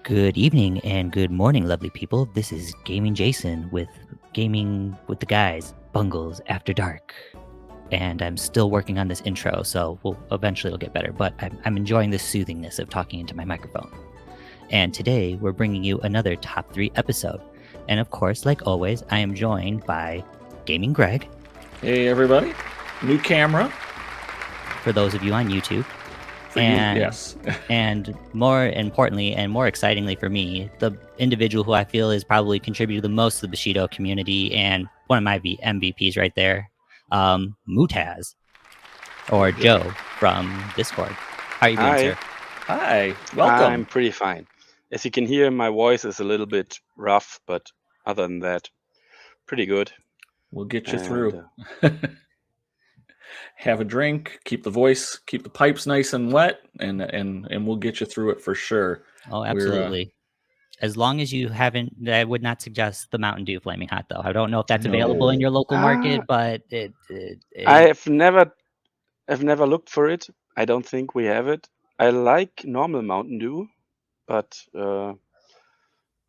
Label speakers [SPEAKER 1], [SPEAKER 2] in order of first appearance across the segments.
[SPEAKER 1] Good evening and good morning, lovely people. This is Gaming Jason with Gaming with the Guys, Bungles After Dark. And I'm still working on this intro, so eventually it'll get better, but I'm enjoying the soothingness of talking into my microphone. And today we're bringing you another top 3 episode. And of course, like always, I am joined by Gaming Greg.
[SPEAKER 2] Hey everybody, new camera.
[SPEAKER 1] For those of you on YouTube.
[SPEAKER 2] Yes.
[SPEAKER 1] And more importantly and more excitingly for me, the individual who I feel has probably contributed the most to the Bushido community and one of my MVPs right there, Mootaz, or Joe from Discord. How are you doing,
[SPEAKER 3] Hi.
[SPEAKER 1] sir?
[SPEAKER 2] Hi, welcome.
[SPEAKER 3] I'm pretty fine. As you can hear, my voice is a little bit rough, but other than that, pretty good.
[SPEAKER 2] We'll get you through. Have a drink, keep the pipes nice and wet, and we'll get you through it for sure.
[SPEAKER 1] Oh, absolutely. As long as you haven't, I would not suggest the Mountain Dew Flaming Hot, though. I don't know if that's available in your local market, but
[SPEAKER 3] I've never looked for it. I don't think we have it. I like normal Mountain Dew, but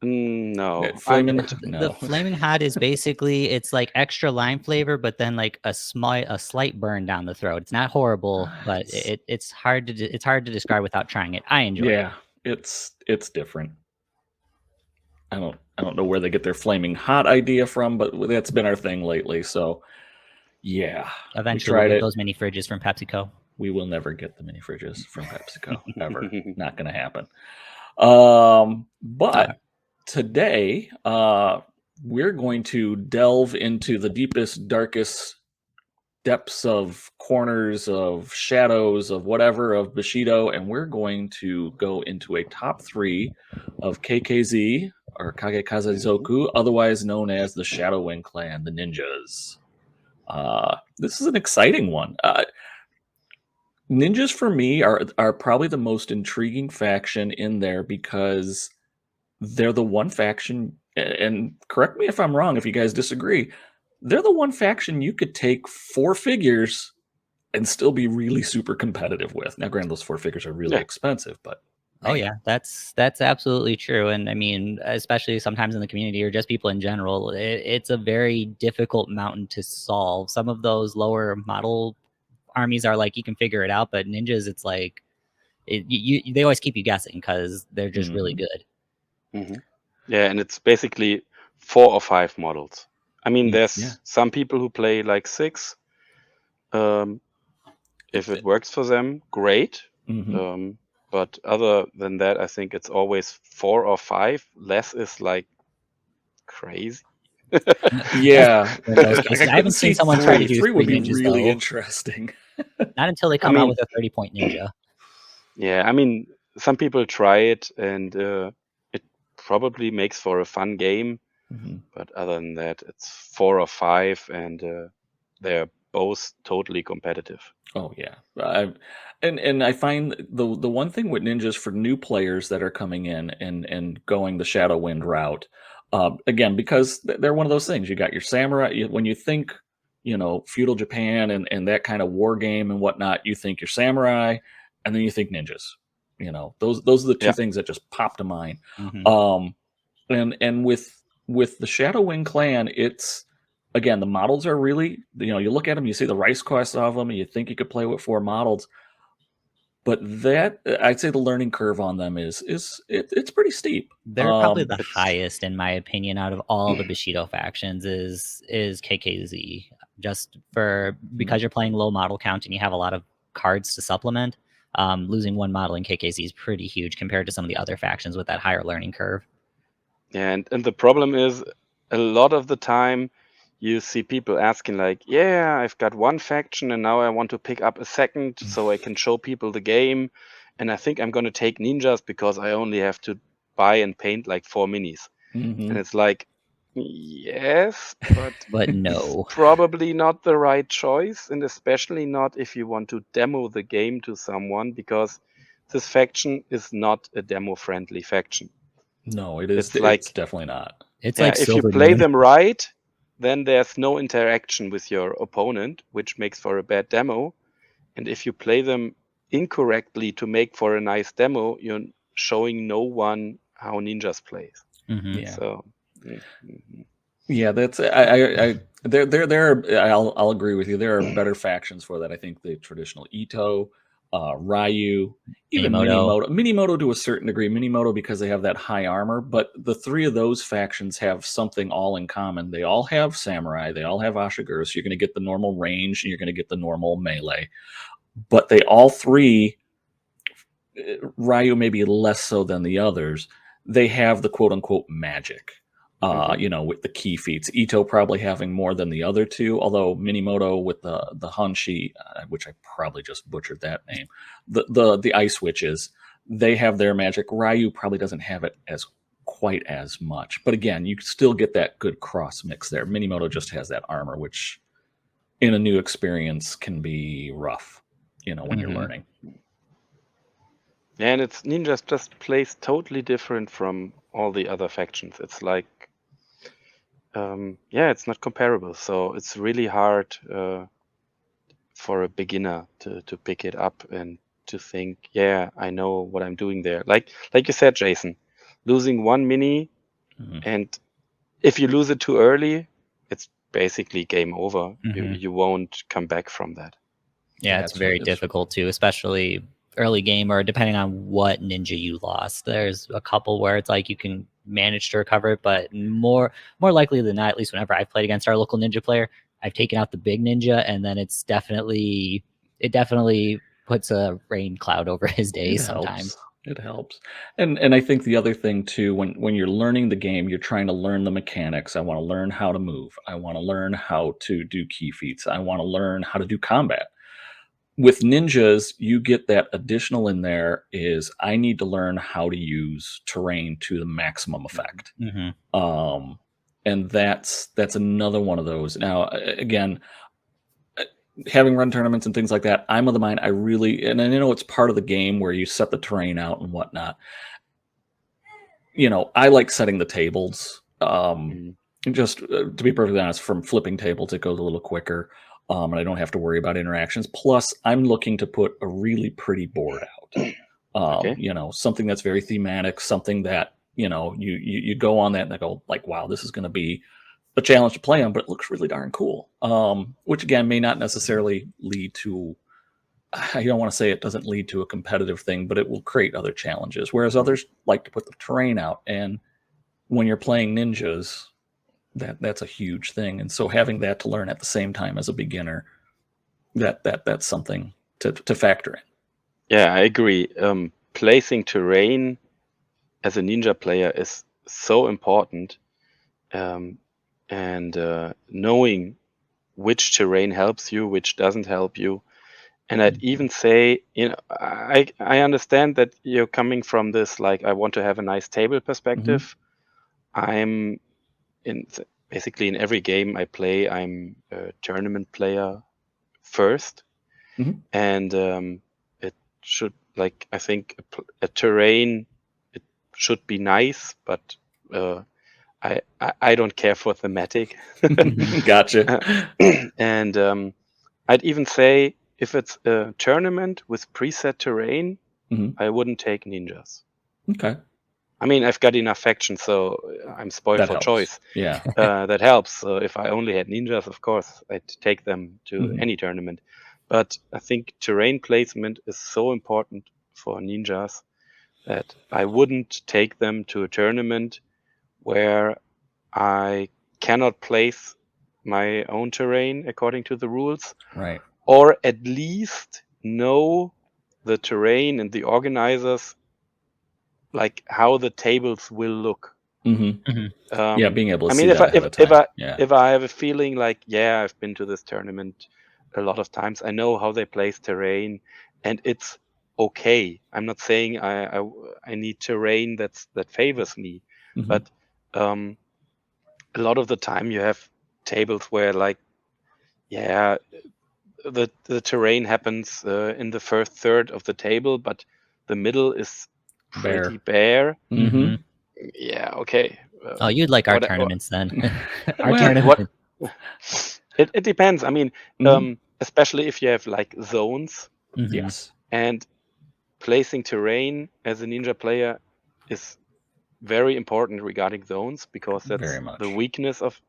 [SPEAKER 3] no.
[SPEAKER 1] The Flaming Hot is basically, it's like extra lime flavor, but then like a slight burn down the throat. It's not horrible, but it's hard to describe without trying it. I enjoy it.
[SPEAKER 2] Yeah, it's different. I don't know where they get their Flaming Hot idea from, but that's been our thing lately. So yeah,
[SPEAKER 1] eventually we'll get those mini fridges from PepsiCo.
[SPEAKER 2] We will never get the mini fridges from PepsiCo ever. Not going to happen. But today, we're going to delve into the deepest, darkest depths of corners of shadows of whatever of Bushido, and we're going to go into a top 3 of KKZ or Kagekazazoku, otherwise known as the Shadowwing Clan, the ninjas. This is an exciting one. Ninjas for me are probably the most intriguing faction in there because they're the one faction, and correct me if I'm wrong if you guys disagree, they're the one faction you could take 4 figures and still be really super competitive with. Now, granted, those 4 figures are really expensive, but
[SPEAKER 1] man. Oh yeah, that's absolutely true. And I mean, especially sometimes in the community or just people in general, it's a very difficult mountain to solve. Some of those lower model armies are like you can figure it out, but ninjas, it's like they always keep you guessing because they're just really good.
[SPEAKER 3] Yeah, and it's basically 4 or 5 models. I mean, there's some people who play like 6. If it works for them, great. But other than that, I think it's always 4 or 5. Less is like crazy.
[SPEAKER 2] Yeah,
[SPEAKER 1] I haven't seen someone try to do 3
[SPEAKER 2] would be
[SPEAKER 1] ninjas,
[SPEAKER 2] really
[SPEAKER 1] though.
[SPEAKER 2] Interesting.
[SPEAKER 1] Not until they come out with a 30-point ninja.
[SPEAKER 3] Yeah, I mean, some people try it, and it probably makes for a fun game. But other than that, it's 4 or 5, and they're both totally competitive.
[SPEAKER 2] Oh yeah, and I find the one thing with ninjas for new players that are coming in and going the Shadowwind route, again, because they're one of those things. You got your samurai. When you think, feudal Japan and that kind of war game and whatnot, you think your samurai, and then you think ninjas. Those are the 2 things that just pop to mind. And with the Shadowwing clan, it's, again, the models are really, you look at them, you see the rice cost of them, and you think you could play with 4 models. But that, I'd say the learning curve on them it's pretty steep.
[SPEAKER 1] They're probably the highest, in my opinion, out of all the Bushido factions is KKZ. Just because you're playing low model count and you have a lot of cards to supplement, losing 1 model in KKZ is pretty huge compared to some of the other factions with that higher learning curve.
[SPEAKER 3] Yeah, and the problem is a lot of the time you see people asking like, yeah, I've got 1 faction and now I want to pick up a second so I can show people the game. And I think I'm going to take ninjas because I only have to buy and paint like 4 minis. And it's like, yes,
[SPEAKER 1] but no,
[SPEAKER 3] probably not the right choice. And especially not if you want to demo the game to someone, because this faction is not a demo friendly faction.
[SPEAKER 2] No, it is. It's definitely not.
[SPEAKER 1] It's like
[SPEAKER 3] if you play them right, then there's no interaction with your opponent, which makes for a bad demo. And if you play them incorrectly to make for a nice demo, you're showing no one how ninjas play.
[SPEAKER 2] Yeah.
[SPEAKER 3] So
[SPEAKER 2] Yeah, that's I there are, I'll agree with you. There are better factions for that. I think the traditional Ito, Ryu, even
[SPEAKER 1] Minimoto.
[SPEAKER 2] Minimoto to a certain degree. Minimoto because they have that high armor, but the three of those factions have something all in common. They all have samurai, they all have Ashiguro, so you're going to get the normal range and you're going to get the normal melee. But they all three, Ryu maybe less so than the others, they have the quote unquote magic. With the key feats. Ito probably having more than the other two, although Minimoto with the Hanshi, which I probably just butchered that name, the ice witches, they have their magic. Ryu probably doesn't have it as quite as much. But again, you still get that good cross mix there. Minimoto just has that armor, which in a new experience can be rough, when you're learning.
[SPEAKER 3] and it's ninjas just plays totally different from all the other factions. It's like it's not comparable. So it's really hard for a beginner to pick it up and to think, yeah, I know what I'm doing there. Like you said, Jason, losing one mini, and if you lose it too early, it's basically game over. You won't come back from that.
[SPEAKER 1] Yeah, it's very difficult too, especially early game or depending on what ninja you lost. There's a couple where it's like you can manage to recover it, but more likely than not, at least whenever I've played against our local ninja player, I've taken out the big ninja, and then it definitely puts a rain cloud over his days sometimes.
[SPEAKER 2] It helps. And I think the other thing too, when you're learning the game, you're trying to learn the mechanics. I want to learn how to move. I want to learn how to do key feats. I want to learn how to do combat. With ninjas, you get that additional in there is I need to learn how to use terrain to the maximum effect. And that's another one of those. Now, again, having run tournaments and things like that, I'm of the mind and I know it's part of the game where you set the terrain out and whatnot. I like setting the tables. Just to be perfectly honest, from flipping tables, it goes a little quicker. And I don't have to worry about interactions. Plus, I'm looking to put a really pretty board out. Something that's very thematic, something that, you go on that and I go like, wow, this is going to be a challenge to play on, but it looks really darn cool. Which again, may not necessarily lead to, I don't want to say it doesn't lead to a competitive thing, but it will create other challenges. Whereas others like to put the terrain out. And when you're playing ninjas, that's a huge thing. And so having that to learn at the same time as a beginner, that's something to factor in.
[SPEAKER 3] Yeah, I agree. Placing terrain as a ninja player is so important. And knowing which terrain helps you, which doesn't help you. And I'd even say, I understand that you're coming from this, like, I want to have a nice table perspective. I'm basically in every game I play, I'm a tournament player first. And it should, like, I think a terrain, it should be nice, but I don't care for thematic.
[SPEAKER 2] Gotcha.
[SPEAKER 3] And I'd even say if it's a tournament with preset terrain, I wouldn't take ninjas.
[SPEAKER 2] Okay.
[SPEAKER 3] I mean, I've got enough factions, so I'm spoiled
[SPEAKER 2] That
[SPEAKER 3] for
[SPEAKER 2] helps.
[SPEAKER 3] choice.
[SPEAKER 2] Yeah.
[SPEAKER 3] That helps. So if I only had ninjas, of course, I'd take them to any tournament. But I think terrain placement is so important for ninjas that I wouldn't take them to a tournament where I cannot place my own terrain according to the rules.
[SPEAKER 2] Right.
[SPEAKER 3] Or at least know the terrain and the organizers, like how the tables will look.
[SPEAKER 2] Being able to see
[SPEAKER 3] if
[SPEAKER 2] that ahead of time.
[SPEAKER 3] If I have a feeling like, yeah, I've been to this tournament a lot of times, I know how they place terrain, and it's okay. I'm not saying I need terrain that favors me, but a lot of the time you have tables where, like, yeah, the terrain happens in the first third of the table, but the middle is pretty bare. Yeah, okay.
[SPEAKER 1] Oh, you'd like our tournaments then. Our tournament.
[SPEAKER 3] It depends. I mean, especially if you have like zones.
[SPEAKER 2] Yes.
[SPEAKER 3] And placing terrain as a ninja player is very important regarding zones, because that's
[SPEAKER 2] Very much.
[SPEAKER 3] the weakness of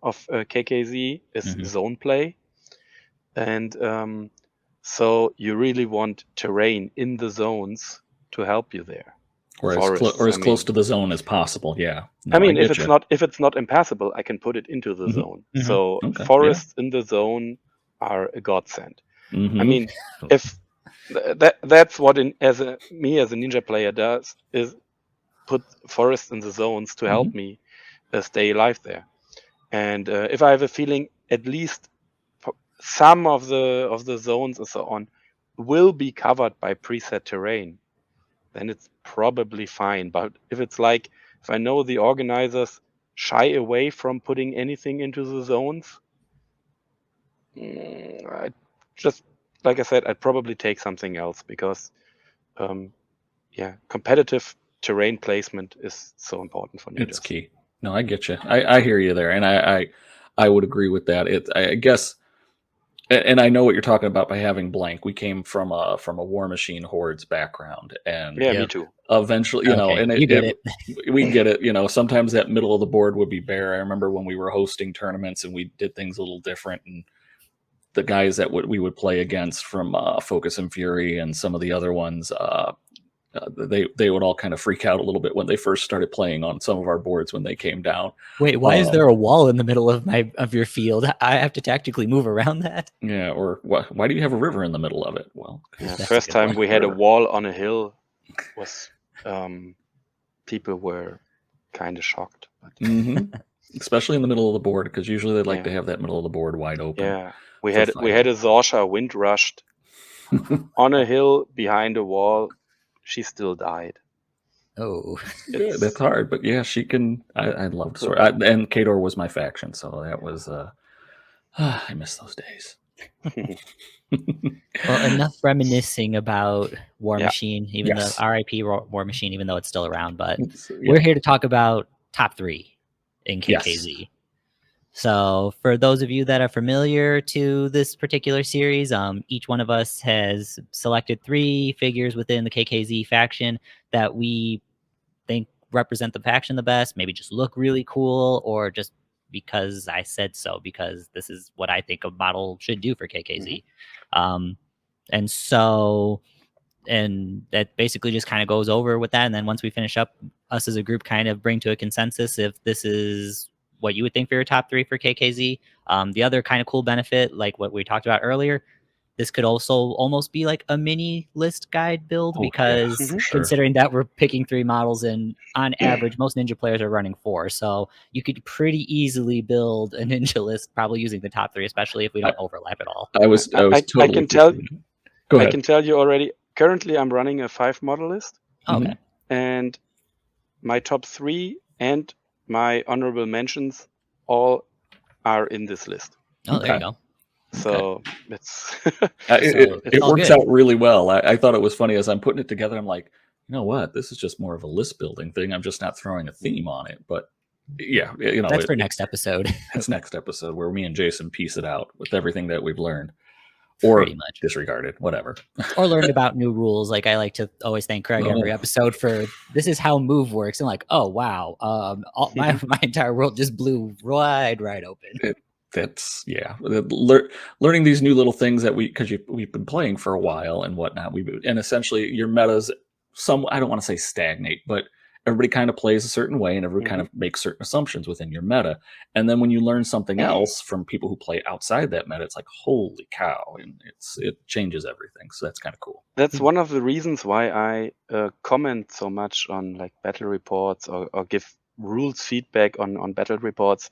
[SPEAKER 3] KKZ is zone play. And so you really want terrain in the zones to help you there.
[SPEAKER 2] Or as close to the zone as possible. Yeah.
[SPEAKER 3] No, I mean, if it's not impassable, I can put it into the zone. So forests in the zone are a godsend. I mean, if that's what as a ninja player does, is put forests in the zones to help me stay alive there. And if I have a feeling at least some of the zones and so on will be covered by preset terrain, then it's probably fine. But if it's like, if I know the organizers shy away from putting anything into the zones, I just, like I said, I'd probably take something else, because competitive terrain placement is so important for ninjas.
[SPEAKER 2] It's key. No, I get you. I hear you there, and I would agree with that. I guess, and I know what you're talking about by having blank. We came from a War Machine Hordes background, and
[SPEAKER 3] me too.
[SPEAKER 2] Eventually, and
[SPEAKER 1] you get it.
[SPEAKER 2] We get it. Sometimes that middle of the board would be bare. I remember when we were hosting tournaments and we did things a little different, and the guys that we would play against from Focus and Fury and some of the other ones, they would all kind of freak out a little bit when they first started playing on some of our boards when they came down.
[SPEAKER 1] Wait, why is there a wall in the middle of your field? I have to tactically move around that?
[SPEAKER 2] Yeah, or why do you have a river in the middle of it? Well,
[SPEAKER 3] first time we had a wall on a hill was people were kind of shocked.
[SPEAKER 2] Especially in the middle of the board, because usually they like to have that middle of the board wide open.
[SPEAKER 3] Yeah, we had a Zorsha wind rushed on a hill behind a wall. She still died.
[SPEAKER 1] Oh,
[SPEAKER 2] that's hard, but yeah, she can. I love the story, and Kador was my faction, so that was. I miss those days.
[SPEAKER 1] Well, enough reminiscing about War Machine, even the RIP War Machine, even though it's still around. But we're here to talk about top 3 in KKZ. Yes. So for those of you that are familiar to this particular series, each one of us has selected 3 figures within the KKZ faction that we think represent the faction the best, maybe just look really cool, or just because I said so, because this is what I think a model should do for KKZ. And that basically just kind of goes over with that. And then once we finish up, us as a group kind of bring to a consensus if this is what you would think for your top 3 for KKZ. The other kind of cool benefit, like what we talked about earlier, this could also almost be like a mini list guide build, because considering that we're picking 3 models and on average, most ninja players are running 4. So you could pretty easily build a ninja list probably using the top 3, especially if we don't overlap at all.
[SPEAKER 3] I can tell you already, currently I'm running a 5 model list.
[SPEAKER 1] Okay.
[SPEAKER 3] And my top 3 and my honorable mentions all are in this list.
[SPEAKER 1] Oh, there you go.
[SPEAKER 3] So it's
[SPEAKER 2] it works out really well. I thought it was funny as I'm putting it together. I'm like, you know what? This is just more of a list building thing. I'm just not throwing a theme on it. But yeah,
[SPEAKER 1] that's for next episode.
[SPEAKER 2] That's next episode where me and Jason piece it out with everything that we've learned. Or pretty much disregarded, whatever.
[SPEAKER 1] Or learned about new rules. Like, I like to always thank Craig every episode for this is how move works. And like, oh wow, my entire world just blew right open.
[SPEAKER 2] Learning these new little things that we've been playing for a while and whatnot. And essentially your metas, I don't want to say stagnate, but everybody kind of plays a certain way and everybody kind of makes certain assumptions within your meta. And then when you learn something else from people who play outside that meta, it's like, holy cow. And it changes everything. So that's kind of cool.
[SPEAKER 3] That's one of the reasons why I comment so much on like battle reports or give rules feedback on battle reports,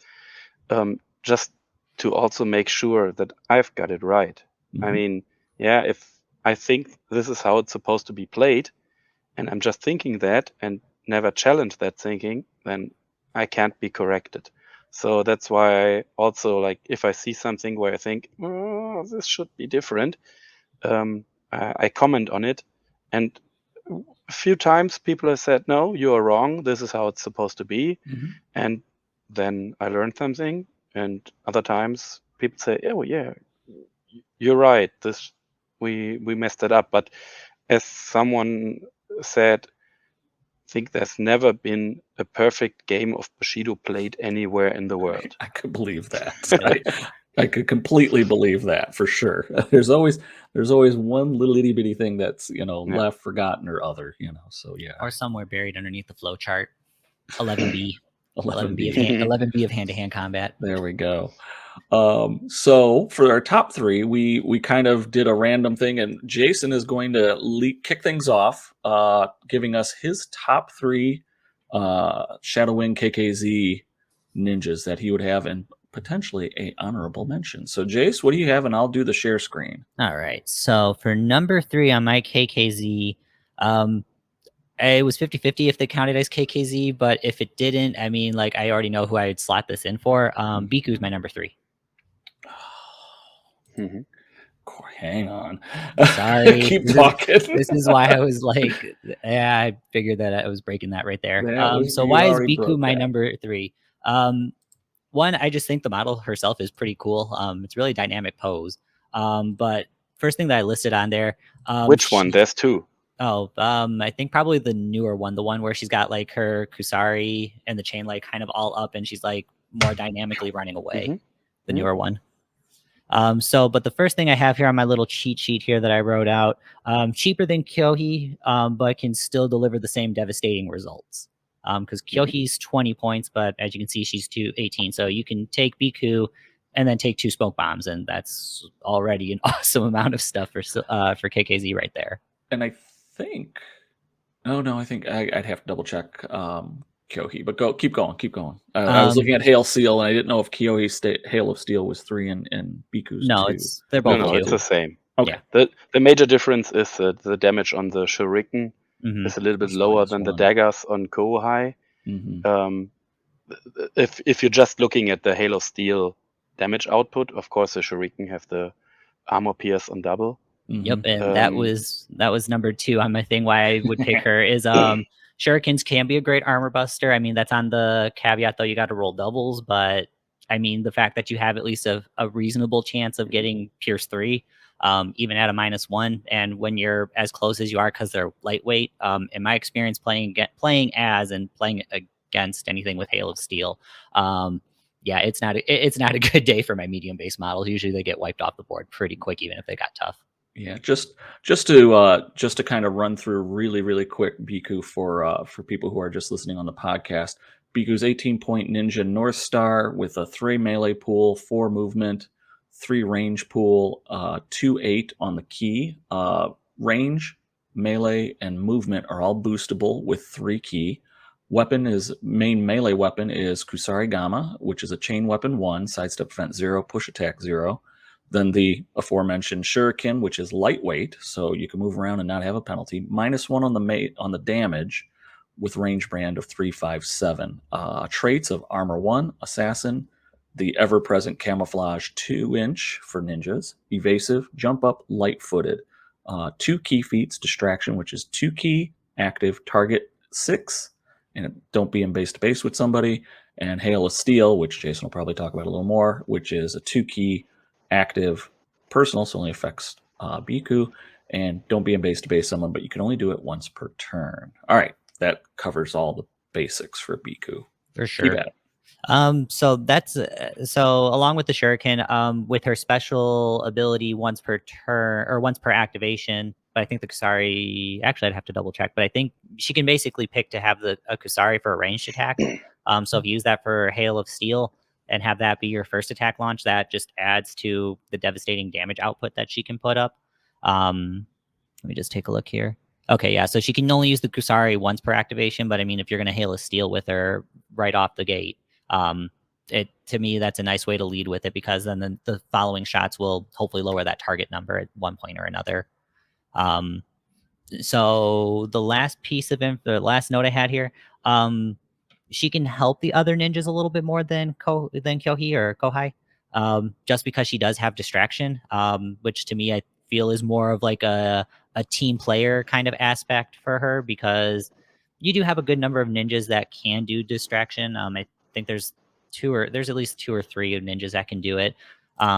[SPEAKER 3] just to also make sure that I've got it right. I mean, if I think this is how it's supposed to be played, and I'm just thinking that and never challenge that thinking, then I can't be corrected. So that's why I also, like, if I see something where I think, oh, this should be different, I comment on it. And a few times people have said, no, you are wrong. This is how it's supposed to be. And then I learned something. And other times people say, oh, yeah, you're right. We messed it up. But as someone said, think there's never been a perfect game of Bushido played anywhere in the world.
[SPEAKER 2] I could believe that. I could completely believe that for sure. There's always one little itty bitty thing that's left, forgotten, or other. So yeah.
[SPEAKER 1] Or somewhere buried underneath the flow chart. 11B.
[SPEAKER 2] 11B.
[SPEAKER 1] 11B of hand-to-hand combat.
[SPEAKER 2] There we go. So for our top three, we kind of did a random thing, and Jason is going to kick things off, giving us his top three Shadowy KKZ ninjas that he would have, and potentially a honorable mention. So Jace, what do you have? And I'll do the share screen.
[SPEAKER 1] All right. So for number 3 on my KKZ, it was 50-50 if they counted as KKZ, but if it didn't, I mean, like, I already know who I would slot this in for. Biku's my number 3.
[SPEAKER 3] Mm-hmm.
[SPEAKER 2] Hang on.
[SPEAKER 1] Sorry.
[SPEAKER 2] Keep talking.
[SPEAKER 1] This is why I was like, yeah, I figured that I was breaking that right there. So why is Biku my number 3? One, I just think the model herself is pretty cool. It's really dynamic pose. But first thing that I listed on there.
[SPEAKER 3] Which one? There's 2.
[SPEAKER 1] Oh, I think probably the newer one, the one where she's got like her Kusari and the chain like kind of all up, and she's like more dynamically running away. Mm-hmm. The newer one. But the first thing I have here on my little cheat sheet here that I wrote out, cheaper than Kyohi, but can still deliver the same devastating results. Because Kyohi's 20 points, but as you can see, she's 18. So you can take Biku and then take 2 smoke bombs, and that's already an awesome amount of stuff for KKZ right there.
[SPEAKER 2] And I think, I think I'd have to double check Kyohi, but keep going. I was looking at Hail Seal, and I didn't know if Kyohi's Hail of Steel was 3 and Biku's 2.
[SPEAKER 1] They're both 2.
[SPEAKER 3] It's the same.
[SPEAKER 2] Okay.
[SPEAKER 3] Yeah. The major difference is the damage on the Shuriken is a little bit lower than the daggers on Kohai.
[SPEAKER 2] Mm-hmm.
[SPEAKER 3] If you're just looking at the Hail of Steel damage output, of course the Shuriken have the armor pierce on double.
[SPEAKER 1] Mm-hmm. Yep, and that was number 2 on my thing. Why I would pick her is Shurikens can be a great armor buster. I mean, that's on the caveat though, you got to roll doubles, but I mean the fact that you have at least a reasonable chance of getting Pierce 3, even at a -1, and when you're as close as you are because they're lightweight. In my experience playing as and playing against anything with Hail of Steel, yeah, it's not a good day for my medium base models. Usually they get wiped off the board pretty quick, even if they got tough.
[SPEAKER 2] Yeah, just to kind of run through really quick Biku for people who are just listening on the podcast. Biku's 18-point ninja North Star with a 3 melee pool, 4 movement, 3 range pool, 2/8 on the key. Range, melee, and movement are all boostable with 3 key. Main melee weapon is Kusari Gama, which is a chain weapon 1, sidestep event 0, push attack 0. Then the aforementioned Shuriken, which is lightweight, so you can move around and not have a penalty. -1 on the damage, with range brand of 3/5/7. Traits of armor 1, assassin, the ever-present camouflage 2-inch for ninjas, evasive, jump up, light-footed. 2 key feats, distraction, which is 2 key, active, target 6, and don't be in base to base with somebody. And Hail of Steel, which Jason will probably talk about a little more, which is a 2 key, active, personal, so only affects Biku, and don't be in base to base someone, but you can only do it once per turn. All right, that covers all the basics for Biku.
[SPEAKER 1] For sure. So that's along with the Shuriken, with her special ability once per turn or once per activation. But I think the Kusari, actually, I'd have to double check, but I think she can basically pick to have a Kusari for a ranged attack. So if you use that for Hail of Steel and have that be your first attack launch, that just adds to the devastating damage output that she can put up. Let me just take a look here. Okay, yeah, so she can only use the Kusari once per activation, but I mean, if you're going to Hail of Steel with her right off the gate, to me, that's a nice way to lead with it, because then the following shots will hopefully lower that target number at one point or another. So the last piece of the last note I had here, she can help the other ninjas a little bit more than Kyohi or Kohai, just because she does have distraction, which to me I feel is more of like a team player kind of aspect for her, because you do have a good number of ninjas that can do distraction. I think there's at least 2 or 3 of ninjas that can do it.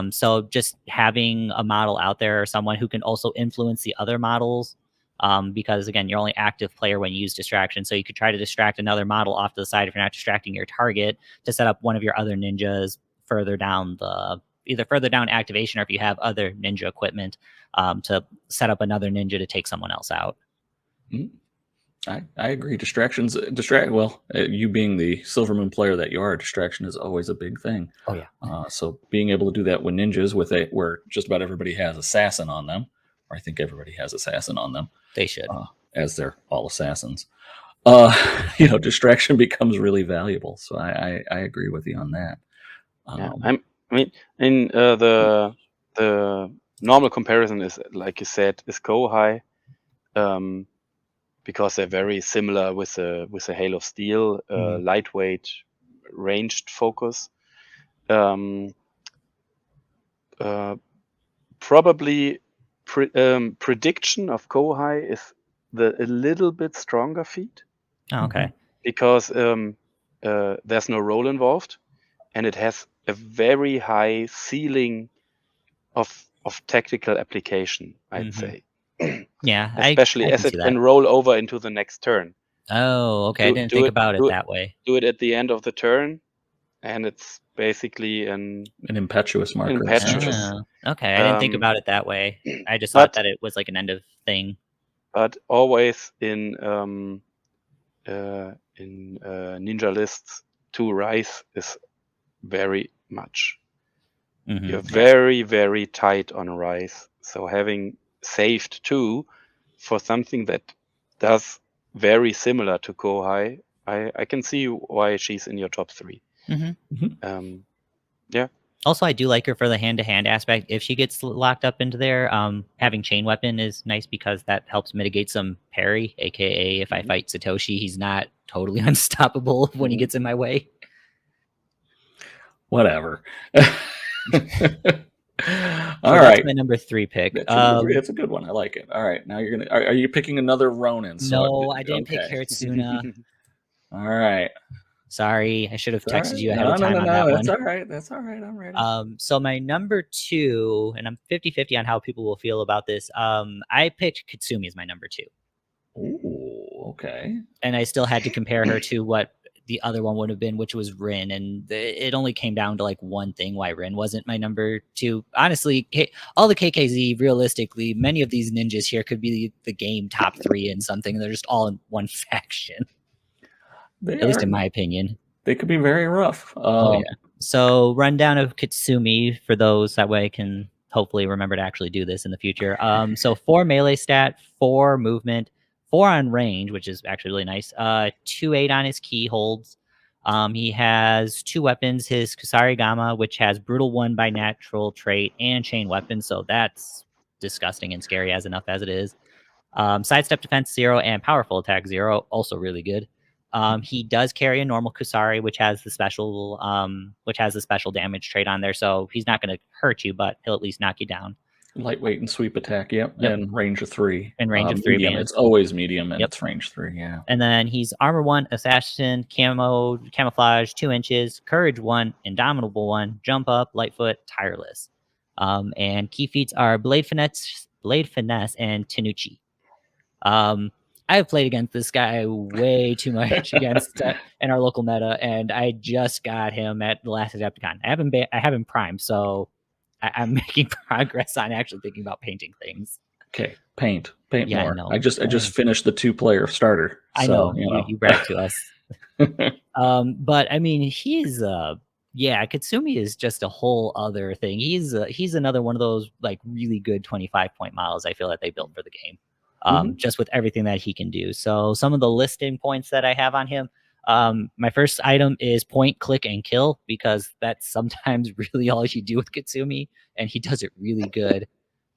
[SPEAKER 1] So just having a model out there or someone who can also influence the other models because again, you're only active player when you use distraction. So you could try to distract another model off to the side if you're not distracting your target to set up one of your other ninjas further down either further down activation, or if you have other ninja equipment, to set up another ninja to take someone else out.
[SPEAKER 2] I agree. Well, you being the Silver Moon player that you are, distraction is always a big thing.
[SPEAKER 1] Oh yeah.
[SPEAKER 2] So being able to do that with ninjas where just about everybody has assassin on them, or I think everybody has assassin on them.
[SPEAKER 1] They should.
[SPEAKER 2] As they're all assassins. Distraction becomes really valuable. So I agree with you on that.
[SPEAKER 3] The normal comparison is, like you said, is Kohai, because they're very similar with the Hail of Steel, lightweight, ranged focus. Probably prediction of Kohai is a little bit stronger feat.
[SPEAKER 1] Oh, okay.
[SPEAKER 3] Because there's no roll involved, and it has a very high ceiling of tactical application, I'd say.
[SPEAKER 1] Yeah,
[SPEAKER 3] especially
[SPEAKER 1] I
[SPEAKER 3] as
[SPEAKER 1] can
[SPEAKER 3] it
[SPEAKER 1] see that.
[SPEAKER 3] can roll over into the next turn.
[SPEAKER 1] Oh, okay. I didn't think about it that way.
[SPEAKER 3] Do it at the end of the turn, and it's basically an
[SPEAKER 2] impetuous marker.
[SPEAKER 1] Oh, okay, I didn't think about it that way. I just thought that it was like an end of thing.
[SPEAKER 3] But always in ninja lists, 2 rise is very much. You're very, very tight on rise. So having saved 2 for something that does very similar to Kohai, I can see why she's in your top 3. Yeah.
[SPEAKER 1] Also, I do like her for the hand-to-hand aspect. If she gets locked up into there, having chain weapon is nice because that helps mitigate some parry, aka if I fight Satoshi, he's not totally unstoppable when he gets in my way.
[SPEAKER 2] Whatever.
[SPEAKER 1] All right, that's my number 3 pick.
[SPEAKER 2] That's a good one. I like it. All right, now you're gonna. Are you picking another Ronin?
[SPEAKER 1] No, I didn't pick Haritsuna.
[SPEAKER 2] All right.
[SPEAKER 1] Sorry, I should have texted you ahead of time on that one.
[SPEAKER 2] That's all right. That's all right. I'm ready.
[SPEAKER 1] So my number 2, and I'm 50-50 on how people will feel about this. I picked Katsumi as my number 2.
[SPEAKER 2] Ooh, okay.
[SPEAKER 1] And I still had to compare her to what the other one would have been, which was Rin, and it only came down to like one thing why Rin wasn't my number 2. Honestly, all the KKZ, realistically, many of these ninjas here could be the game top 3 in something. They're just all in one faction. At least in my opinion.
[SPEAKER 2] They could be very rough.
[SPEAKER 1] Oh yeah. So rundown of Katsumi for those, that way I can hopefully remember to actually do this in the future. So 4 melee stat, 4 movement, 4 on range, which is actually really nice. 2-8 on his key holds. He has 2 weapons, his Kusarigama, which has brutal 1 by natural trait and chain weapon. So that's disgusting and scary as enough as it is. Sidestep defense 0 and powerful attack 0, also really good. He does carry a normal Kusari, which has the special damage trait on there, so he's not going to hurt you, but he'll at least knock you down.
[SPEAKER 2] Lightweight and sweep attack, yep. And range of 3.
[SPEAKER 1] And range of 3.
[SPEAKER 2] Medium. It's always medium, and it's range 3, yeah.
[SPEAKER 1] And then he's armor 1, assassin, camouflage 2 inches, courage 1, indomitable 1, jump up, lightfoot, tireless. And key feats are blade finesse, and Tenuchi. I've played against this guy way too much against in our local meta, and I just got him at the last Adepticon. I have him primed, so I'm making progress on actually thinking about painting things.
[SPEAKER 2] Okay, paint
[SPEAKER 1] yeah,
[SPEAKER 2] more.
[SPEAKER 1] No.
[SPEAKER 2] I just finished the 2-player starter.
[SPEAKER 1] I know, you bragged to us. But I mean, he's Katsumi is just a whole other thing. He's another one of those like really good 25-point models I feel that they built for the game. Just with everything that he can do. So some of the listing points that I have on him, my first item is point, click, and kill, because that's sometimes really all you do with Katsumi, and he does it really good.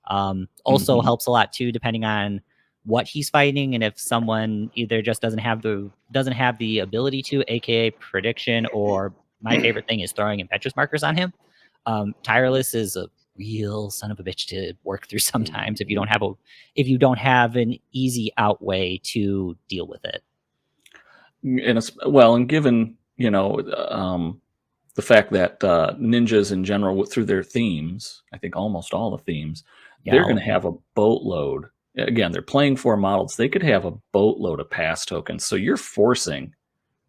[SPEAKER 1] Also helps a lot too, depending on what he's fighting, and if someone either just doesn't have the ability to, aka prediction, or my favorite thing is throwing impetuous markers on him. Tireless is a real son of a bitch to work through sometimes if you don't have an easy out way to deal with it.
[SPEAKER 2] And given the fact that ninjas in general, through their themes, I think almost all the themes, they're going to have a boatload again, they're playing 4 models. They could have a boatload of pass tokens. So you're forcing,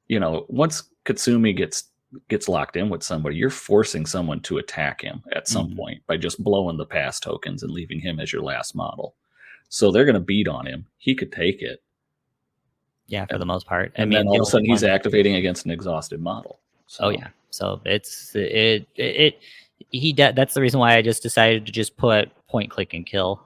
[SPEAKER 2] once Katsumi gets locked in with somebody, you're forcing someone to attack him at some point by just blowing the pass tokens and leaving him as your last model. So they're going to beat on him. He could take it.
[SPEAKER 1] Yeah, for the most part.
[SPEAKER 2] And then all of a sudden he's activating against an exhausted model. So.
[SPEAKER 1] Oh yeah. So that's the reason why I just decided to just put point, click, and kill.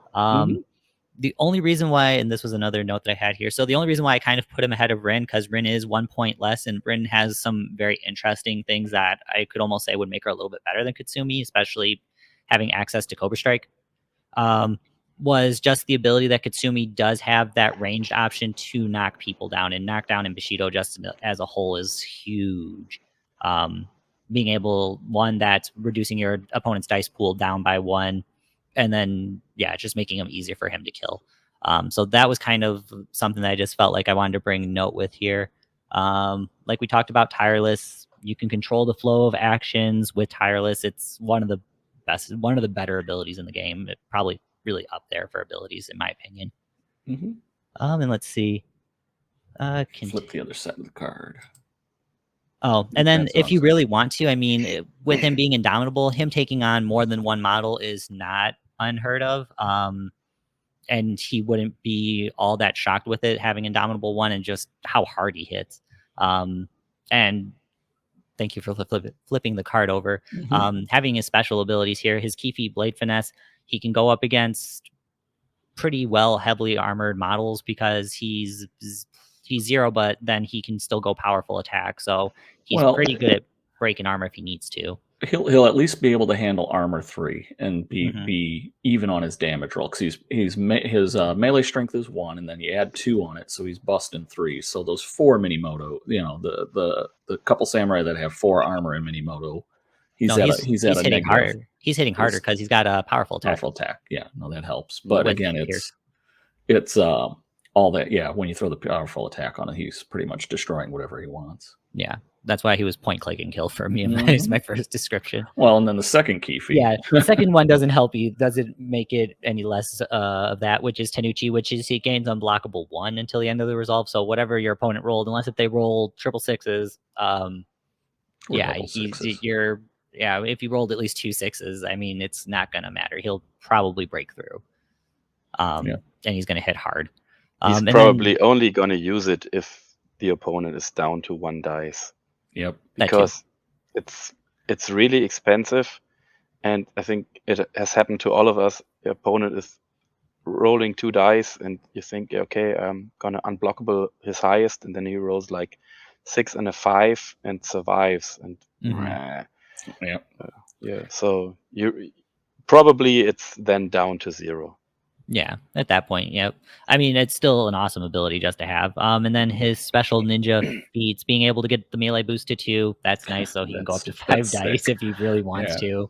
[SPEAKER 1] The only reason why, and this was another note that I had here. So the only reason why I kind of put him ahead of Rin, because Rin is 1 point less, and Rin has some very interesting things that I could almost say would make her a little bit better than Katsumi, especially having access to Cobra Strike. Was just the ability that Katsumi does have that ranged option to knock people down, and knockdown in Bushido just as a whole is huge. Being able, one, that's reducing your opponent's dice pool down by 1, and then just making them easier for him to kill. So that was kind of something that I just felt like I wanted to bring note with here. Like we talked about Tireless, you can control the flow of actions with Tireless. It's one of the better abilities in the game. It probably really up there for abilities, in my opinion. And let's see.
[SPEAKER 2] Flip the other side of the card.
[SPEAKER 1] Oh, and then if you really want to, I mean, with him being indomitable, him taking on more than one model is not unheard of. And he wouldn't be all that shocked with it, having indomitable 1 and just how hard he hits. And thank you for flipping the card over. Having his special abilities here, his Kifi Blade Finesse, he can go up against pretty well heavily armored models because he's 0, but then he can still go powerful attack. So he's pretty good at breaking armor if he needs to.
[SPEAKER 2] He'll at least be able to handle armor 3 and be even on his damage roll, because his melee strength is 1, and then you add 2 on it, so he's busting 3. So those 4 Minimoto, the couple samurai that have 4 armor in Minimoto, he's hitting
[SPEAKER 1] harder. He's hitting harder because he's got a powerful attack.
[SPEAKER 2] Yeah, no, that helps. But again, it's all that. Yeah, when you throw the powerful attack on it, he's pretty much destroying whatever he wants.
[SPEAKER 1] Yeah, that's why he was point, click, and kill for me. Is my first description.
[SPEAKER 2] Well, and then the second Kifi.
[SPEAKER 1] Yeah, the second one doesn't help you. Doesn't make it any less of that, which is Tenuchi, which is he gains unblockable 1 until the end of the resolve. So whatever your opponent rolled, unless if they roll 666s, if you rolled at least 2 6s, I mean, it's not gonna matter. He'll probably break through. And he's gonna hit hard.
[SPEAKER 3] He's probably only gonna use it if the opponent is down to 1 dice.
[SPEAKER 2] Yep.
[SPEAKER 3] Because it's really expensive, and I think it has happened to all of us. The opponent is rolling 2 dice, and you think, okay, I'm gonna unblockable his highest, and then he rolls like 6 and a 5 and survives. And so you probably it's then down to 0.
[SPEAKER 1] Yeah, at that point, yep. I mean, it's still an awesome ability just to have. And then his special ninja feats, being able to get the melee boost to 2, that's nice. So he can go up to 5 dice if he really wants to.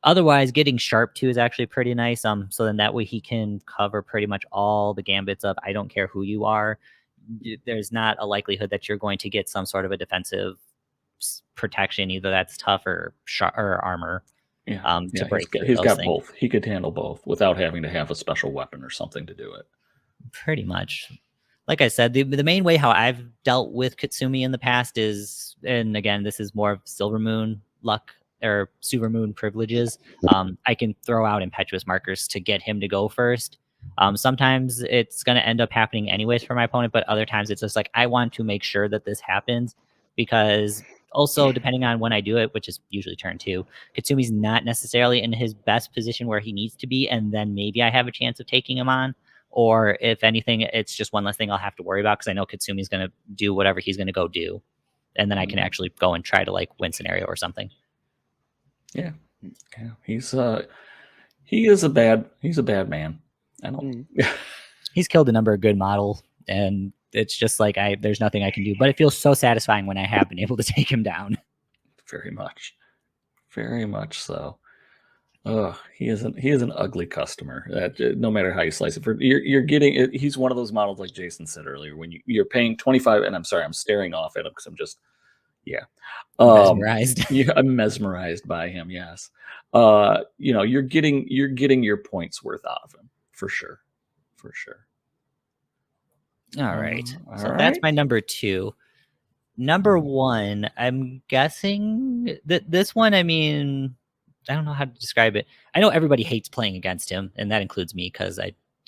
[SPEAKER 1] Otherwise, getting sharp 2 is actually pretty nice. So then that way he can cover pretty much all the gambits of I don't care who you are. There's not a likelihood that you're going to get some sort of a defensive protection, either that's tough or armor. To break
[SPEAKER 2] he's got both. He could handle both without having to have a special weapon or something to do it.
[SPEAKER 1] Pretty much. Like I said, the main way how I've dealt with Katsumi in the past is, and again, this is more of Silver Moon luck or Super Moon privileges. I can throw out impetuous markers to get him to go first. Sometimes it's going to end up happening anyways for my opponent, but other times it's just like, I want to make sure that this happens, because also, depending on when I do it, which is usually turn 2, Katsumi's not necessarily in his best position where he needs to be, and then maybe I have a chance of taking him on. Or if anything, it's just one less thing I'll have to worry about, because I know Katsumi's going to do whatever he's going to go do. And then I can actually go and try to win scenario or something.
[SPEAKER 2] Yeah. He is a bad man. I don't.
[SPEAKER 1] He's killed a number of good models, and it's just like there's nothing I can do, but it feels so satisfying when I have been able to take him down.
[SPEAKER 2] Very much so. He is an ugly customer. No matter how you slice it, you're getting it. He's one of those models, like Jason said earlier, when you're paying 25. And I'm sorry, I'm staring off at him because I'm just
[SPEAKER 1] mesmerized.
[SPEAKER 2] I'm mesmerized by him. Yes. You're getting your points worth out of him for sure, for sure.
[SPEAKER 1] All right.
[SPEAKER 2] All
[SPEAKER 1] So that's
[SPEAKER 2] right.
[SPEAKER 1] my number 2. Number 1, I'm guessing that this one, I mean, I don't know how to describe it. I know everybody hates playing against him, and that includes me because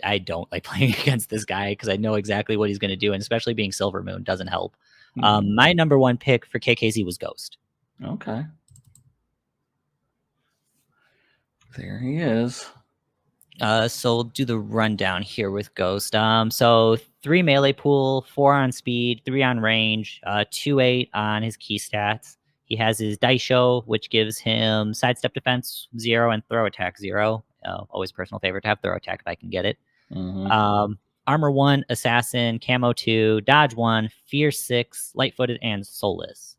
[SPEAKER 1] I don't like playing against this guy because I know exactly what he's going to do, and especially being Silver Moon doesn't help. My number 1 pick for KKZ was Ghost.
[SPEAKER 2] Okay. There he is.
[SPEAKER 1] So we'll do the rundown here with Ghost. So 3 melee pool, 4 on speed, 3 on range, 2-8 on his key stats. He has his Daisho, which gives him sidestep defense 0 and throw attack 0. Always personal favorite to have throw attack if I can get it. Armor 1, assassin, camo 2, dodge 1, fear 6, light-footed, and soulless.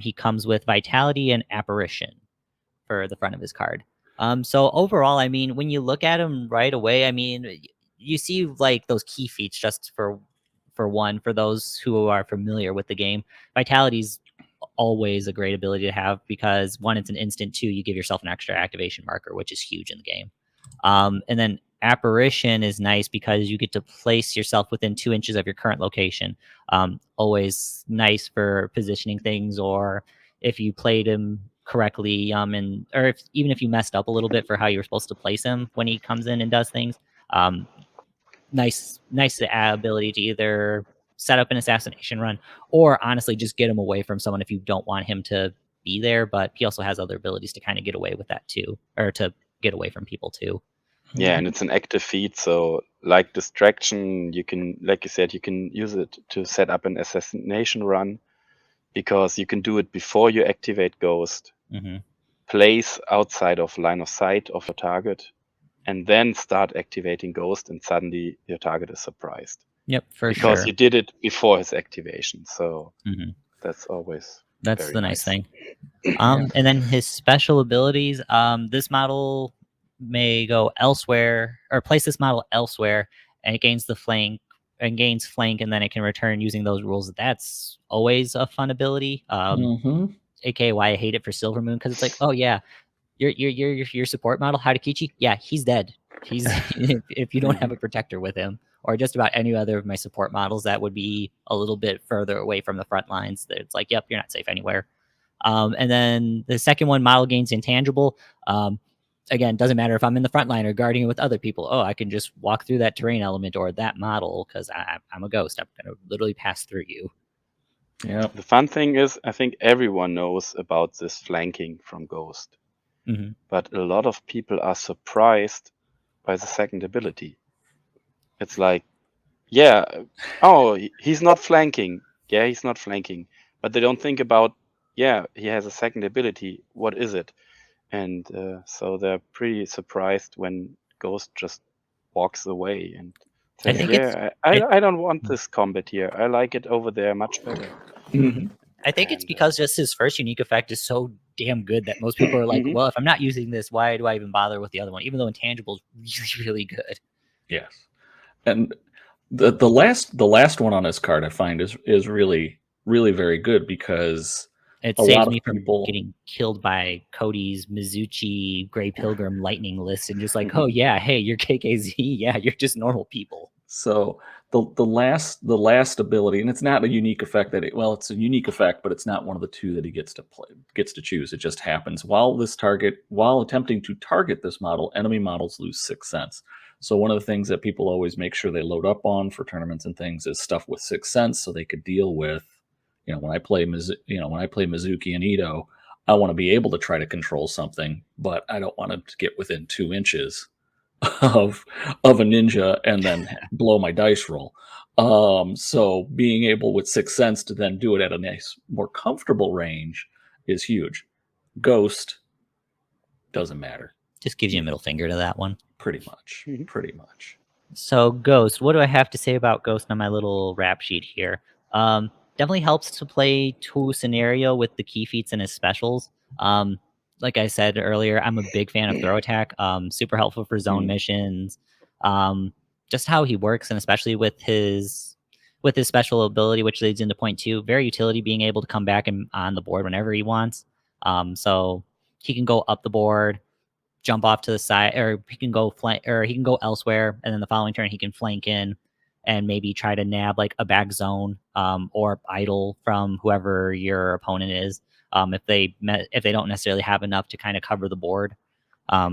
[SPEAKER 1] He comes with vitality and apparition for the front of his card. So overall, I mean, when you look at him right away, I mean, you see like those key feats just for one, for those who are familiar with the game. Vitality's always a great ability to have because 1, it's an instant, 2, you give yourself an extra activation marker, which is huge in the game. And then apparition is nice because you get to place yourself within 2 inches of your current location. Always nice for positioning things, or if you played him correctly, and or even if you messed up a little bit for how you were supposed to place him when he comes in and does things. Nice ability to either set up an assassination run or honestly just get him away from someone if you don't want him to be there. But he also has other abilities to kind of get away with that too, or to get away from people too.
[SPEAKER 3] Yeah, and it's an active feat, so like distraction, you can, like you said, you can use it to set up an assassination run because you can do it before you activate Ghost, place outside of line of sight of your target, and then start activating Ghost, and suddenly your target is surprised.
[SPEAKER 1] Yep, for
[SPEAKER 3] because
[SPEAKER 1] sure.
[SPEAKER 3] you did it before his activation, so that's always
[SPEAKER 1] that's
[SPEAKER 3] very
[SPEAKER 1] the nice thing.
[SPEAKER 2] Yeah.
[SPEAKER 1] And then his special abilities. This model may go elsewhere or place this model elsewhere, and it gains the flank and gains flank, and then it can return using those rules. That's always a fun ability. AKA why I hate it for Silver Moon, because it's like, oh yeah, your support model Hadakichi, yeah, he's dead. He's if you don't have a protector with him, or just about any other of my support models that would be a little bit further away from the front lines, that it's like, yep, you're not safe anywhere. And then the second one, model gains intangible. Again, doesn't matter if I'm in the front line or guarding it with other people. Oh, I can just walk through that terrain element or that model because I'm a ghost. I'm going to literally pass through you.
[SPEAKER 2] Yeah.
[SPEAKER 3] The fun thing is, I think everyone knows about this flanking from Ghost, but a lot of people are surprised by the second ability. It's like, yeah, oh, he's not flanking. Yeah, he's not flanking, but they don't think about, yeah, he has a second ability. What is it? And so they're pretty surprised when Ghost just walks away and says,
[SPEAKER 1] I think
[SPEAKER 3] I don't want this combat here. I like it over there much better.
[SPEAKER 1] I think it's because just his first unique effect is so damn good that most people are like, well, if I'm not using this, why do I even bother with the other one? Even though intangible is really, really good.
[SPEAKER 2] Yes. And the last one on this card I find is really, really very good because
[SPEAKER 1] it
[SPEAKER 2] a
[SPEAKER 1] saves
[SPEAKER 2] lot of
[SPEAKER 1] me from
[SPEAKER 2] people
[SPEAKER 1] getting killed by Cody's Mizuchi Grey Pilgrim lightning list and just like, oh yeah, hey, you're KKZ, yeah, you're just normal people.
[SPEAKER 2] So the last ability, and it's not a unique effect it's a unique effect, but it's not one of the 2 that he gets to choose. It just happens while attempting to target this model, enemy models lose 6th sense. So one of the things that people always make sure they load up on for tournaments and things is stuff with 6th sense, so they could deal with, when I play Mizuki and Ito, I want to be able to try to control something, but I don't want to get within 2 inches of a ninja and then blow my dice roll. So being able with 6th sense to then do it at a nice, more comfortable range is huge. Ghost doesn't matter.
[SPEAKER 1] Just gives you a middle finger to that one.
[SPEAKER 2] Pretty much. Pretty much.
[SPEAKER 1] So Ghost, what do I have to say about Ghost on my little rap sheet here? Definitely helps to play 2 scenario with the key feats and his specials. Like I said earlier, I'm a big fan of throw attack. Super helpful for zone missions. Just how he works, and especially with his special ability, which leads into point 2, very utility, being able to come back and on the board whenever he wants. So he can go up the board, jump off to the side, or he can go flank, or he can go elsewhere, and then the following turn he can flank in and maybe try to nab like a back zone or idle from whoever your opponent is. If they don't necessarily have enough to kind of cover the board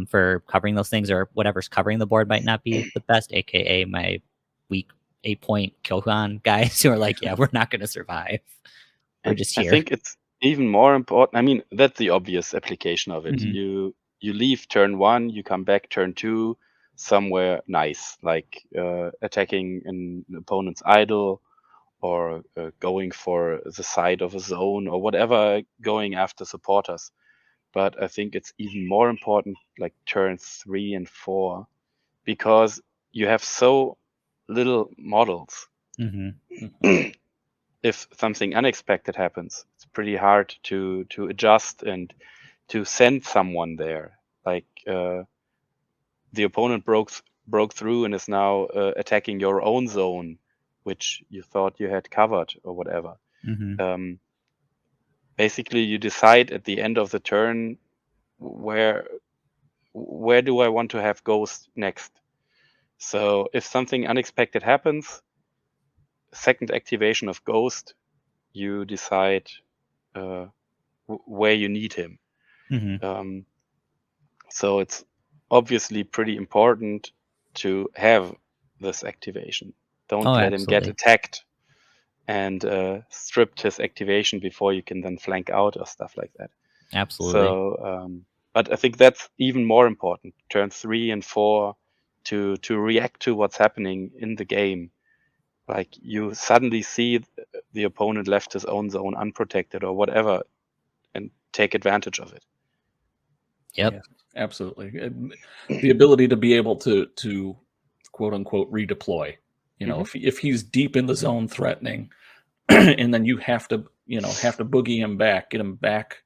[SPEAKER 1] for covering those things, or whatever's covering the board might not be the best, aka my weak 8-point Kyokan guys who are like, yeah, we're not going to survive. We're
[SPEAKER 3] And
[SPEAKER 1] just
[SPEAKER 3] I
[SPEAKER 1] here.
[SPEAKER 3] think it's even more important. I mean, that's the obvious application of it.
[SPEAKER 1] Mhm.
[SPEAKER 3] You leave turn 1, you come back turn 2 somewhere nice, like attacking an opponent's idol, or going for the side of a zone, or whatever, going after supporters. But I think it's even more important like turns 3 and 4, because you have so little models.
[SPEAKER 1] Mhm.
[SPEAKER 3] If something unexpected happens, it's pretty hard to adjust and to send someone there. Like the opponent broke through and is now attacking your own zone, which you thought you had covered or whatever.
[SPEAKER 1] Mhm.
[SPEAKER 3] Basically, you decide at the end of the turn where do I want to have Ghost next. So if something unexpected happens, second activation of Ghost, you decide where you need him.
[SPEAKER 1] Mhm.
[SPEAKER 3] So it's obviously pretty important to have this activation. Don't
[SPEAKER 1] Oh,
[SPEAKER 3] let him get
[SPEAKER 1] absolutely.
[SPEAKER 3] attacked and stripped his activation before you can then flank out or stuff like that.
[SPEAKER 1] Absolutely.
[SPEAKER 3] So, but I think that's even more important. Turn 3 and 4 to react to what's happening in the game. Like you suddenly see the opponent left his own zone unprotected or whatever, and take advantage of it.
[SPEAKER 1] Yep.
[SPEAKER 2] Yes, absolutely. The ability to be able to quote unquote redeploy. You know, if he's deep in the zone threatening, and then you have to boogie him back, get him back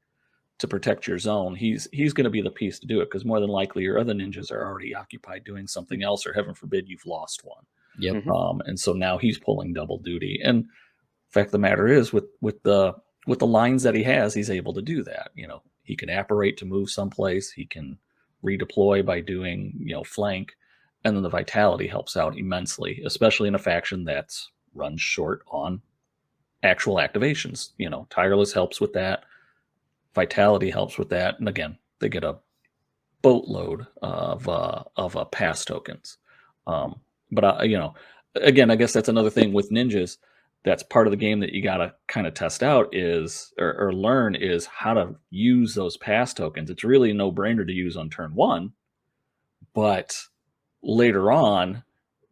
[SPEAKER 2] to protect your zone, he's going to be the piece to do it, because more than likely your other ninjas are already occupied doing something else, or heaven forbid you've lost one.
[SPEAKER 1] Yep.
[SPEAKER 2] And so now he's pulling double duty. And fact of the matter is, with the lines that he has, he's able to do that. You know, he can apparate to move someplace. He can redeploy by doing flank, and then the vitality helps out immensely, especially in a faction that's run short on actual activations. You know, tireless helps with that. Vitality helps with that, and again, they get a boatload of pass tokens. But again, I guess that's another thing with ninjas. That's part of the game that you gotta kind of test out is or learn is how to use those pass tokens. It's really a no-brainer to use on turn 1, but later on,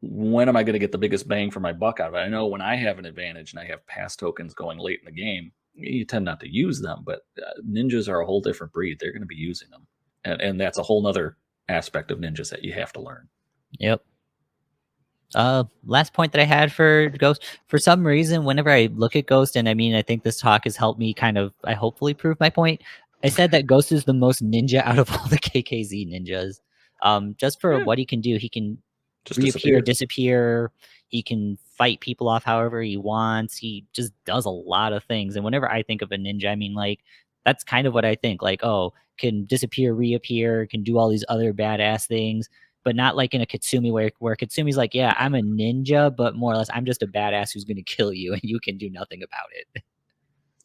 [SPEAKER 2] when am I going to get the biggest bang for my buck out of it? I know when I have an advantage and I have pass tokens going late in the game, you tend not to use them, but ninjas are a whole different breed. They're going to be using them, and that's a whole nother aspect of ninjas that you have to learn.
[SPEAKER 1] Yep. Last point that I had for Ghost, for some reason, whenever I look at Ghost, and I mean, I think this talk has helped me kind of, I hopefully prove my point. I said that Ghost is the most ninja out of all the KKZ ninjas. Just for
[SPEAKER 2] Yeah.
[SPEAKER 1] what he can do, he can
[SPEAKER 2] Just
[SPEAKER 1] reappear,
[SPEAKER 2] disappear.
[SPEAKER 1] disappear. He can fight people off however he wants. He just does a lot of things. And whenever I think of a ninja, I mean, like, that's kind of what I think. Like, oh, can disappear, reappear, can do all these other badass things, but not like in a Katsumi where Katsumi's like, yeah, I'm a ninja, but more or less, I'm just a badass who's going to kill you and you can do nothing about it.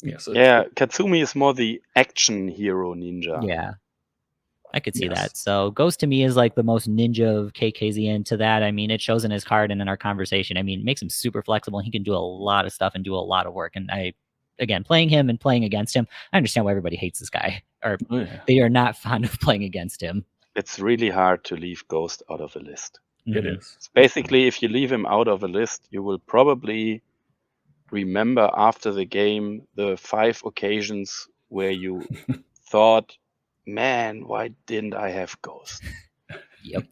[SPEAKER 2] Yes.
[SPEAKER 3] Yeah, Katsumi is more the action hero ninja.
[SPEAKER 1] Yeah, I could see
[SPEAKER 2] Yes.
[SPEAKER 1] that. So Ghost to me is like the most ninja of KKZ. And to that, I mean, it shows in his card and in our conversation. I mean, it makes him super flexible. He can do a lot of stuff and do a lot of work. And again, playing him and playing against him, I understand why everybody hates this guy, or
[SPEAKER 2] Oh, yeah.
[SPEAKER 1] they are not fond of playing against him.
[SPEAKER 3] It's really hard to leave Ghost out of a list.
[SPEAKER 2] It
[SPEAKER 1] Mhm.
[SPEAKER 2] is.
[SPEAKER 3] It's basically, if you leave him out of a list, you will probably remember after the game the 5 occasions where you thought, man, why didn't I have Ghost?
[SPEAKER 1] Yep.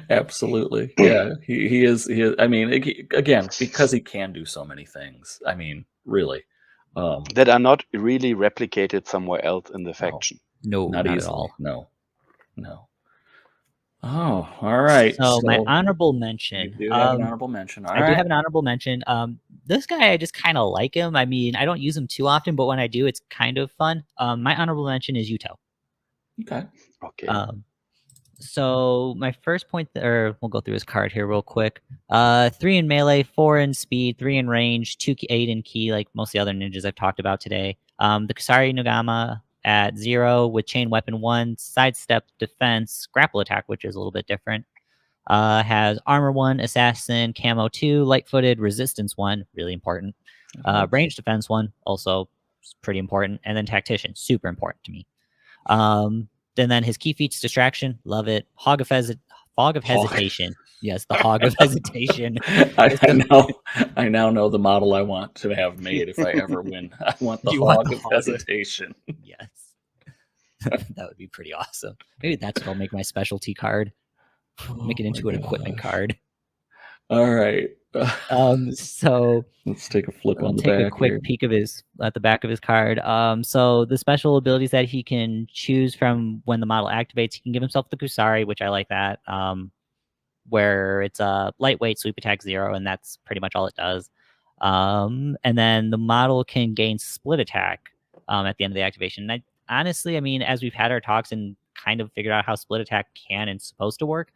[SPEAKER 2] Absolutely. Yeah, he is. I mean, again, because he can do so many things. I mean, really,
[SPEAKER 3] That are not really replicated somewhere else in the
[SPEAKER 2] no,
[SPEAKER 3] faction.
[SPEAKER 1] No,
[SPEAKER 2] not
[SPEAKER 1] not at
[SPEAKER 2] easily.
[SPEAKER 1] all.
[SPEAKER 2] No. Oh, all right.
[SPEAKER 1] So my
[SPEAKER 2] So
[SPEAKER 1] honorable
[SPEAKER 2] you
[SPEAKER 1] mention.
[SPEAKER 2] do have an honorable mention. All
[SPEAKER 1] I do
[SPEAKER 2] right.
[SPEAKER 1] have an honorable mention. This guy, I just kind of like him. I mean, I don't use him too often, but when I do, it's kind of fun. My honorable mention is Yuto.
[SPEAKER 2] Okay.
[SPEAKER 3] Okay.
[SPEAKER 1] Um, So my first point, or we'll go through his card here real quick. 3 in melee, 4 in speed, 3 in range, 8 in key, like most of the other ninjas I've talked about today. The Kusari Nogama at 0 with chain weapon 1, sidestep, defense, grapple attack, which is a little bit different. Has armor 1, assassin, camo 2, light-footed, resistance 1, really important. Range defense 1, also pretty important, and then tactician, super important to me. And then his key feats, distraction, love it. Fog of hesitation. Yes, the hog of hesitation.
[SPEAKER 2] I now know the model I want to have made if I ever win. I want the hog of hesitation.
[SPEAKER 1] Yes. That would be pretty awesome. Maybe that's what I'll make my specialty card. Make it into an equipment card.
[SPEAKER 2] All right.
[SPEAKER 1] So
[SPEAKER 2] let's take a flip on the
[SPEAKER 1] take
[SPEAKER 2] back
[SPEAKER 1] a quick
[SPEAKER 2] here.
[SPEAKER 1] peek of at the back of his card. So the special abilities that he can choose from when the model activates, he can give himself the Kusari, which I like that. Where it's a lightweight sweep attack 0, and that's pretty much all it does. And then the model can gain split attack at the end of the activation. And honestly, I mean, as we've had our talks and kind of figured out how split attack can and supposed to work,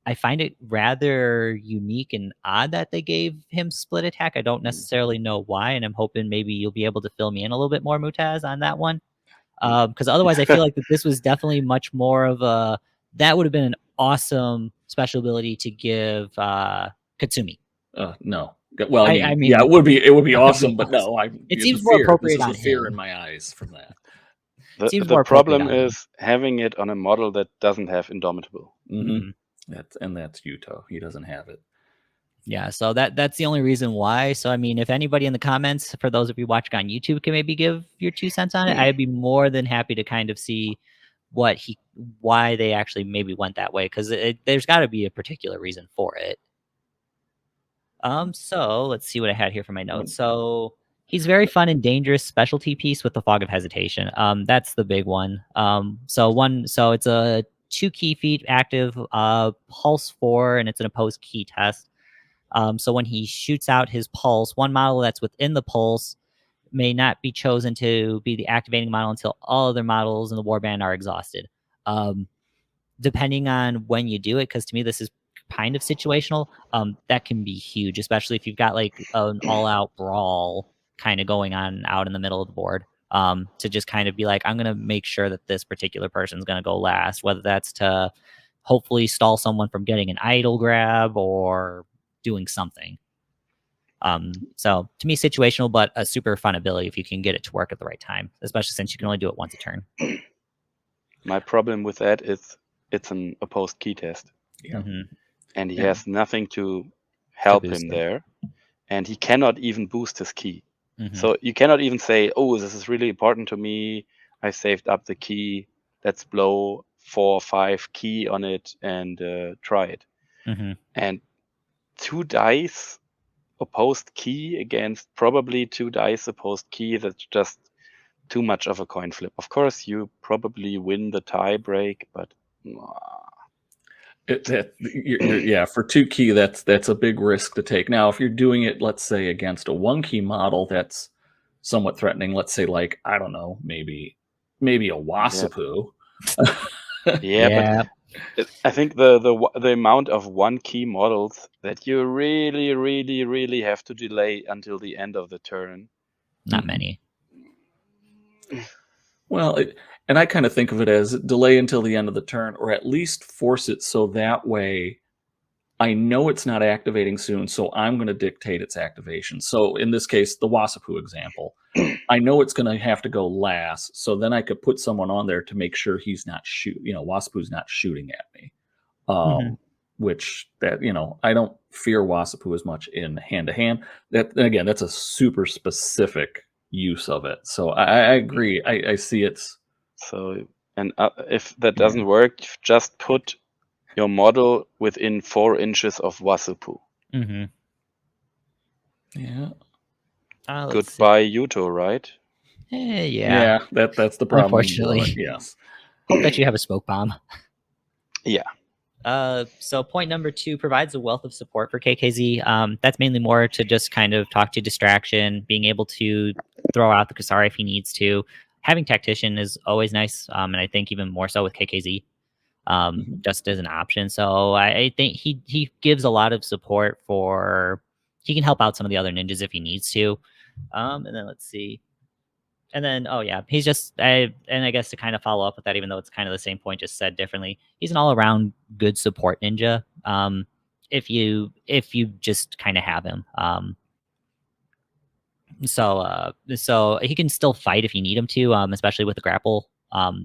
[SPEAKER 1] I find it rather unique and odd that they gave him split attack. I don't necessarily know why, and I'm hoping maybe you'll be able to fill me in a little bit more, Mootaz, on that one. Because otherwise, I feel like that this was definitely much more of a... That would have been an awesome special ability to give Katsumi.
[SPEAKER 2] No. Well,
[SPEAKER 1] I mean,
[SPEAKER 2] yeah, it would be awesome, but no,
[SPEAKER 1] it seems more appropriate.
[SPEAKER 2] This is the fear in my eyes from that.
[SPEAKER 3] The problem is having it on a model that doesn't have Indomitable.
[SPEAKER 2] Mm-hmm. That's Yuto. He doesn't have it.
[SPEAKER 1] Yeah, so that's the only reason why. So I mean, if anybody in the comments, for those of you watching on YouTube, can maybe give your 2 cents on it, I'd be more than happy to kind of see why they actually maybe went that way, because there's got to be a particular reason for it. So let's see what I had here for my notes. So he's very fun and dangerous specialty piece with the Fog of Hesitation. That's the big one. So it's a 2 key feat active, pulse 4, and it's an opposed key test. So when he shoots out his pulse, one model that's within the pulse may not be chosen to be the activating model until all other models in the warband are exhausted. Depending on when you do it, because to me this is kind of situational, that can be huge, especially if you've got like an all-out brawl kind of going on out in the middle of the board. To just kind of be like, I'm going to make sure that this particular person's going to go last, whether that's to hopefully stall someone from getting an idol grab or doing something. So to me, situational, but a super fun ability if you can get it to work at the right time, especially since you can only do it once a turn.
[SPEAKER 3] My problem with that is it's an opposed key test.
[SPEAKER 2] Yeah.
[SPEAKER 3] And he has nothing to help him there. And he cannot even boost his key. So you cannot even say, oh, this is really important to me. I saved up the key. Let's blow 4 or 5 key on it and try it. And 2 dice opposed key against probably 2 dice opposed key, that's just too much of a coin flip. Of course, you probably win the tie break, but
[SPEAKER 2] for 2 key, that's a big risk to take. Now, if you're doing it, let's say against a 1 key model, that's somewhat threatening. Let's say, like, I don't know, maybe a Wasapu.
[SPEAKER 3] Yeah, but I think the amount of 1 key models that you really, really, really have to delay until the end of the turn.
[SPEAKER 1] Not many.
[SPEAKER 2] Well, and I kind of think of it as delay until the end of the turn, or at least force it so that way I know it's not activating soon, so I'm going to dictate its activation. So in this case, the Wasapu example, I know it's going to have to go last, so then I could put someone on there to make sure he's not Wasapu's not shooting at me. Which that, I don't fear Wasapu as much in hand-to-hand. That, again, that's a super specific use of it. So I agree. I see it's...
[SPEAKER 3] So, and if that doesn't work, just put your model within 4 inches of Wasapu.
[SPEAKER 2] Yeah.
[SPEAKER 3] Goodbye, Yuto, right?
[SPEAKER 1] Yeah,
[SPEAKER 2] that's the problem.
[SPEAKER 1] Unfortunately.
[SPEAKER 2] Yes.
[SPEAKER 1] Hope that you have a smoke bomb.
[SPEAKER 3] Yeah.
[SPEAKER 1] So point number 2 provides a wealth of support for KKZ. That's mainly more to just kind of talk to distraction, being able to throw out the Kusari if he needs to. Having tactician is always nice, and I think even more so with KKZ. just as an option. So I think he gives a lot of support for. He can help out some of the other ninjas if he needs to. And then let's see. And then, oh yeah, he's just I guess to kind of follow up with that, even though it's kind of the same point, just said differently. He's an all around good support ninja. If you just kind of have him. So he can still fight if you need him to, especially with the grapple.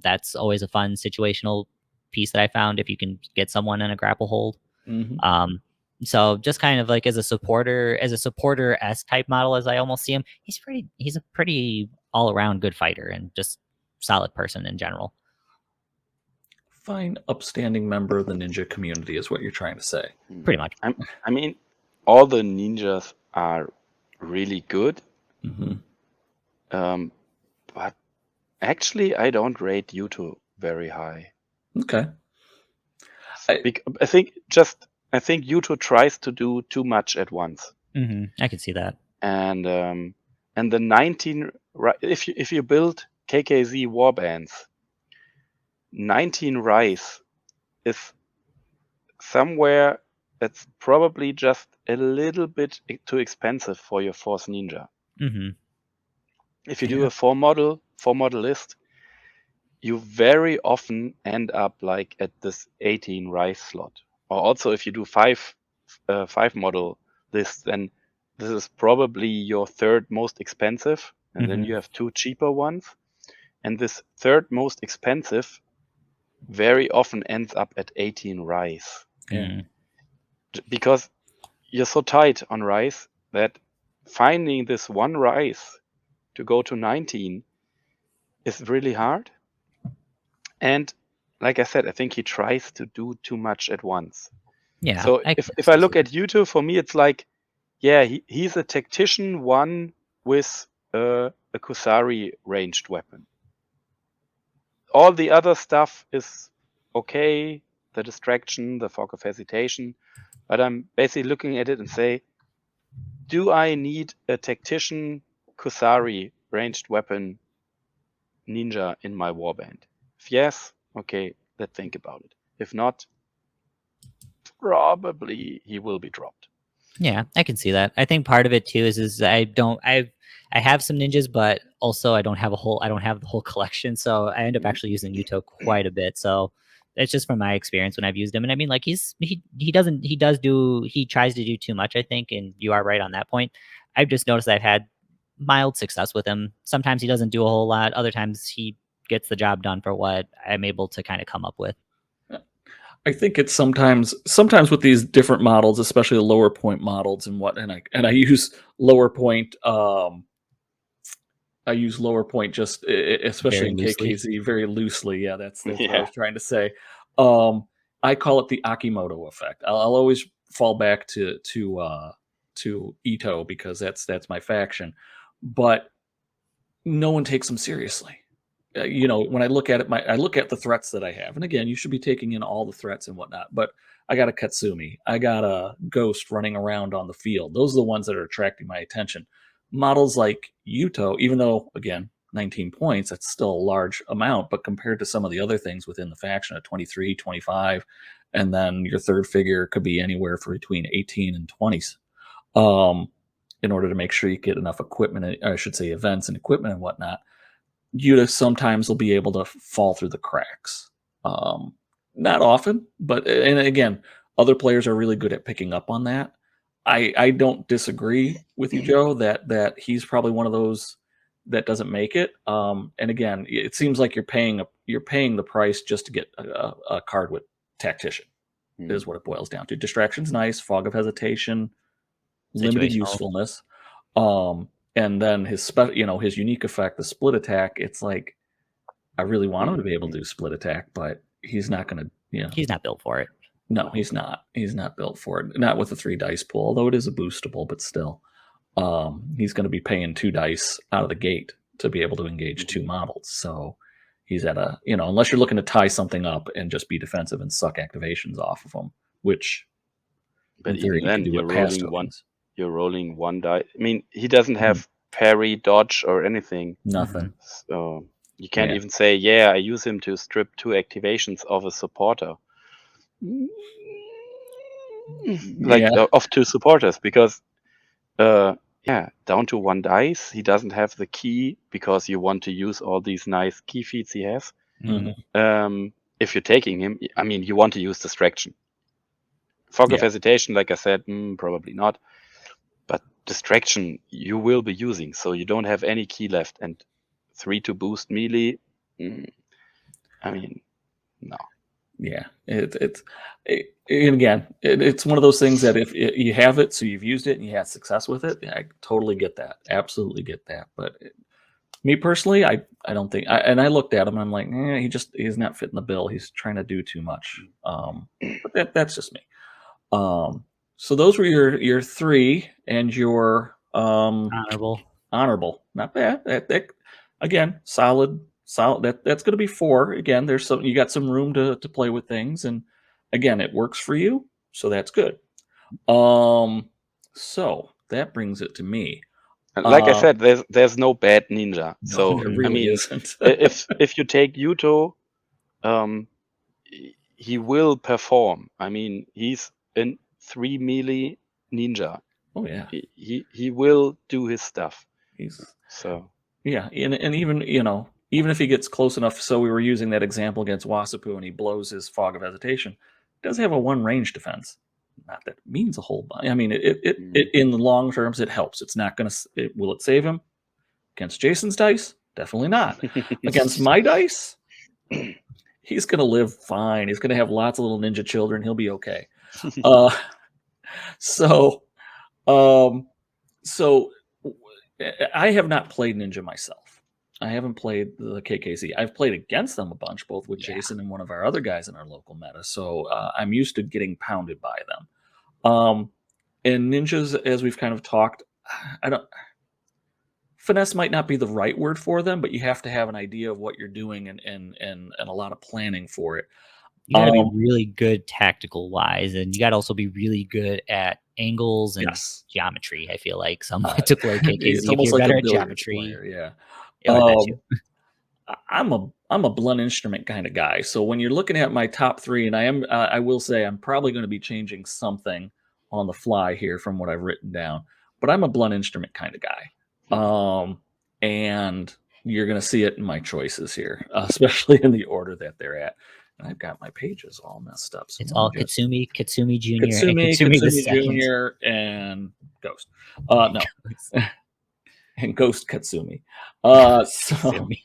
[SPEAKER 1] That's always a fun situational piece that I found if you can get someone in a grapple hold. So just kind of like as a supporter S type model, as I almost see him, he's a pretty all around good fighter and just solid person in general.
[SPEAKER 2] Fine, upstanding member of the ninja community is what you're trying to say.
[SPEAKER 1] Pretty much.
[SPEAKER 3] I mean, all the ninjas are really good. But actually, I don't rate Yuto very high.
[SPEAKER 2] Okay.
[SPEAKER 3] I think Yuto tries to do too much at once.
[SPEAKER 1] I can see that.
[SPEAKER 3] And the 19, if you build KKZ warbands, 19 Rise is somewhere that's probably just a little bit too expensive for your Force Ninja. If you do a 4 model list, you very often end up like at this 18 Rise slot. Or also if you do 5 model lists, then this is probably your third most expensive, and then you have 2 cheaper ones. And this third most expensive very often ends up at 18 Rise. Because you're so tight on Rise that finding this one Rise to go to 19 is really hard. And like I said, I think he tries to do too much at once.
[SPEAKER 1] Yeah.
[SPEAKER 3] So if I look at Yuto, for me, it's like, yeah, he's a tactician one with a Kusari ranged weapon. All the other stuff is okay, the distraction, the fog of hesitation, but I'm basically looking at it and say, do I need a tactician Kusari ranged weapon ninja in my warband? If yes, okay, let's think about it. If not, probably he will be dropped.
[SPEAKER 1] Yeah, I can see that. I think part of it too is I have some ninjas, but also I don't have the whole collection. So I end up actually using Yuto quite a bit. So it's just from my experience when I've used him. And I mean, like he tries to do too much, I think, and you are right on that point. I've just noticed I've had mild success with him. Sometimes he doesn't do a whole lot. Other times he gets the job done for what I'm able to kind of come up with.
[SPEAKER 2] I think it's sometimes with these different models, especially the lower point models and I use lower point. I use lower point just especially in KKZ very loosely. Yeah, that's what I was trying to say. I call it the Akimoto effect. I'll always fall back to Ito because that's my faction, but no one takes them seriously. When I look at it, I look at the threats that I have, and again, you should be taking in all the threats and whatnot. But I got a Katsumi, I got a Ghost running around on the field. Those are the ones that are attracting my attention. Models like Yuto, even though again 19 points, that's still a large amount, but compared to some of the other things within the faction at 23, 25, and then your third figure could be anywhere for between 18 and 20s. In order to make sure you get enough equipment, or I should say events and equipment and whatnot. Yuta sometimes will be able to fall through the cracks. Not often, but and again, other players are really good at picking up on that. I don't disagree with you, Joe, that he's probably one of those that doesn't make it. And again, it seems like you're paying the price just to get a card with Tactician. Is what it boils down to. Distraction's nice, fog of hesitation, limited usefulness. And then his unique effect, the split attack, it's like I really want him to be able to do split attack, but he's not going to,
[SPEAKER 1] He's not built for it.
[SPEAKER 2] No, he's not. He's not built for it. Not with a 3 dice pool, although it is a boostable, but still. He's going to be paying 2 dice out of the gate to be able to engage 2 models. So he's at a, unless you're looking to tie something up and just be defensive and suck activations off of them, which
[SPEAKER 3] but
[SPEAKER 2] in theory
[SPEAKER 3] even then
[SPEAKER 2] you can do
[SPEAKER 3] you're rolling 1 die. I mean, he doesn't have parry, dodge, or anything.
[SPEAKER 2] Nothing.
[SPEAKER 3] So You can't
[SPEAKER 2] Yeah.
[SPEAKER 3] even say, yeah, I use him to strip 2 activations of a supporter. Like,
[SPEAKER 2] Yeah.
[SPEAKER 3] of 2 supporters, because, yeah, down to 1 dice, he doesn't have the key because you want to use all these nice key feats he has.
[SPEAKER 2] Mhm.
[SPEAKER 3] If you're taking him, I mean, you want to use Distraction. Fog of
[SPEAKER 2] Yeah.
[SPEAKER 3] Hesitation, like I said, probably not. But Distraction you will be using, so you don't have any key left. And 3 to boost melee, I mean, no.
[SPEAKER 2] Yeah, and again, it's one of those things that if you have it, so you've used it and you had success with it, I totally get that, absolutely get that. But me personally, I don't think. And I looked at him, and I'm like, he's not fitting the bill. He's trying to do too much. But that's just me. So those were your 3 and your
[SPEAKER 1] Honorable.
[SPEAKER 2] Not bad. That again, solid. That's going to be 4. Again, there's some you got some room to play with things, and again, it works for you, so that's good. So that brings it to me.
[SPEAKER 3] Like I said, there's no bad ninja.
[SPEAKER 2] No,
[SPEAKER 3] So
[SPEAKER 2] there
[SPEAKER 3] I
[SPEAKER 2] really
[SPEAKER 3] mean,
[SPEAKER 2] isn't.
[SPEAKER 3] if you take Yuto, he will perform. I mean, he's a 3 melee ninja.
[SPEAKER 2] Oh yeah,
[SPEAKER 3] He will do his stuff.
[SPEAKER 2] he's
[SPEAKER 3] So
[SPEAKER 2] yeah, and even even if he gets close enough, so we were using that example against Wasapu, and he blows his Fog of Hesitation, does have a 1 range defense. Not that it means a whole bunch. I mean, it in the long terms it helps. It's not going to. Will it save him against Jason's dice? Definitely not. Against my dice, he's going to live fine. He's going to have lots of little ninja children. He'll be okay. Uh, so, um, so I have not played ninja myself. I haven't played the KKZ. I've played against them a bunch, both with Jason and one of our other guys in our local meta. So I'm used to getting pounded by them. And ninjas, as we've kind of talked, I don't. Finesse might not be the right word for them, but you have to have an idea of what you're doing and a lot of planning for it.
[SPEAKER 1] You got to be really good tactical wise, and you got to also be really good at angles and
[SPEAKER 2] Yes.
[SPEAKER 1] geometry. I feel like somewhat to play KKZ.
[SPEAKER 2] It's
[SPEAKER 1] If
[SPEAKER 2] almost
[SPEAKER 1] you're
[SPEAKER 2] like
[SPEAKER 1] better
[SPEAKER 2] a
[SPEAKER 1] at
[SPEAKER 2] billiards
[SPEAKER 1] geometry,
[SPEAKER 2] player, yeah.
[SPEAKER 1] or that too.
[SPEAKER 2] I'm a blunt instrument kind of guy. So when you're looking at my top 3, and I will say I'm probably going to be changing something on the fly here from what I've written down. But I'm a blunt instrument kind of guy, and you're going to see it in my choices here, especially in the order that they're at. And I've got my pages all messed up. So
[SPEAKER 1] It's all Katsumi Jr. and
[SPEAKER 2] Katsumi,
[SPEAKER 1] Katsumi the
[SPEAKER 2] Katsumi
[SPEAKER 1] second.
[SPEAKER 2] Jr. and Ghost. No, and Ghost Katsumi. So.
[SPEAKER 1] Katsumi.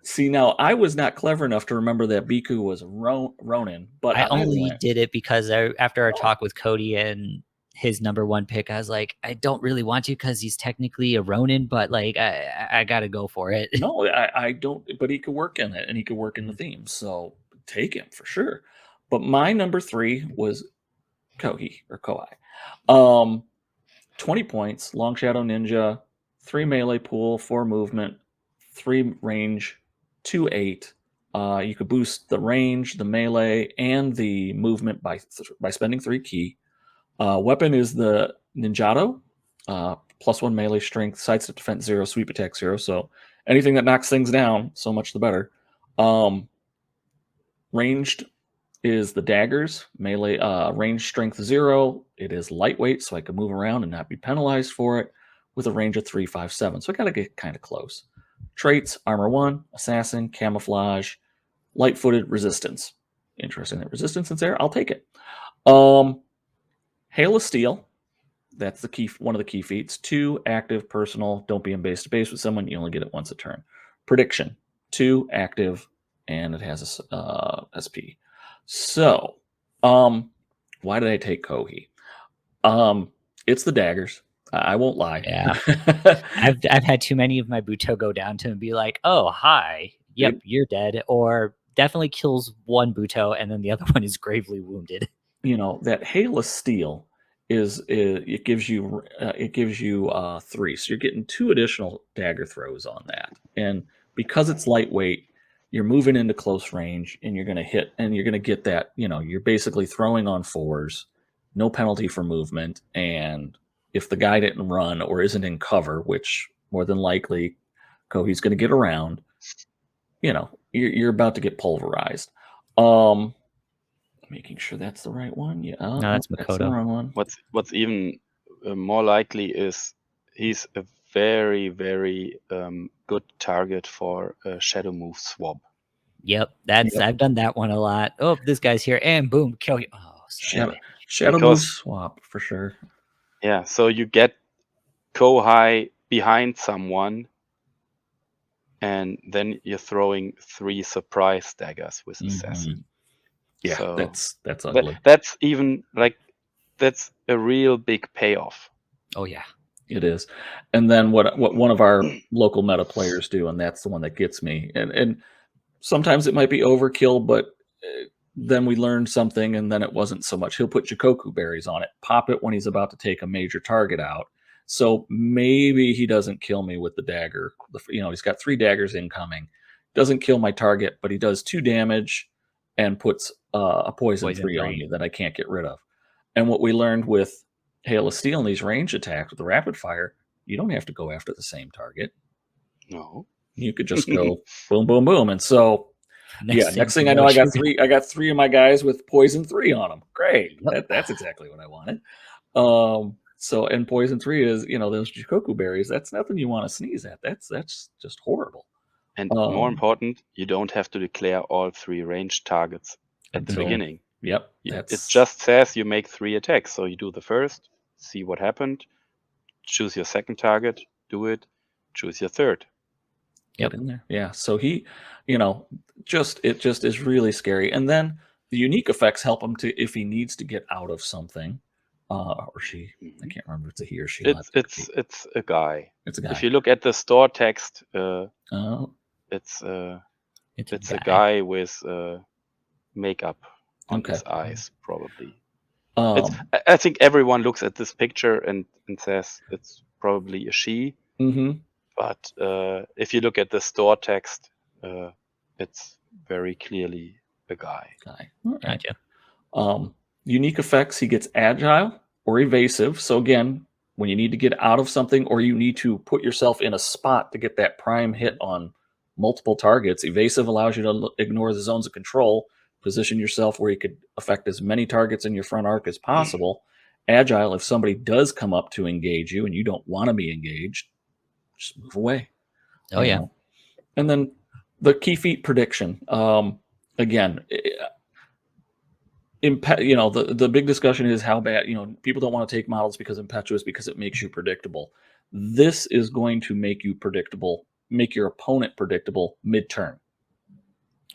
[SPEAKER 2] See, now I was not clever enough to remember that Biku was Ronin, but
[SPEAKER 1] I only did it because after our talk with Cody and his number 1 pick, I was like, I don't really want to because he's technically a Ronin, but like I got to go for it.
[SPEAKER 2] No, I don't. But he could work in it, and he could work in the theme. So take him for sure. But my number 3 was Kohi or Koi. 20 points, Long Shadow Ninja, 3 melee pool, 4 movement, 3 range, 2 8. You could boost the range, the melee, and the movement by spending 3 key. Weapon is the Ninjato, +1 melee strength, sidestep defense 0, sweep attack 0. So anything that knocks things down, so much the better. Ranged is the daggers, melee range strength 0. It is lightweight, so I can move around and not be penalized for it, with a range of 3, 5, 7. So I gotta get kind of close. Traits: armor 1, assassin, camouflage, light-footed, resistance. Interesting that resistance is there. I'll take it. Hail of Steel. That's the key. One of the key feats. 2 active, personal. Don't be in base to base with someone. You only get it once a turn. Prediction. 2 active, and it has a SP. So, why did I take Kohi? It's the daggers. I won't lie.
[SPEAKER 1] Yeah. I've had too many of my Buto go down to him and be like, oh, hi. Yep, you're dead. Or definitely kills 1 Buto and then the other one is gravely wounded.
[SPEAKER 2] That Hail of Steel it gives you 3. So you're getting 2 additional dagger throws on that. And because it's lightweight, you're moving into close range and you're going to hit and you're going to get that, you're basically throwing on 4s, no penalty for movement. And if the guy didn't run or isn't in cover, which more than likely Kohi's going to get around, you're about to get pulverized. Making sure that's the right one. Yeah,
[SPEAKER 1] No, that's
[SPEAKER 2] that's the
[SPEAKER 1] Makoto.
[SPEAKER 2] wrong one.
[SPEAKER 3] What's even more likely is he's a very, very good target for a shadow move swap.
[SPEAKER 1] Yep, I've done that one a lot. Oh, this guy's here, and boom, kill you. Oh,
[SPEAKER 2] Shadow move swap for sure.
[SPEAKER 3] Yeah, so you get Kohai behind someone, and then you're throwing 3 surprise daggers with assassin.
[SPEAKER 2] Yeah,
[SPEAKER 3] so
[SPEAKER 2] that's ugly.
[SPEAKER 3] That's even like that's a real big payoff.
[SPEAKER 1] Oh yeah,
[SPEAKER 2] it is. And then what one of our local meta players do, and that's the one that gets me. And sometimes it might be overkill, but then we learned something, and then it wasn't so much. He'll put Jikoku berries on it, pop it when he's about to take a major target out. So maybe he doesn't kill me with the dagger. He's got 3 daggers incoming. Doesn't kill my target, but he does 2 damage and puts a poison 3 on me that I can't get rid of. And what we learned with Hail of Steel and these range attacks with the rapid fire, you don't have to go after the same target.
[SPEAKER 3] No.
[SPEAKER 2] You could just go boom, boom, boom. And so next thing I know, I got 3 of my guys with poison 3 on them. Great.
[SPEAKER 1] Yep.
[SPEAKER 2] That's exactly what I wanted. So, and poison 3 is, those Jikoku berries, that's nothing you want to sneeze at. That's just horrible.
[SPEAKER 3] And more important, you don't have to declare all 3 ranged targets at the beginning.
[SPEAKER 2] Yep.
[SPEAKER 3] It just says you make 3 attacks. So you do the first, see what happened, choose your second target, do it, choose your third.
[SPEAKER 2] Get in there. Yeah. So he, it just is really scary. And then the unique effects help him to, if he needs to get out of something, or she, I can't remember if it's a he or she.
[SPEAKER 3] It's a guy.
[SPEAKER 2] It's a guy.
[SPEAKER 3] If you look at the store text, it's a guy with makeup on his eyes, probably. I think everyone looks at this picture and says it's probably a she. But if you look at the store text, it's very clearly a guy.
[SPEAKER 1] Gotcha.
[SPEAKER 2] Unique effects, he gets agile or evasive. So again, when you need to get out of something or you need to put yourself in a spot to get that prime hit on multiple targets, evasive allows you to ignore the zones of control, position yourself where you could affect as many targets in your front arc as possible. Agile, if somebody does come up to engage you and you don't want to be engaged, just move away.
[SPEAKER 1] Oh yeah.
[SPEAKER 2] And then the key feat prediction. Again, the big discussion is how bad, people don't want to take models because impetuous, because it makes you predictable. This is going to make you predictable, make your opponent predictable mid-turn.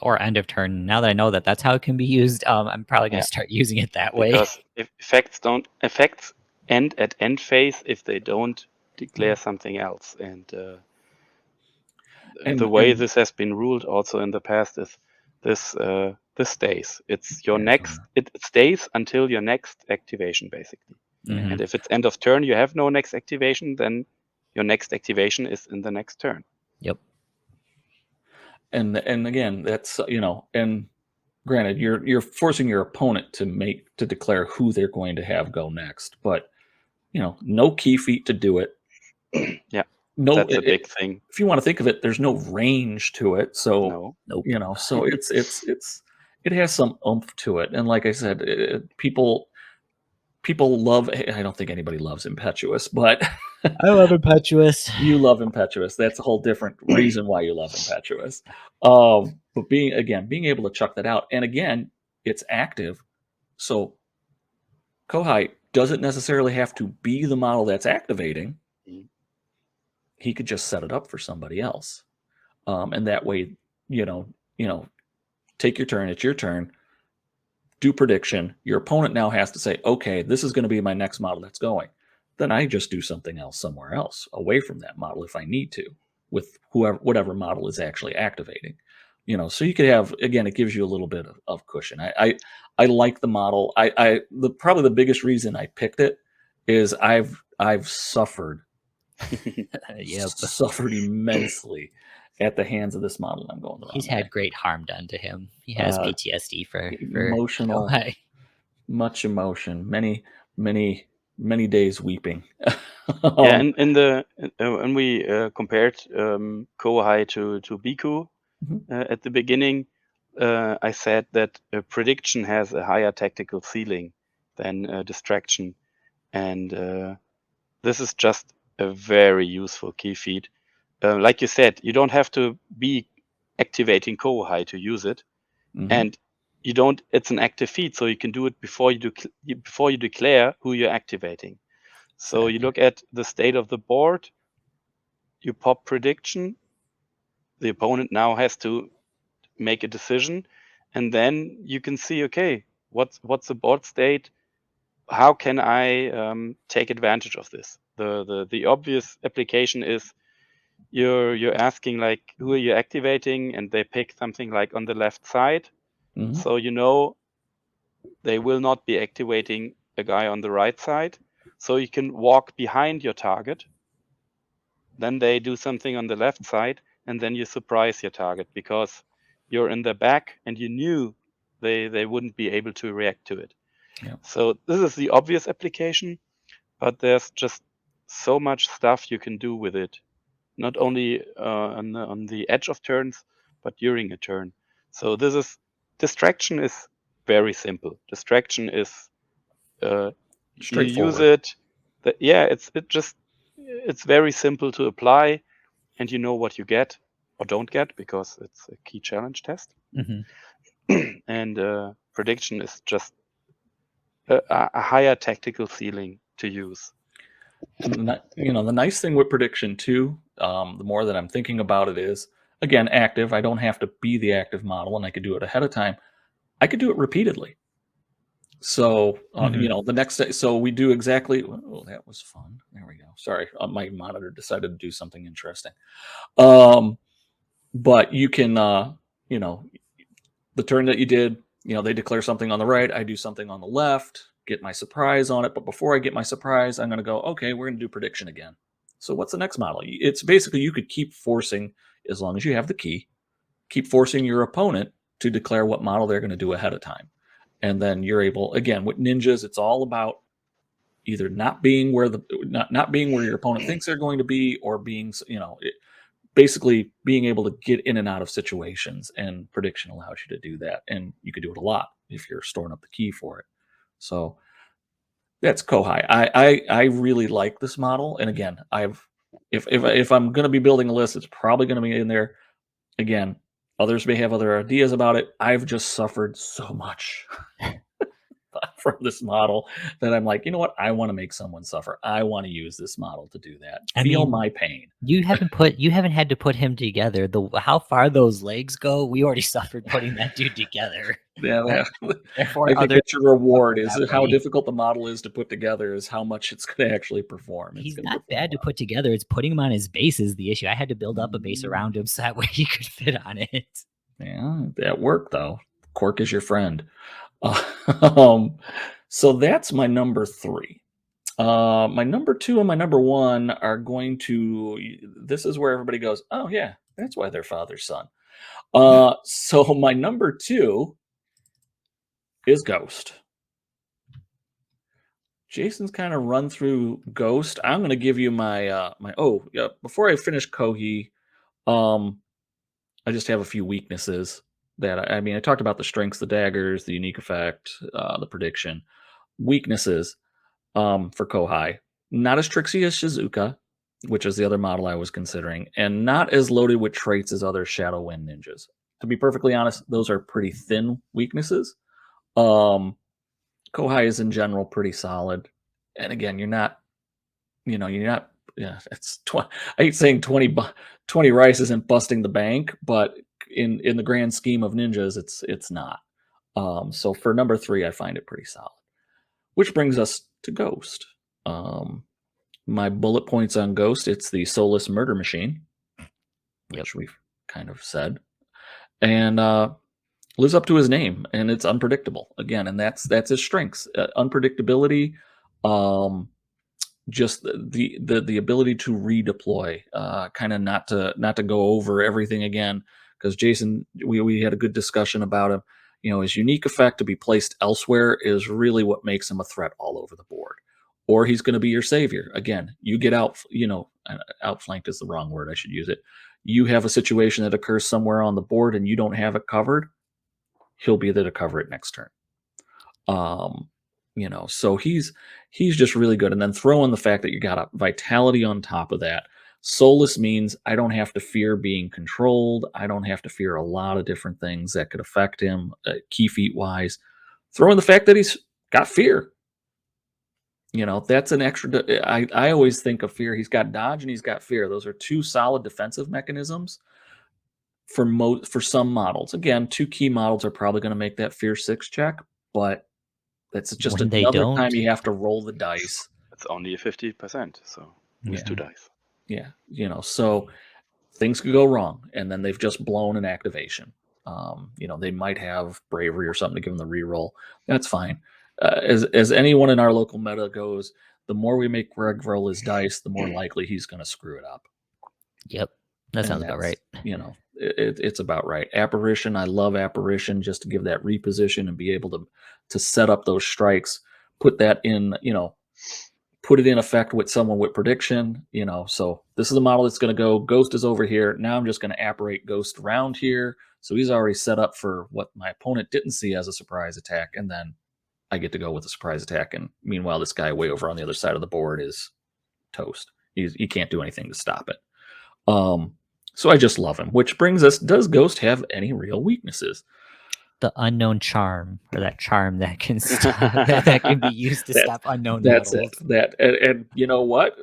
[SPEAKER 1] Or end of turn. Now that I know that that's how it can be used, I'm probably going to start using it that way.
[SPEAKER 3] Because if effects end at end phase if they don't declare something else. And the way this has been ruled also in the past is this stays. It's your next. It stays until your next activation, basically. And if it's end of turn, you have no next activation, then your next activation is in the next turn.
[SPEAKER 1] Yep.
[SPEAKER 2] And again, that's and granted, you're forcing your opponent to declare who they're going to have go next, but no key feat to do it.
[SPEAKER 3] Yeah.
[SPEAKER 2] No,
[SPEAKER 3] that's a big thing.
[SPEAKER 2] If you want to think of it, there's no range to it, so
[SPEAKER 1] nope.
[SPEAKER 2] So it has some oomph to it, and like I said, people love. I don't think anybody loves impetuous, but
[SPEAKER 1] I love impetuous.
[SPEAKER 2] You love impetuous. That's a whole different reason why you love impetuous. But being able to chuck that out, and again, it's active, so Kohai doesn't necessarily have to be the model that's activating. He could just set it up for somebody else. And that way, take your turn. It's your turn. Do prediction. Your opponent now has to say, okay, this is going to be my next model that's going. Then I just do something else somewhere else away from that model if I need to, with whatever model is actually activating. So you could have, again, it gives you a little bit of cushion. I like the model. Probably the biggest reason I picked it is I've suffered suffered immensely at the hands of this model I'm going around.
[SPEAKER 1] He's had great harm done to him. He has PTSD for
[SPEAKER 2] emotional, much emotion, many days weeping.
[SPEAKER 3] Yeah, and when we compared Kohai to Biku, At the beginning, I said that prediction has a higher tactical ceiling than distraction, and this is just a very useful key feat. Like you said, you don't have to be activating Kohai to use it, and you don't. It's an active feat, so you can do it before you declare who you're activating. So you look at the state of the board, you pop prediction. The opponent now has to make a decision, and then you can see, okay, what's the board state? How can I take advantage of this? The obvious application is you're asking like, who are you activating, and they pick something like on the left side, so you know they will not be activating a guy on the right side, so you can walk behind your target. Then they do something on the left side, and then you surprise your target because you're in their back and you knew they wouldn't be able to react to it.
[SPEAKER 2] Yeah.
[SPEAKER 3] So this is the obvious application, but there's just so much stuff you can do with it, not only on the edge of turns, but during a turn. So distraction is very simple. Distraction is you use it. It's very simple to apply, and you know what you get or don't get because it's a key challenge test. And prediction is just a higher tactical ceiling to use.
[SPEAKER 2] And the nice thing with prediction too, the more that I'm thinking about it is, again, active. I don't have to be the active model, and I could do it ahead of time. I could do it repeatedly. So the next day, so we do exactly. Oh, that was fun. There we go. Sorry, my monitor decided to do something interesting. But you can, the turn that you did, they declare something on the right. I do something on the left. Get my surprise on it. But before I get my surprise, I'm going to go, okay, we're going to do prediction again. So what's the next model? It's basically you could keep forcing, as long as you have the key, keep forcing your opponent to declare what model they're going to do ahead of time. And then you're able, again, with ninjas, it's all about either not being where your opponent thinks they're going to be, or being, basically being able to get in and out of situations, and prediction allows you to do that. And you could do it a lot if you're storing up the key for it. So that's Kohai. I really like this model. And again, if I'm going to be building a list, it's probably going to be in there. Again, others may have other ideas about it. I've just suffered so much from this model that I'm like, you know what? I want to make someone suffer. I want to use this model to do that. Feel my pain.
[SPEAKER 1] You haven't had to put him together. How far those legs go, we already suffered putting that dude together.
[SPEAKER 2] Yeah, I think that's your reward, is how difficult the model is to put together, is how much it's going to actually perform.
[SPEAKER 1] He's not bad to put together. It's putting him on his base is the issue. I had to build up a base around him so that way he could fit on it.
[SPEAKER 2] Yeah, that worked though. Cork is your friend. So that's my number 3. My number 2 and my number 1 are going to. This is where everybody goes, oh yeah, that's why they're father's son. So my number 2 is Ghost. Jason's kind of run through Ghost. I'm going to give you my before I finish Kohi, I just have a few weaknesses that I talked about the strengths, the daggers, the unique effect, the prediction. Weaknesses for Kohai. Not as tricksy as Shizuka, which is the other model I was considering, and not as loaded with traits as other Shadow Wind ninjas. To be perfectly honest, those are pretty thin weaknesses. Kohai is in general pretty solid. And again, you're not, it's I hate saying 20 rice isn't busting the bank, but in the grand scheme of ninjas, it's not. So for number 3, I find it pretty solid. Which brings us to Ghost. My bullet points on Ghost, it's the soulless murder machine, which we've kind of said. And lives up to his name, and it's unpredictable again, and that's his strengths. Unpredictability, just the ability to redeploy, kind of not to go over everything again, because Jason, we had a good discussion about him. His unique effect to be placed elsewhere is really what makes him a threat all over the board. Or he's going to be your savior. Again, you get outflanked is the wrong word. I should use it. you have a situation that occurs somewhere on the board and you don't have it covered, he'll be there to cover it next turn. So he's just really good. And then throw in the fact that you got a vitality on top of that. Soulless means I don't have to fear being controlled. I don't have to fear a lot of different things that could affect him, key feat wise. Throw in the fact that he's got fear. That's an extra. I always think of fear. He's got dodge and he's got fear. Those are two solid defensive mechanisms for some models. Again, 2 key models are probably going to make that fear 6 check, but that's just
[SPEAKER 1] When they
[SPEAKER 2] another
[SPEAKER 1] don't,
[SPEAKER 2] time you have to roll the dice.
[SPEAKER 3] It's only a 50%, so use
[SPEAKER 1] Yeah.
[SPEAKER 3] 2 dice.
[SPEAKER 2] Yeah, so things could go wrong, and then they've just blown an activation. They might have bravery or something to give them the reroll. That's fine. As anyone in our local meta goes, the more we make Greg roll his dice, the more likely he's going to screw it up.
[SPEAKER 1] Yep, that sounds
[SPEAKER 2] And
[SPEAKER 1] about right.
[SPEAKER 2] it's about right. Apparition, I love Apparition just to give that reposition and be able to set up those strikes, put that in, put it in effect with someone with prediction, so this is a model that's going to go, Ghost is over here. Now I'm just going to apparate Ghost around here. So he's already set up for what my opponent didn't see as a surprise attack. And then I get to go with a surprise attack. And meanwhile, this guy way over on the other side of the board is toast. He can't do anything to stop it. So I just love him, which brings us, does Ghost have any real weaknesses?
[SPEAKER 1] The unknown charm, or that charm that can stop, that can be used to stop unknown
[SPEAKER 2] That's
[SPEAKER 1] models.
[SPEAKER 2] And you know what?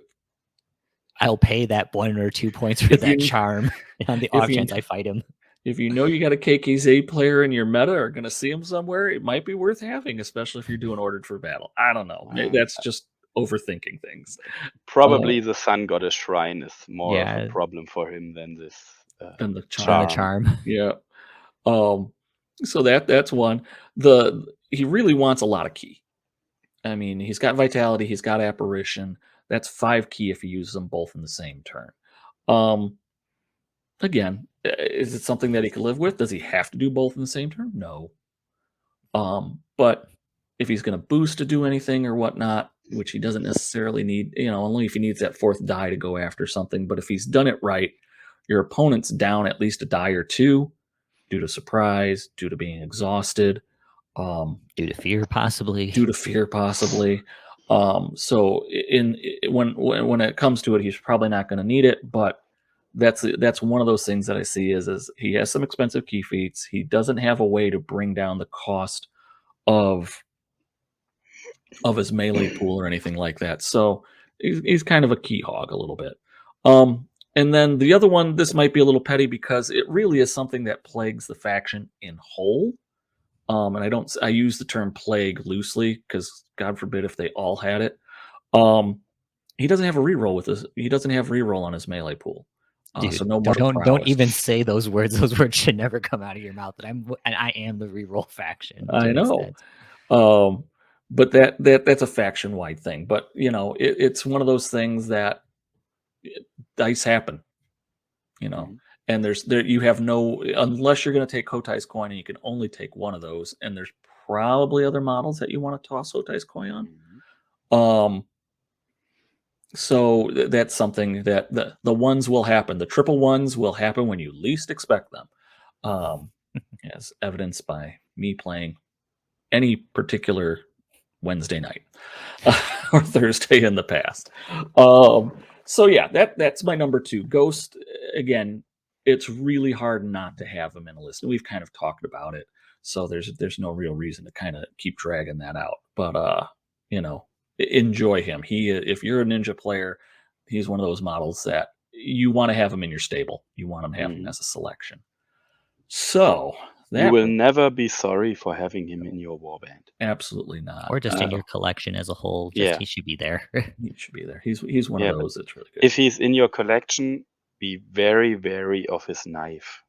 [SPEAKER 1] I'll pay that 1 or 2 points for that charm on the off chance I fight him.
[SPEAKER 2] If you know you got a KKZ player in your meta or going to see him somewhere, it might be worth having, especially if you're doing ordered for battle. I don't know. That's just overthinking things.
[SPEAKER 3] Probably the Sun Goddess Shrine is more of
[SPEAKER 1] Yeah.
[SPEAKER 3] a problem for him than this
[SPEAKER 2] Than the
[SPEAKER 1] charm.
[SPEAKER 2] Yeah. So that's one. He really wants a lot of key. I mean, he's got vitality, he's got apparition. That's 5 key if he uses them both in the same turn. Again, is it something that he can live with? Does he have to do both in the same turn? No. But if he's going to boost to do anything or whatnot, which he doesn't necessarily need, only if he needs that 4th die to go after something. But if he's done it right, your opponent's down at least a die or 2 due to surprise, due to being exhausted,
[SPEAKER 1] due to fear, possibly.
[SPEAKER 2] So when it comes to it, he's probably not going to need it, but that's one of those things that I see is he has some expensive key feats. He doesn't have a way to bring down the cost of his melee pool or anything like that. So he's kind of a key hog a little bit. And then the other one, this might be a little petty because it really is something that plagues the faction in whole. And I use the term plague loosely because God forbid if they all had it. He doesn't have a reroll with this. He doesn't have reroll on his melee pool.
[SPEAKER 1] Dude,
[SPEAKER 2] so no
[SPEAKER 1] don't even say those words. Those words should never come out of your mouth. And I am the reroll faction.
[SPEAKER 2] I know. But that's a faction wide thing. But it's one of those things that dice happen. And you have no, unless you're going to take Hotai's coin, and you can only take one of those. And there's probably other models that you want to toss Hotai's coin on. So that's something that the ones will happen. The triple ones will happen when you least expect them, as evidenced by me playing any particular Wednesday night or Thursday in the past. So yeah, that's my number 2. Ghost, again, it's really hard not to have him in a list. And we've kind of talked about it. So there's no real reason to kind of keep dragging that out. But enjoy him. If you're a ninja player, he's one of those models that you want to have him in your stable. You want him to have him as a selection. So
[SPEAKER 3] you will never be sorry for having him in your warband.
[SPEAKER 2] Absolutely not.
[SPEAKER 1] Or just in your collection as a whole. He should be there.
[SPEAKER 2] He should be there. He's one of those that's really good.
[SPEAKER 3] If he's in your collection, be very wary of his knife.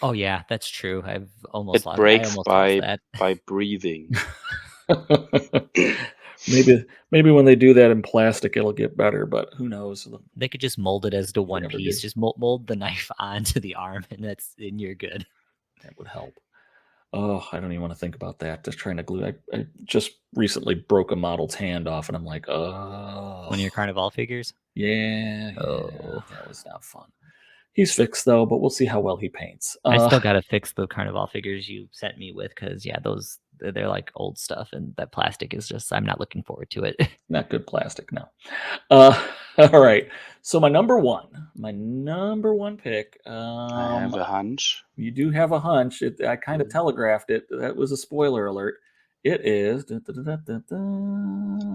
[SPEAKER 1] Oh yeah, that's true. I've almost
[SPEAKER 3] it breaks by breathing.
[SPEAKER 2] Maybe when they do that in plastic, it'll get better, but who knows?
[SPEAKER 1] They could just mold it as the one piece. Just mold the knife onto the arm, and you're good.
[SPEAKER 2] That would help. Oh, I don't even want to think about that. Just trying to glue. I just recently broke a model's hand off, and I'm like, oh.
[SPEAKER 1] One of your Carnival figures?
[SPEAKER 2] Yeah.
[SPEAKER 1] Oh,
[SPEAKER 2] that was not fun. He's fixed though, but we'll see how well he paints.
[SPEAKER 1] I still gotta fix the Carnival figures you sent me with, because yeah, they're like old stuff, and that plastic is just, I'm not looking forward to it.
[SPEAKER 2] Not good plastic, no. All right. So my number one pick.
[SPEAKER 3] I have a hunch.
[SPEAKER 2] You do have a hunch. I kind of telegraphed it. That was a spoiler alert. It is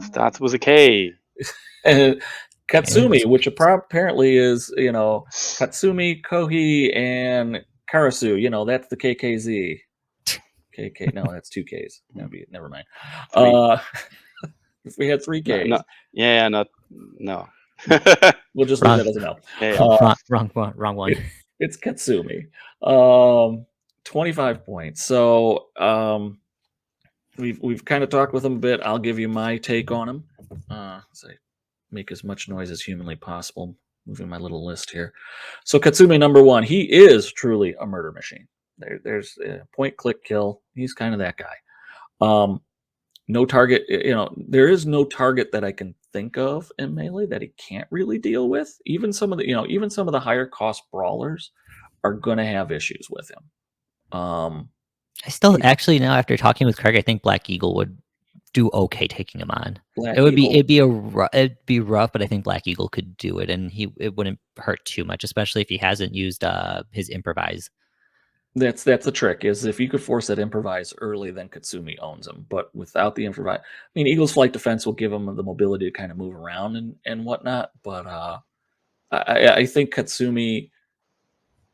[SPEAKER 3] Starts with a K.
[SPEAKER 2] Katsumi, which apparently is, Katsumi, Kohi, and Karasu. That's the KKZ. KK. No, that's 2 Ks. Never mind. If we had 3 Ks.
[SPEAKER 3] No.
[SPEAKER 2] We'll just leave that as a no.
[SPEAKER 3] Yeah.
[SPEAKER 1] Wrong one.
[SPEAKER 2] It's Katsumi. 25 points. So we've kind of talked with him a bit. I'll give you my take on him. So I make as much noise as humanly possible. Moving my little list here. So Katsumi, number one, he is truly a murder machine. There's point, click, kill. He's kind of that guy. No target, there is no target that I can think of in Melee that he can't really deal with. Even some of the higher cost brawlers are going to have issues with him.
[SPEAKER 1] I still actually, now after talking with Craig, I think Black Eagle would do okay taking him on. It'd be rough, but I think Black Eagle could do it, and it wouldn't hurt too much, especially if he hasn't used his improvise.
[SPEAKER 2] That's the trick, is if you could force that improvise early, then Katsumi owns him. But without the improvise, Eagle's flight defense will give him the mobility to kind of move around and whatnot. But I think Katsumi,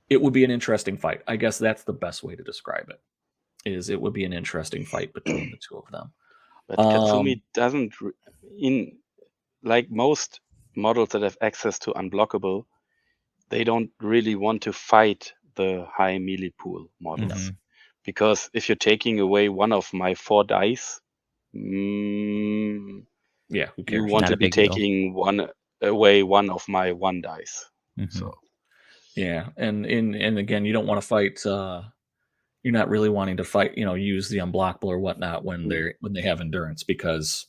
[SPEAKER 2] it would be an interesting fight. I guess that's the best way to describe it. It would be an interesting fight between the two of them.
[SPEAKER 3] But Katsumi doesn't, like most models that have access to unblockable, they don't really want to fight the high melee pool models. Because if you're taking away one of my 4 dice,
[SPEAKER 2] who cares?
[SPEAKER 3] You want to be taking away one of my 1 dice. So
[SPEAKER 2] yeah, and again, you don't want to fight. You're not really wanting to fight. Use the unblockable or whatnot when they have endurance, because,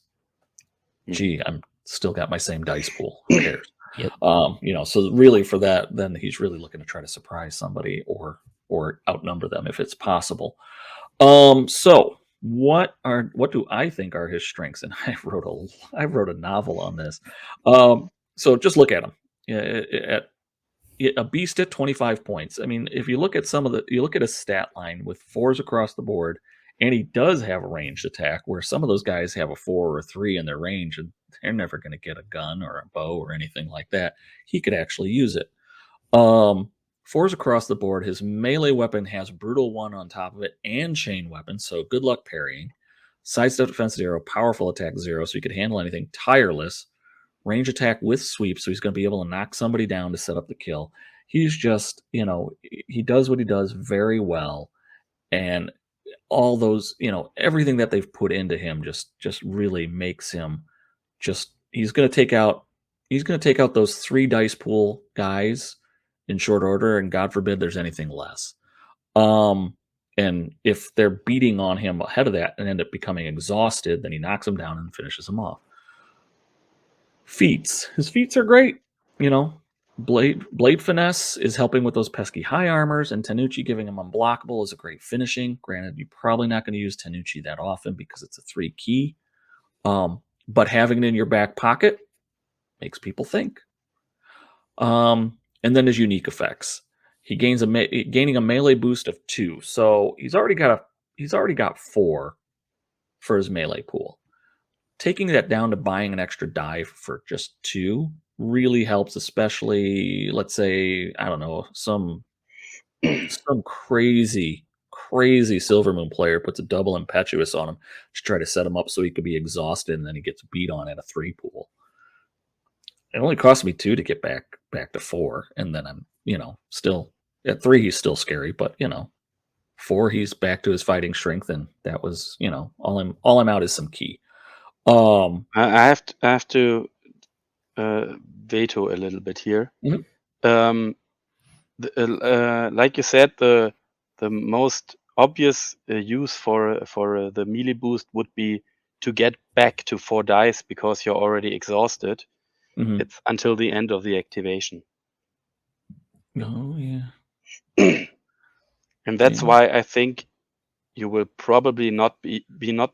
[SPEAKER 2] gee, I'm still got my same dice pool. Who cares?
[SPEAKER 1] Yep.
[SPEAKER 2] So really for that, then he's really looking to try to surprise somebody or outnumber them if it's possible. So what do I think are his strengths? And I wrote a novel on this. So just look at him. A beast at 25 points. If you look at his stat line with 4s across the board, and he does have a ranged attack, where some of those guys have a 4 or a 3 in their range, and they're never going to get a gun or a bow or anything like that. He could actually use it. 4s across the board. His melee weapon has brutal 1 on top of it and chain weapon, so good luck parrying. Sidestep defense 0, powerful attack 0, so he could handle anything. Tireless, range attack with sweep, so he's going to be able to knock somebody down to set up the kill. He's just, he does what he does very well, and all those, everything that they've put into him just really makes him he's going to take out those 3 dice pool guys in short order, and God forbid there's anything less. And if they're beating on him ahead of that and end up becoming exhausted, then he knocks them down and finishes them off. Feats. His feats are great. Blade finesse is helping with those pesky high armors, and Tenuchi giving him unblockable is a great finishing. Granted, you're probably not going to use Tenuchi that often because it's a 3 key. But having it in your back pocket makes people think. And then his unique effects. He gains gaining a melee boost of 2. So he's already got 4 for his melee pool. Taking that down to buying an extra die for just 2 really helps, especially, let's say, I don't know, some crazy Silvermoon player puts a double impetuous on him to try to set him up so he could be exhausted, and then he gets beat on at a 3 pool. It only cost me 2 to get back to 4, and then I'm, still at 3 he's still scary, but 4 he's back to his fighting strength, and that was, all I'm out is some key.
[SPEAKER 3] I have to veto a little bit here. Like you said, the most obvious use for the melee boost would be to get back to 4 dice because you're already exhausted. It's until the end of the activation.
[SPEAKER 2] Oh yeah.
[SPEAKER 3] And that's
[SPEAKER 2] Yeah.
[SPEAKER 3] why I think you will probably not be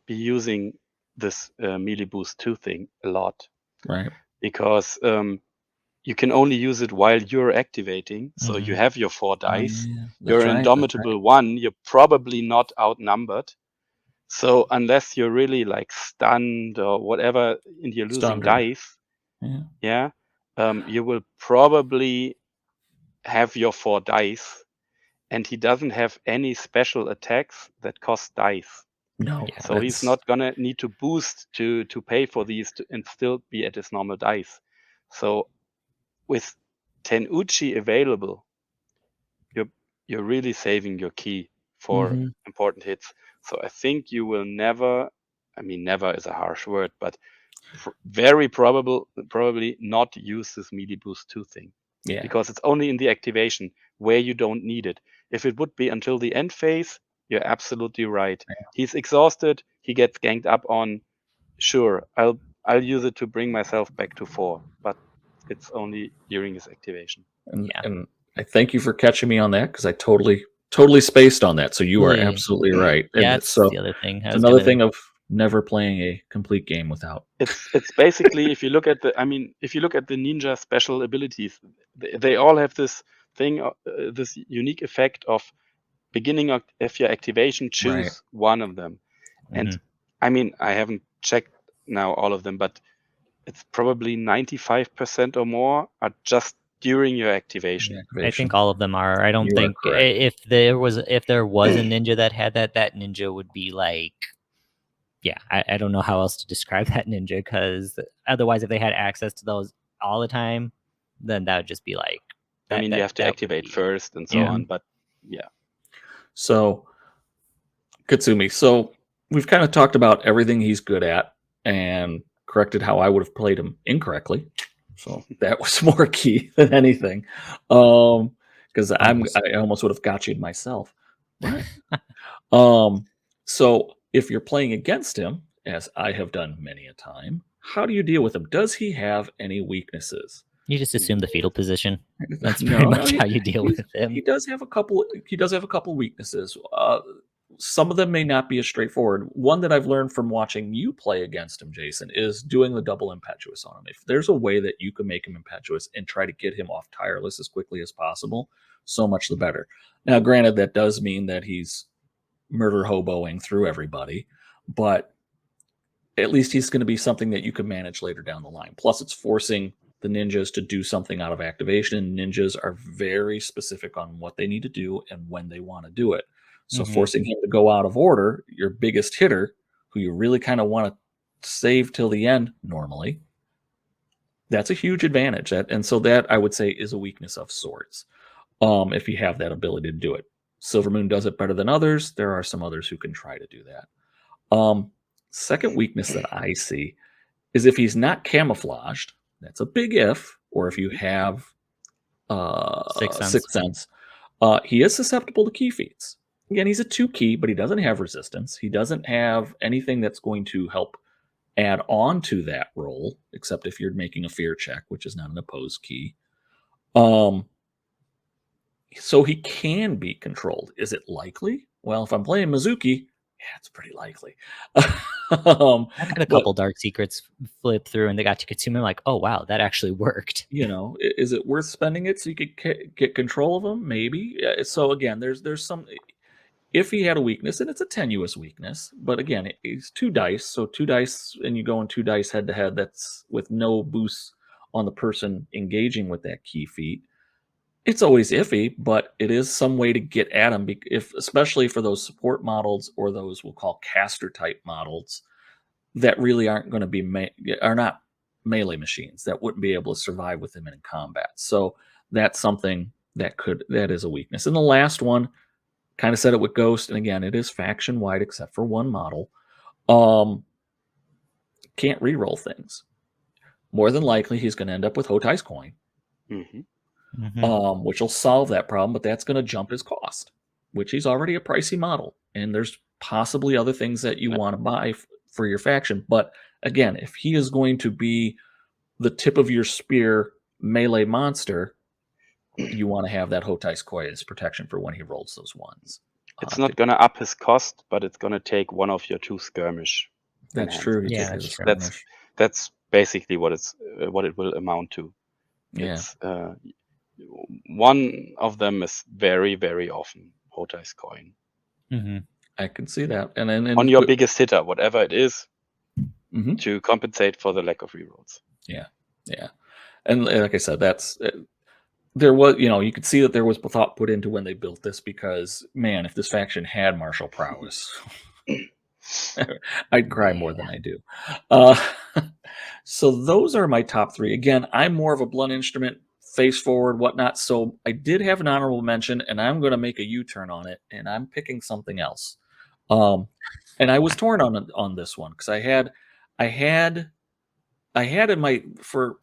[SPEAKER 3] using this melee boost 2 thing a lot,
[SPEAKER 2] Right.
[SPEAKER 3] because you can only use it while you're activating. So you
[SPEAKER 1] Mhm.
[SPEAKER 3] have your 4
[SPEAKER 2] Oh
[SPEAKER 3] dice.
[SPEAKER 2] yeah.
[SPEAKER 3] You're
[SPEAKER 2] That's right. That's
[SPEAKER 3] Indomitable 1. You're probably not outnumbered. So unless you're really like stunned or whatever, and you're losing
[SPEAKER 2] Stunned.
[SPEAKER 3] dice,
[SPEAKER 2] Yeah.
[SPEAKER 3] you will probably have your 4 dice, and he doesn't have any special attacks that cost dice.
[SPEAKER 2] No.
[SPEAKER 1] Yeah,
[SPEAKER 3] So he's not gonna need to boost to pay for these and still be at his normal dice. So with Tenuchi available, you're really saving your key for
[SPEAKER 2] Mhm.
[SPEAKER 3] important hits. So I think you will never, I mean, never is a harsh word, but very probably not use this melee boost 2 thing,
[SPEAKER 2] Yeah.
[SPEAKER 3] because it's only in the activation where you don't need it. If it would be until the end phase, you're absolutely right.
[SPEAKER 2] Yeah.
[SPEAKER 3] He's exhausted, he gets ganked up on. Sure, I'll use it to bring myself back to 4, but it's only during his activation.
[SPEAKER 1] Yeah.
[SPEAKER 2] And I thank you for catching me on that, because I totally spaced on that. So you are
[SPEAKER 1] Yeah.
[SPEAKER 2] absolutely right.
[SPEAKER 1] Yeah,
[SPEAKER 2] And
[SPEAKER 1] that's
[SPEAKER 2] so
[SPEAKER 1] the other thing. I
[SPEAKER 2] it's
[SPEAKER 1] was
[SPEAKER 2] another
[SPEAKER 1] gonna
[SPEAKER 2] thing of never playing a complete game without.
[SPEAKER 3] It's basically, if you look at the ninja special abilities, they all have this thing, this unique effect of beginning of your activation,
[SPEAKER 2] Right.
[SPEAKER 3] choose one of them. And
[SPEAKER 1] Mhm.
[SPEAKER 3] I mean, I haven't checked now all of them, but it's probably 95% or more are just during your activation.
[SPEAKER 1] I think all of them are. I don't
[SPEAKER 2] You are
[SPEAKER 1] think
[SPEAKER 2] correct.
[SPEAKER 1] if there was a ninja that had that ninja would be like, yeah, I don't know how else to describe that ninja, because otherwise, if they had access to those all the time, then that would just be like
[SPEAKER 3] I mean, you have to
[SPEAKER 1] that would
[SPEAKER 3] activate
[SPEAKER 1] be,
[SPEAKER 3] first and so
[SPEAKER 1] yeah.
[SPEAKER 3] on, but yeah.
[SPEAKER 2] So, Katsumi, so we've kind of talked about everything he's good at and corrected how I would have played him incorrectly. So that was more key than anything. Because I almost would have got you myself. What? So if you're playing against him, as I have done many a time, how do you deal with him? Does he have any weaknesses?
[SPEAKER 1] You just assume the fetal position. That's
[SPEAKER 2] No,
[SPEAKER 1] pretty
[SPEAKER 2] no,
[SPEAKER 1] much how you deal with
[SPEAKER 2] he
[SPEAKER 1] him.
[SPEAKER 2] does have a couple. He does have a couple weaknesses. Some of them may not be as straightforward. One that I've learned from watching you play against him, Jason, is doing the double impetuous on him. If there's a way that you can make him impetuous and try to get him off tireless as quickly as possible, so much the better. Now, granted, that does mean that he's murder hoboing through everybody, but at least he's going to be something that you can manage later down the line. Plus, it's forcing the ninjas to do something out of activation. Ninjas are very specific on what they need to do and when they want to do it. So,
[SPEAKER 1] Mhm.
[SPEAKER 2] forcing him to go out of order, your biggest hitter, who you really kind of want to save till the end normally, that's a huge advantage. And so that I would say is a weakness of sorts. If you have that ability to do it, Silver Moon does it better than others. There are some others who can try to do that. Second weakness that I see is if he's not camouflaged. That's a big if. Or if you have
[SPEAKER 1] Sixth Sense.
[SPEAKER 2] Sixth Sense, he is susceptible to key feats. Again, he's a 2 key, but he doesn't have resistance. He doesn't have anything that's going to help add on to that roll, except if you're making a fear check, which is not an opposed key. Um, so he can be controlled. Is it likely? Well, if I'm playing Mizuki, yeah, it's pretty likely.
[SPEAKER 1] I've had a
[SPEAKER 2] But
[SPEAKER 1] couple Dark Secrets flip through, and they got to Katsumi. I'm like, oh wow, that actually worked.
[SPEAKER 2] is it worth spending it so you could get control of him? Maybe. So again, there's some. If he had a weakness, and it's a tenuous weakness, but again, it's 2 dice. So 2 dice, and you go in 2 dice head to head. That's with no boosts on the person engaging with that key feat. It's always iffy, but it is some way to get at them. If especially for those support models or those we'll call caster type models that really aren't going to be are not melee machines that wouldn't be able to survive with him in combat. So that's something that is a weakness. And the last one, kind of said it with Ghost, and again, it is faction wide except for one model. Um, can't re-roll things. More than likely, he's going to end up with Hotai's coin, which will solve that problem, but that's going to jump his cost, which he's already a pricey model. And there's possibly other things that you want to buy for your faction. But again, if he is going to be the tip of your spear melee monster, you want to have that Hotai Koi as protection for when he rolls those ones.
[SPEAKER 3] It's not going to up his cost, but it's going to take one of your 2 skirmish.
[SPEAKER 2] That's true. He
[SPEAKER 1] Yeah,
[SPEAKER 2] takes
[SPEAKER 1] that's
[SPEAKER 2] a
[SPEAKER 1] true.
[SPEAKER 2] skirmish.
[SPEAKER 3] That's basically what it will amount to.
[SPEAKER 2] Yeah.
[SPEAKER 3] It's one of them is very, very often Hotai's coin.
[SPEAKER 1] Mm-hmm.
[SPEAKER 2] I can see that. And then
[SPEAKER 3] On your biggest hitter, whatever it is,
[SPEAKER 2] Mhm.
[SPEAKER 3] to compensate for the lack of rerolls.
[SPEAKER 2] Yeah. And like I said, that's there was, you could see that there was thought put into when they built this, because man, if this faction had martial prowess, I'd cry more than I do. So those are my top 3. Again, I'm more of a blunt instrument, face forward, whatnot. So I did have an honorable mention, and I'm going to make a U-turn on it, and I'm picking something else. And I was torn on this one, because I had in my for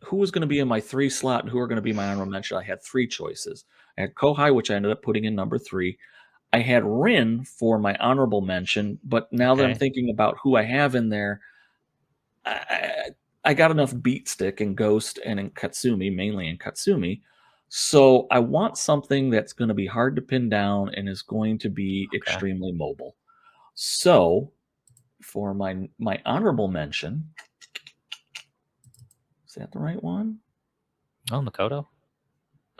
[SPEAKER 2] who was going to be in my 3 slot and who are going to be my honorable mention. I had 3 choices. I had Kohai, which I ended up putting in number 3. I had Rin for my honorable mention, but now that I'm
[SPEAKER 1] Okay.
[SPEAKER 2] thinking about who I have in there, I got enough Beat Stick and Ghost and in Katsumi, mainly in Katsumi. So I want something that's going to be hard to pin down and is going to be extremely mobile. So for my honorable mention, is that the right one?
[SPEAKER 1] Oh, Makoto.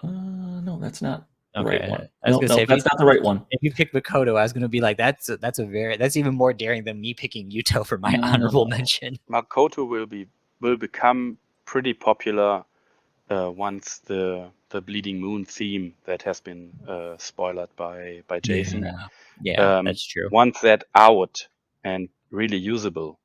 [SPEAKER 2] No, that's not the
[SPEAKER 1] Okay.
[SPEAKER 2] right one.
[SPEAKER 1] I was gonna say,
[SPEAKER 2] that's not the right one.
[SPEAKER 1] if you pick Makoto, I was gonna be like, that's even more daring than me picking Yuto for my
[SPEAKER 2] No.
[SPEAKER 1] honorable mention.
[SPEAKER 3] Makoto will become pretty popular once the Bleeding Moon theme that has been spoiled by Jason.
[SPEAKER 1] Yeah, that's true.
[SPEAKER 3] Once that out and really usable,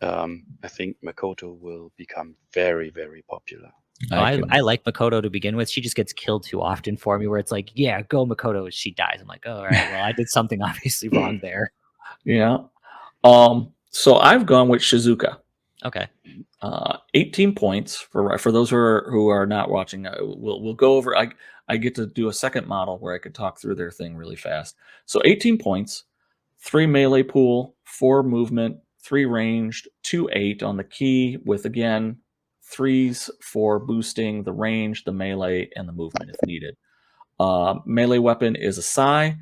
[SPEAKER 3] I think Makoto will become very, very popular.
[SPEAKER 1] I like Makoto to begin with. She just gets killed too often for me, where it's like, yeah, go Makoto. She dies. I'm like, oh, all right, well, I did something obviously wrong there.
[SPEAKER 2] Yeah. So I've gone with Shizuka.
[SPEAKER 1] Okay.
[SPEAKER 2] 18 points for those who are not watching. We'll go over. I get to do a second model where I could talk through their thing really fast. So 18 points, 3 melee pool, 4 movement, 3 ranged, 2 8 on the key, with again 3s for boosting the range, the melee, and the movement if needed. Melee weapon is a Sai.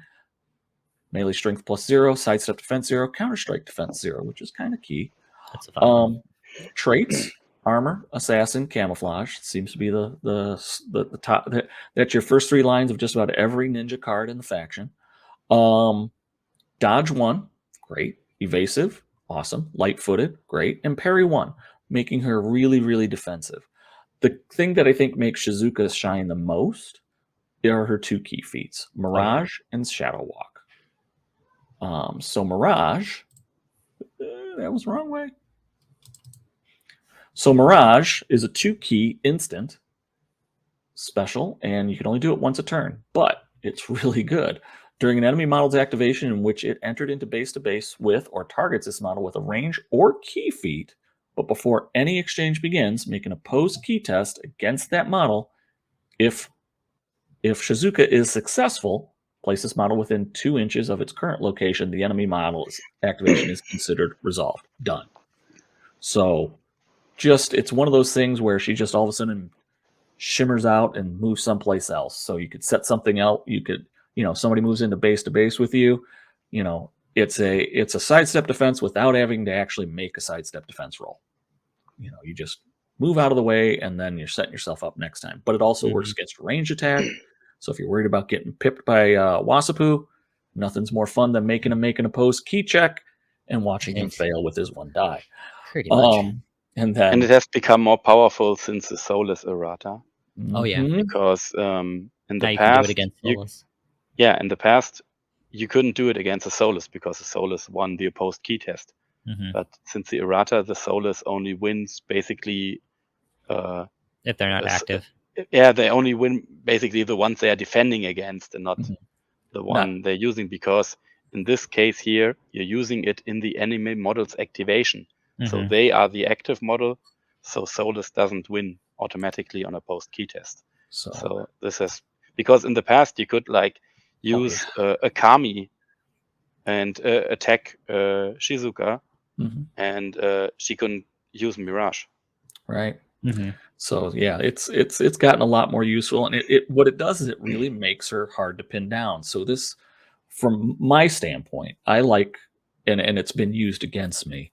[SPEAKER 2] Melee strength +0, sidestep defense 0, counter strike defense 0, which is kind of key.
[SPEAKER 1] That's a fun one.
[SPEAKER 2] Traits: armor, assassin, camouflage. Seems to be the top. That's your first 3 lines of just about every ninja card in the faction. Dodge 1, great. Evasive, awesome. Light-footed, great. And parry 1, making her really, really defensive. The thing that I think makes Shizuka shine the most are her 2 key feats, Mirage and Shadow Walk. So Mirage, that was the wrong way. So Mirage is a 2-key instant special, and you can only do it once a turn, but it's really good. During an enemy model's activation in which it entered into base-to-base with or targets this model with a range or key feat, but before any exchange begins, make an opposed key test against that model. If Shizuka is successful, place this model within 2 inches of its current location. The enemy model's activation is considered resolved. Done. So it's one of those things where she just all of a sudden shimmers out and moves someplace else. So you could set something out. You could, somebody moves into base to base with you. It's a sidestep defense without having to actually make a sidestep defense roll. You just move out of the way and then you're setting yourself up next time. But it also works against range attack. So if you're worried about getting pipped by Wasapu, nothing's more fun than making him make an opposed key check and watching him fail with his 1 die.
[SPEAKER 1] Pretty much.
[SPEAKER 2] And then
[SPEAKER 3] it has become more powerful since the Soulless errata.
[SPEAKER 1] Oh yeah,
[SPEAKER 3] Because in the
[SPEAKER 1] now you
[SPEAKER 3] past,
[SPEAKER 1] can do it against Solus.
[SPEAKER 3] in the past, you couldn't do it against the Soulless because the Soulless won the opposed key test. But since the errata, the Soulless only wins basically
[SPEAKER 1] if they're not active.
[SPEAKER 3] Yeah, they only win basically the ones they are defending against and not the one they're using, because in this case here, you're using it in the enemy model's activation. So they are the active model, so Soulless doesn't win automatically on a post key test. So this is because in the past you could use a Kami and attack Shizuka, and she couldn't use Mirage.
[SPEAKER 2] Right.
[SPEAKER 1] Mm-hmm.
[SPEAKER 2] So yeah, it's gotten a lot more useful, and it what it does is it really makes her hard to pin down. So this, from my standpoint, I like, and it's been used against me,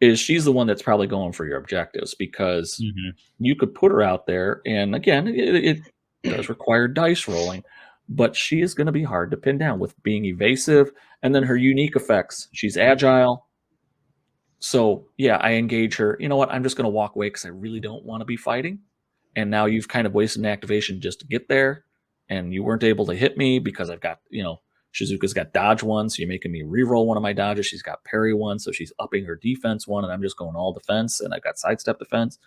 [SPEAKER 2] is she's the one that's probably going for your objectives because
[SPEAKER 1] Mm-hmm.
[SPEAKER 2] you could put her out there, and again, it does require dice rolling, but she is going to be hard to pin down with being evasive, and then her unique effects. She's agile. So yeah, I engage her. You know what? I'm just going to walk away because I really don't want to be fighting. And now you've kind of wasted an activation just to get there, and you weren't able to hit me because I've got, Shizuka's got dodge one, so you're making me re-roll one of my dodges. She's got parry one, so she's upping her defense one, and I'm just going all defense, and I've got sidestep defense.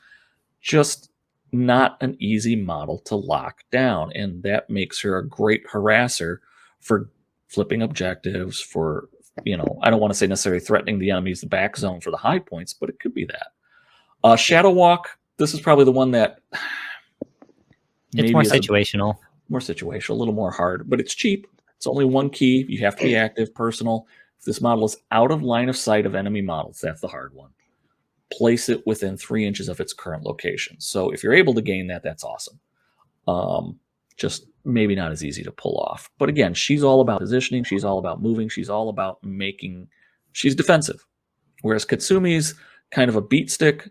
[SPEAKER 2] Just not an easy model to lock down, and that makes her a great harasser for flipping objectives, for I don't want to say necessarily threatening the enemy's back zone for the high points, but it could be that. Shadow Walk, this is probably the one that
[SPEAKER 1] It's more
[SPEAKER 2] maybe is
[SPEAKER 1] situational.
[SPEAKER 2] more situational, a little more hard, but it's cheap. It's only one key. You have to be active, personal. If this model is out of line of sight of enemy models, that's the hard one. Place it within 3 inches of its current location. So if you're able to gain that, that's awesome. Just maybe not as easy to pull off. But again, she's all about positioning. She's all about moving. She's all about making. She's defensive. Whereas Katsumi's kind of a beat stick.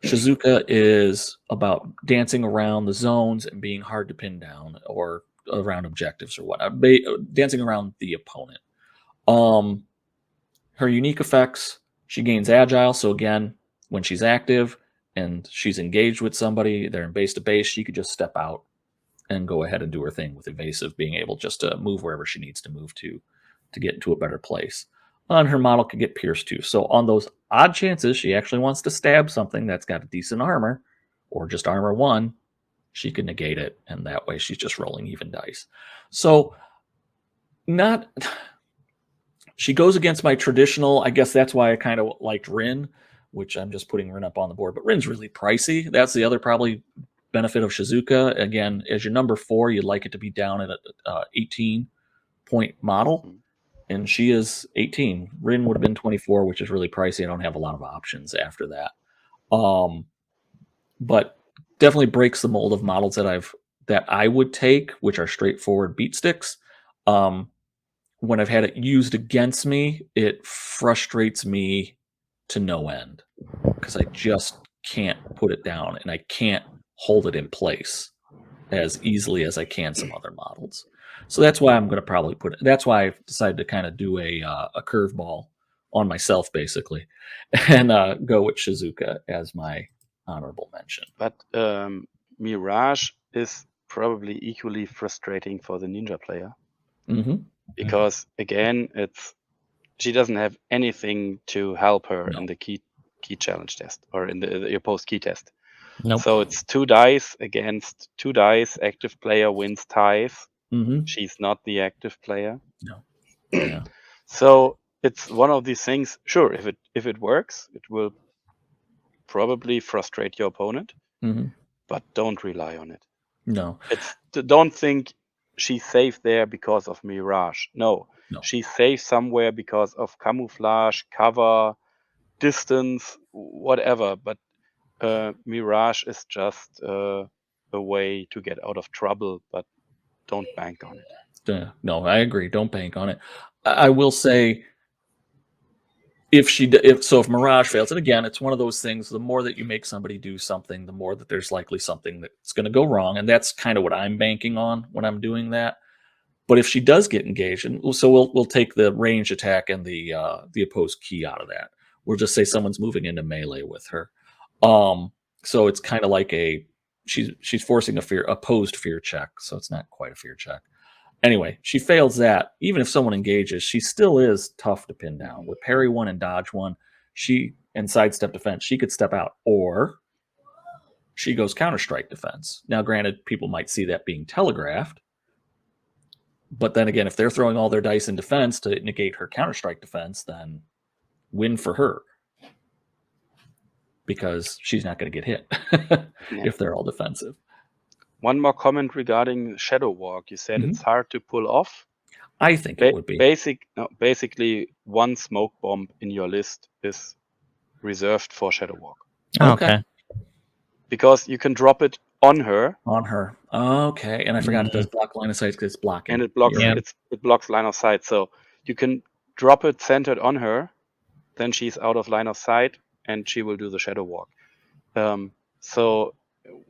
[SPEAKER 2] Shizuka is about dancing around the zones and being hard to pin down, or around objectives or whatnot. Dancing around the opponent. Her unique effects, she gains agile. So again, when she's active and she's engaged with somebody, they're in base to base, she could just step out and go ahead and do her thing with evasive, being able just to move wherever she needs to move to get into a better place. And her model could get pierced too. So on those odd chances she actually wants to stab something that's got a decent armor, or just armor 1, she can negate it, and that way she's just rolling even dice. So not she goes against my traditional. I guess that's why I kind of liked Rin, which I'm just putting Rin up on the board. But Rin's really pricey. That's the other probably benefit of Shizuka. Again, as your number 4, you'd like it to be down at a 18-point model, and she is 18. Rin would have been 24, which is really pricey. I don't have a lot of options after that. But definitely breaks the mold of models that I would take, which are straightforward beat sticks. When I've had it used against me, it frustrates me to no end because I just can't put it down, and I can't hold it in place as easily as I can some other models. So that's why I'm going to probably put it. That's why I've decided to kind of do a curveball on myself, basically, and go with Shizuka as my honorable mention.
[SPEAKER 3] But Mirage is probably equally frustrating for the ninja player.
[SPEAKER 2] Mm-hmm.
[SPEAKER 3] Because again, she doesn't have anything to help her in the key challenge test, or in the opposed key test.
[SPEAKER 1] Nope.
[SPEAKER 3] So it's 2 dice against 2 dice. Active player wins ties.
[SPEAKER 2] Mm-hmm.
[SPEAKER 3] She's not the active player.
[SPEAKER 2] No. Yeah.
[SPEAKER 3] So it's one of these things. Sure, if it works, it will probably frustrate your opponent.
[SPEAKER 2] Mm-hmm.
[SPEAKER 3] But don't rely on it.
[SPEAKER 2] No.
[SPEAKER 3] Don't think she's safe there because of Mirage. No. She's safe somewhere because of camouflage, cover, distance, whatever. But Mirage is just a way to get out of trouble, but don't bank on it.
[SPEAKER 2] No, I agree. Don't bank on it. I will say, if Mirage fails, and again, it's one of those things, the more that you make somebody do something, the more that there's likely something that's going to go wrong, and that's kind of what I'm banking on when I'm doing that. But if she does get engaged, and so we'll take the range attack and the opposed key out of that. We'll just say someone's moving into melee with her. So it's kind of like she's forcing a opposed fear check, so it's not quite a fear check. Anyway, she fails that. Even if someone engages, she still is tough to pin down. With parry 1 and dodge 1, and sidestep defense, she could step out, or she goes counter-strike defense. Now, granted, people might see that being telegraphed, but then again, if they're throwing all their dice in defense to negate her counter-strike defense, then win for her, because she's not going to get hit if they're all defensive.
[SPEAKER 3] One more comment regarding Shadow Walk. You said it's hard to pull off.
[SPEAKER 2] I think it would be.
[SPEAKER 3] Basically, 1 smoke bomb in your list is reserved for Shadow Walk.
[SPEAKER 1] Okay.
[SPEAKER 3] because you can drop it on her,
[SPEAKER 2] On her. Okay. And I forgot it does block line of sight because it's blocking.
[SPEAKER 3] and it blocks
[SPEAKER 1] Yeah.
[SPEAKER 3] it blocks line of sight. So you can drop it centered on her, then she's out of line of sight, and she will do the shadow walk. So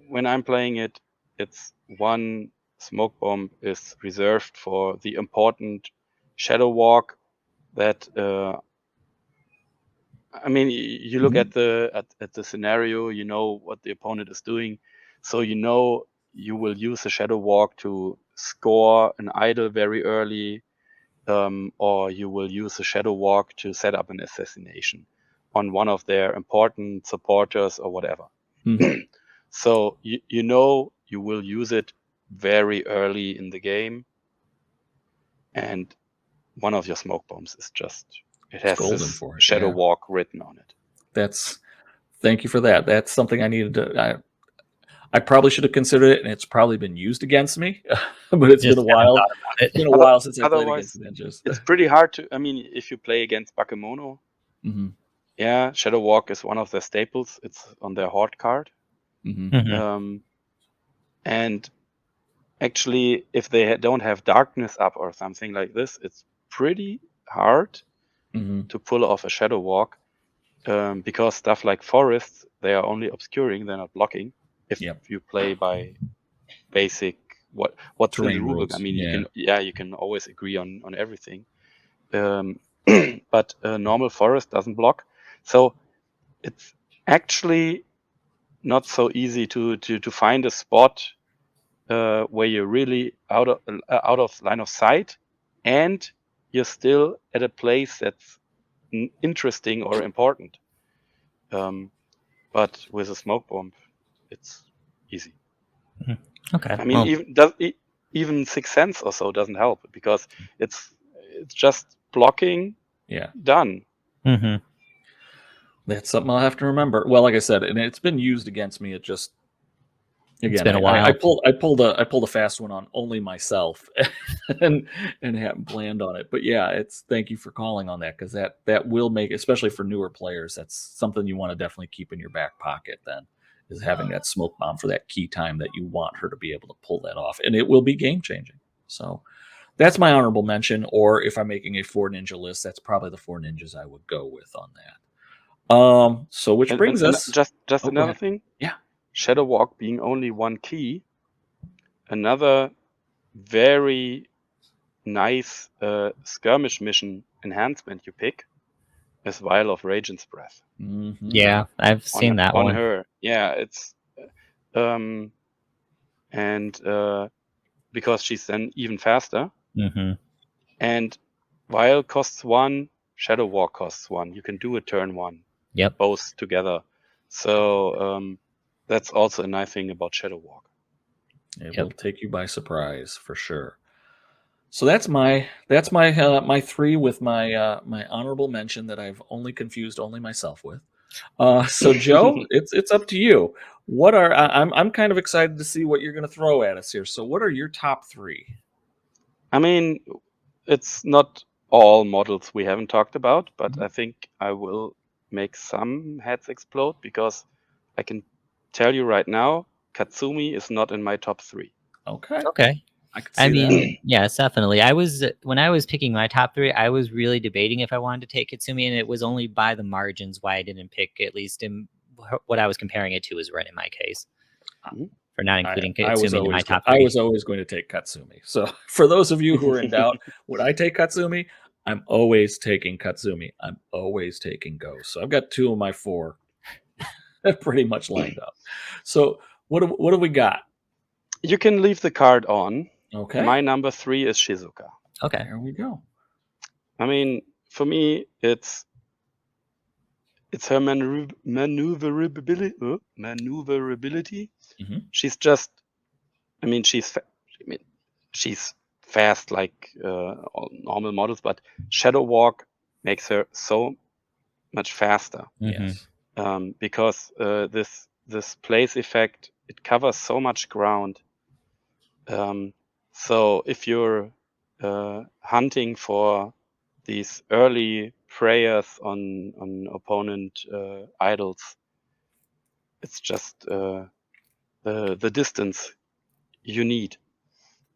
[SPEAKER 3] when I'm playing it, it's one smoke bomb is reserved for the important shadow walk that I mean, you look at the scenario, you know what the opponent is doing, so you know you will use a shadow walk to score an idol very early, or you will use a shadow walk to set up an assassination on one of their important supporters or whatever. So you know you will use it very early in the game, and one of your smoke bombs is just it has
[SPEAKER 2] golden
[SPEAKER 3] this
[SPEAKER 2] for it,
[SPEAKER 3] shadow
[SPEAKER 2] yeah.
[SPEAKER 3] walk written on it.
[SPEAKER 2] Thank you for that. That's something I needed to. I probably should have considered it, and it's probably been used against me. But it's
[SPEAKER 1] Just
[SPEAKER 2] been a
[SPEAKER 1] haven't
[SPEAKER 2] while.
[SPEAKER 1] thought about it.
[SPEAKER 2] It's been a while since I played
[SPEAKER 3] Otherwise,
[SPEAKER 2] against ninjas.
[SPEAKER 3] it's pretty hard to. I mean, if you play against Bakemono, yeah, shadow walk is one of their staples. It's on their horde card. And actually, if they don't have darkness up or something like this, it's pretty hard to pull off a shadow walk, because stuff like forests, they are only obscuring, they're not blocking. If you play by basic what's in the
[SPEAKER 2] Terrain
[SPEAKER 3] rulebook,
[SPEAKER 2] rules,
[SPEAKER 3] I mean,
[SPEAKER 2] yeah.
[SPEAKER 3] you can always agree on everything. But normal forest doesn't block, so it's actually not so easy to find a spot where you're really out of line of sight, and you're still at a place that's interesting or important. But with a smoke bomb, it's easy.
[SPEAKER 1] Okay.
[SPEAKER 3] I mean, even 6 cents or so doesn't help, because it's just blocking.
[SPEAKER 2] Yeah.
[SPEAKER 3] Done.
[SPEAKER 2] That's something I'll have to remember. Well, like I said, and it's been used against me. It just
[SPEAKER 1] It's been a while.
[SPEAKER 2] I pulled a fast one on only myself, and happened to land on it. But yeah, thank you for calling on that, because that will make, especially for newer players, that's something you want to definitely keep in your back pocket. Then is having that smoke bomb for that key time that you want her to be able to pull that off, and it will be game changing. So that's my honorable mention. Or if I'm making a 4 ninja list, that's probably the 4 ninjas I would go with on that. So which brings us
[SPEAKER 3] just another thing.
[SPEAKER 2] Yeah.
[SPEAKER 3] Shadow walk being only one key. Another very nice skirmish mission enhancement you pick is Vial of Radiant's Breath.
[SPEAKER 1] Yeah, I've seen that one.
[SPEAKER 3] On her. Yeah, it's and because she's then even faster. And Vial costs 1, Shadow Walk costs 1. You can do it turn 1.
[SPEAKER 1] Yep.
[SPEAKER 3] Both together. So that's also a nice thing about Shadow Walk.
[SPEAKER 2] It will take you by surprise for sure. So that's my 3 with my my honorable mention that I've only confused myself with. So Joe, it's up to you. What are I'm kind of excited to see what you're going to throw at us here. So what are your top 3?
[SPEAKER 3] I mean, it's not all models we haven't talked about, but I think I will make some heads explode, because I can tell you right now, Katsumi is not in my top 3.
[SPEAKER 1] Okay.
[SPEAKER 2] I can see that.
[SPEAKER 1] Yes, definitely. When I was picking my top 3, I was really debating if I wanted to take Katsumi, and it was only by the margins why I didn't pick, at least in what I was comparing it to, is right in my case. For not including Katsumi in my top 3.
[SPEAKER 2] I was always going to take Katsumi. So for those of you who are in doubt, would I take Katsumi? I'm always taking Katsumi. I'm always taking Ghost. So I've got 2 of my 4 pretty much lined up. So what do we got?
[SPEAKER 3] You can leave the card on.
[SPEAKER 2] Okay.
[SPEAKER 3] My number 3 is Shizuka.
[SPEAKER 1] Okay.
[SPEAKER 2] There we go.
[SPEAKER 3] I mean, for me, it's her maneuverability. She's just, I mean, she's fast like all normal models, but Shadow Walk makes her so much faster.
[SPEAKER 2] Yes.
[SPEAKER 3] Because this place effect, it covers so much ground. So if you're hunting for these early prayers on opponent idols, it's just the distance you need.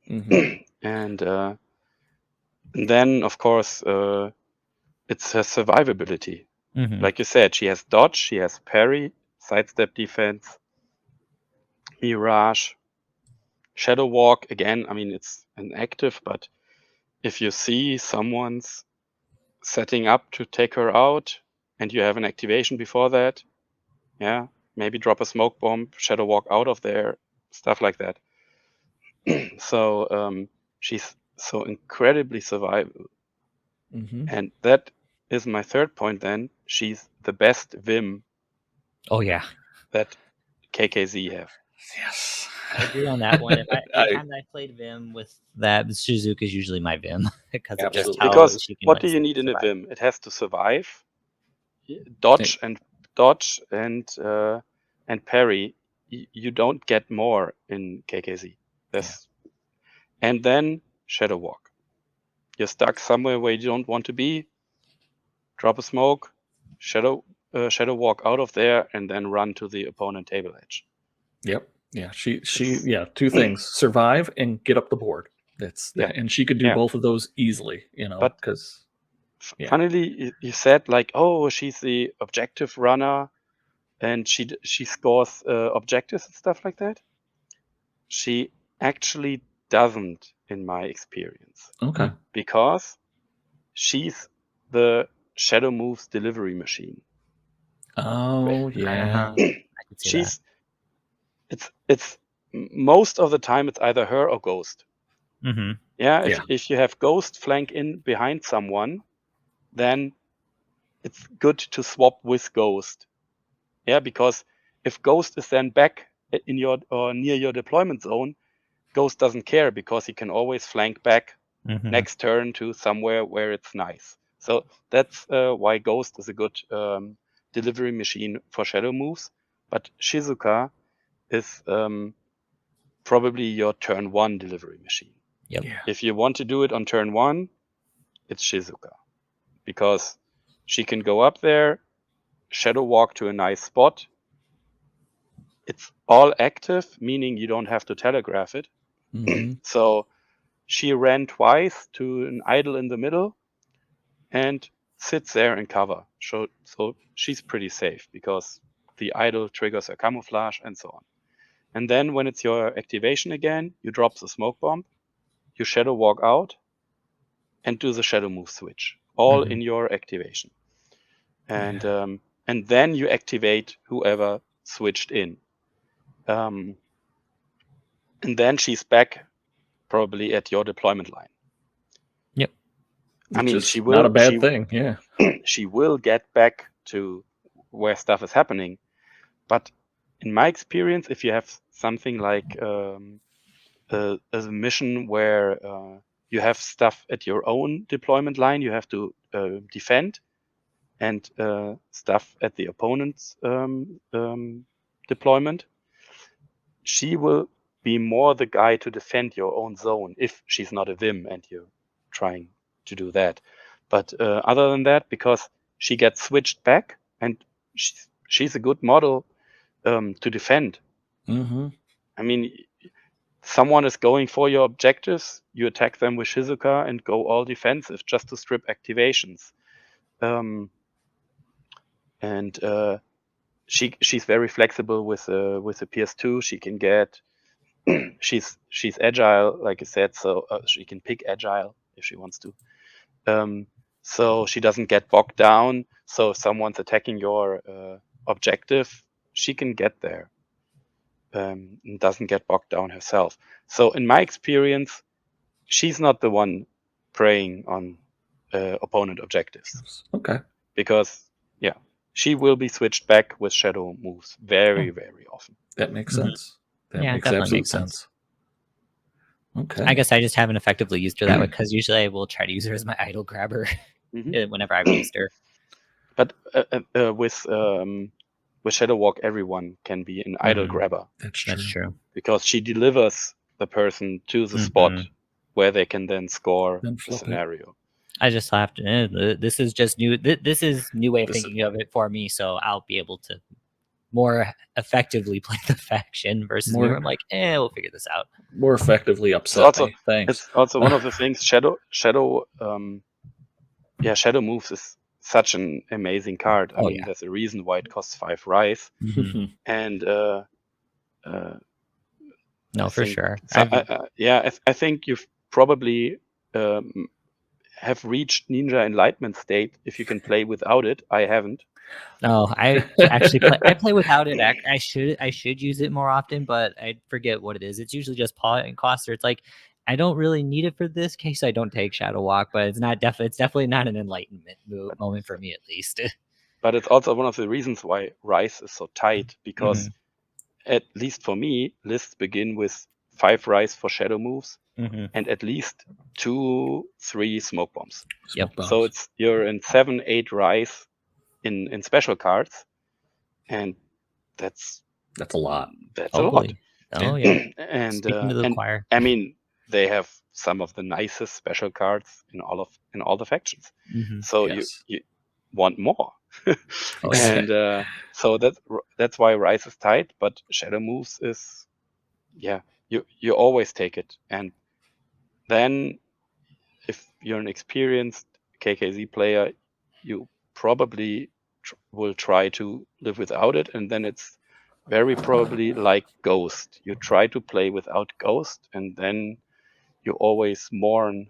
[SPEAKER 2] Mhm.
[SPEAKER 3] And then, of course, it's her survivability.
[SPEAKER 1] Mhm.
[SPEAKER 3] Like you said, she has dodge, she has parry, sidestep defense, mirage, shadow walk. Again, I mean, it's an active, but if you see someone's setting up to take her out and you have an activation before that, yeah, maybe drop a smoke bomb, shadow walk out of there, stuff like that. So she's so incredibly survivable.
[SPEAKER 2] Mhm.
[SPEAKER 3] And that is my third point then. She's the best Vim
[SPEAKER 1] Oh yeah,
[SPEAKER 3] that KKZ have.
[SPEAKER 2] Yes.
[SPEAKER 1] I agree on that one. If
[SPEAKER 2] I
[SPEAKER 1] every time that I played Vim with that, Shizuka is usually my Vim because of just
[SPEAKER 2] Absolutely.
[SPEAKER 1] how
[SPEAKER 3] Because
[SPEAKER 1] she can
[SPEAKER 3] what do you need in a
[SPEAKER 1] survive.
[SPEAKER 3] Vim? It has to survive,
[SPEAKER 2] think
[SPEAKER 3] dodge and parry. You don't get more in KKZ. And then shadow walk. You're stuck somewhere where you don't want to be. Drop a smoke, shadow walk out of there, and then run to the opponent table edge.
[SPEAKER 2] Yep. Yeah. She yeah, two things: survive and get up the board. That's
[SPEAKER 3] Yeah.
[SPEAKER 2] and she could do
[SPEAKER 3] Yeah.
[SPEAKER 2] both of those easily,
[SPEAKER 3] But
[SPEAKER 2] because yeah.
[SPEAKER 3] funnily, you said like, oh, she's the objective runner, and she scores objectives and stuff like that. She actually doesn't, in my experience,
[SPEAKER 2] Okay.
[SPEAKER 3] because she's the shadow moves delivery machine.
[SPEAKER 2] Oh yeah.
[SPEAKER 1] I could see that.
[SPEAKER 3] She's it's most of the time it's either her or Ghost.
[SPEAKER 1] Mm-hmm.
[SPEAKER 3] Yeah,
[SPEAKER 2] Yeah.
[SPEAKER 3] if you have Ghost flank in behind someone, then it's good to swap with Ghost. Yeah, because if Ghost is then back in your or near your deployment zone, Ghost doesn't care because he can always flank back
[SPEAKER 1] Mm-hmm.
[SPEAKER 3] next turn to somewhere where it's nice. So that's why Ghost is a good delivery machine for shadow moves. But Shizuka is probably your turn 1 delivery machine.
[SPEAKER 1] Yep.
[SPEAKER 2] Yeah.
[SPEAKER 3] If you want to do it on turn 1, it's Shizuka, because she can go up there, shadow walk to a nice spot. It's all active, meaning you don't have to telegraph it.
[SPEAKER 2] Mm-hmm.
[SPEAKER 3] So she ran twice to an idol in the middle and sits there in cover. So she's pretty safe because the idol triggers her camouflage and so on. And then when it's your activation again, you drop the smoke bomb, you shadow walk out, and do the shadow move switch, all
[SPEAKER 1] Mhm.
[SPEAKER 3] in your activation. And
[SPEAKER 2] Yeah.
[SPEAKER 3] and then you activate whoever switched in. And then she's back probably at your deployment line.
[SPEAKER 1] Yep.
[SPEAKER 3] I mean,
[SPEAKER 2] Which is
[SPEAKER 3] she
[SPEAKER 2] not a
[SPEAKER 3] will
[SPEAKER 2] bad thing. Yeah.
[SPEAKER 3] she will get back to where stuff is happening. But in my experience, if you have something like a mission where you have stuff at your own deployment line, you have to defend, and stuff at the opponent's deployment, she will be more the guy to defend your own zone if she's not a Vim and you're trying to do that. But other than that, because she gets switched back and she's a good model to defend.
[SPEAKER 2] Mm-hmm.
[SPEAKER 3] I mean, someone is going for your objectives, you attack them with Shizuka and go all defensive just to strip activations. And she's very flexible with the PS2. She can get she's agile, like I said, so she can pick agile if she wants to. So she doesn't get bogged down. So if someone's attacking your objective, she can get there and doesn't get bogged down herself. So in my experience, she's not the one preying on opponent objectives,
[SPEAKER 2] Okay.
[SPEAKER 3] because yeah, she will be switched back with shadow moves very, very often.
[SPEAKER 2] That makes
[SPEAKER 1] Mhm.
[SPEAKER 2] sense. That
[SPEAKER 1] Yeah, it
[SPEAKER 2] makes
[SPEAKER 1] definitely
[SPEAKER 2] absolute
[SPEAKER 1] makes sense.
[SPEAKER 2] sense. Okay.
[SPEAKER 1] I guess I just haven't effectively used her that way because usually I will try to use her as my idol grabber
[SPEAKER 3] Mhm.
[SPEAKER 1] whenever I've used her.
[SPEAKER 3] But with shadow walk, everyone can be an idol
[SPEAKER 1] Mhm.
[SPEAKER 3] grabber
[SPEAKER 2] That's true.
[SPEAKER 1] That's true.
[SPEAKER 3] because she delivers the person to the
[SPEAKER 1] Mhm.
[SPEAKER 3] spot where they can then score
[SPEAKER 2] Then
[SPEAKER 3] the
[SPEAKER 2] flip it.
[SPEAKER 3] scenario.
[SPEAKER 1] I just have to. This is just new. This is new way of
[SPEAKER 2] This is-
[SPEAKER 1] thinking of it for me, so I'll be able to more effectively play the faction versus me, where I'm like, we'll figure this out.
[SPEAKER 2] More effectively
[SPEAKER 3] It's
[SPEAKER 2] upset
[SPEAKER 3] also
[SPEAKER 2] me. Thanks.
[SPEAKER 3] it's also one of the things. Shadow Moves is such an amazing card. I mean, there's a reason why it costs 5 rice, and
[SPEAKER 1] no, for sure.
[SPEAKER 3] I think you've probably have reached Ninja Enlightenment state if you can play without it. I haven't.
[SPEAKER 1] No, I actually play without it. I should use it more often, but I forget what it is. It's usually just paw and coster. It's like I don't really need it for this case. I don't take Shadow Walk, but it's definitely not an enlightenment moment for me, at least.
[SPEAKER 3] But it's also one of the reasons why Rice is so tight, because at least for me, lists begin with 5 Rice for Shadow Moves and at least 2-3 Smoke Bombs. So you're in 7-8 Rice in special cards, and that's
[SPEAKER 2] a lot.
[SPEAKER 3] That's a lot.
[SPEAKER 1] Oh yeah.
[SPEAKER 3] And
[SPEAKER 1] Speaking to the choir.
[SPEAKER 3] I mean, they have some of the nicest special cards in all the factions. So you want more. And so that's why Rise is tight, but Shadow Moves is, you always take it. And then if you're an experienced KKZ player, you probably will try to live without it, and then it's very probably like Ghost. You try to play without Ghost, and then you always mourn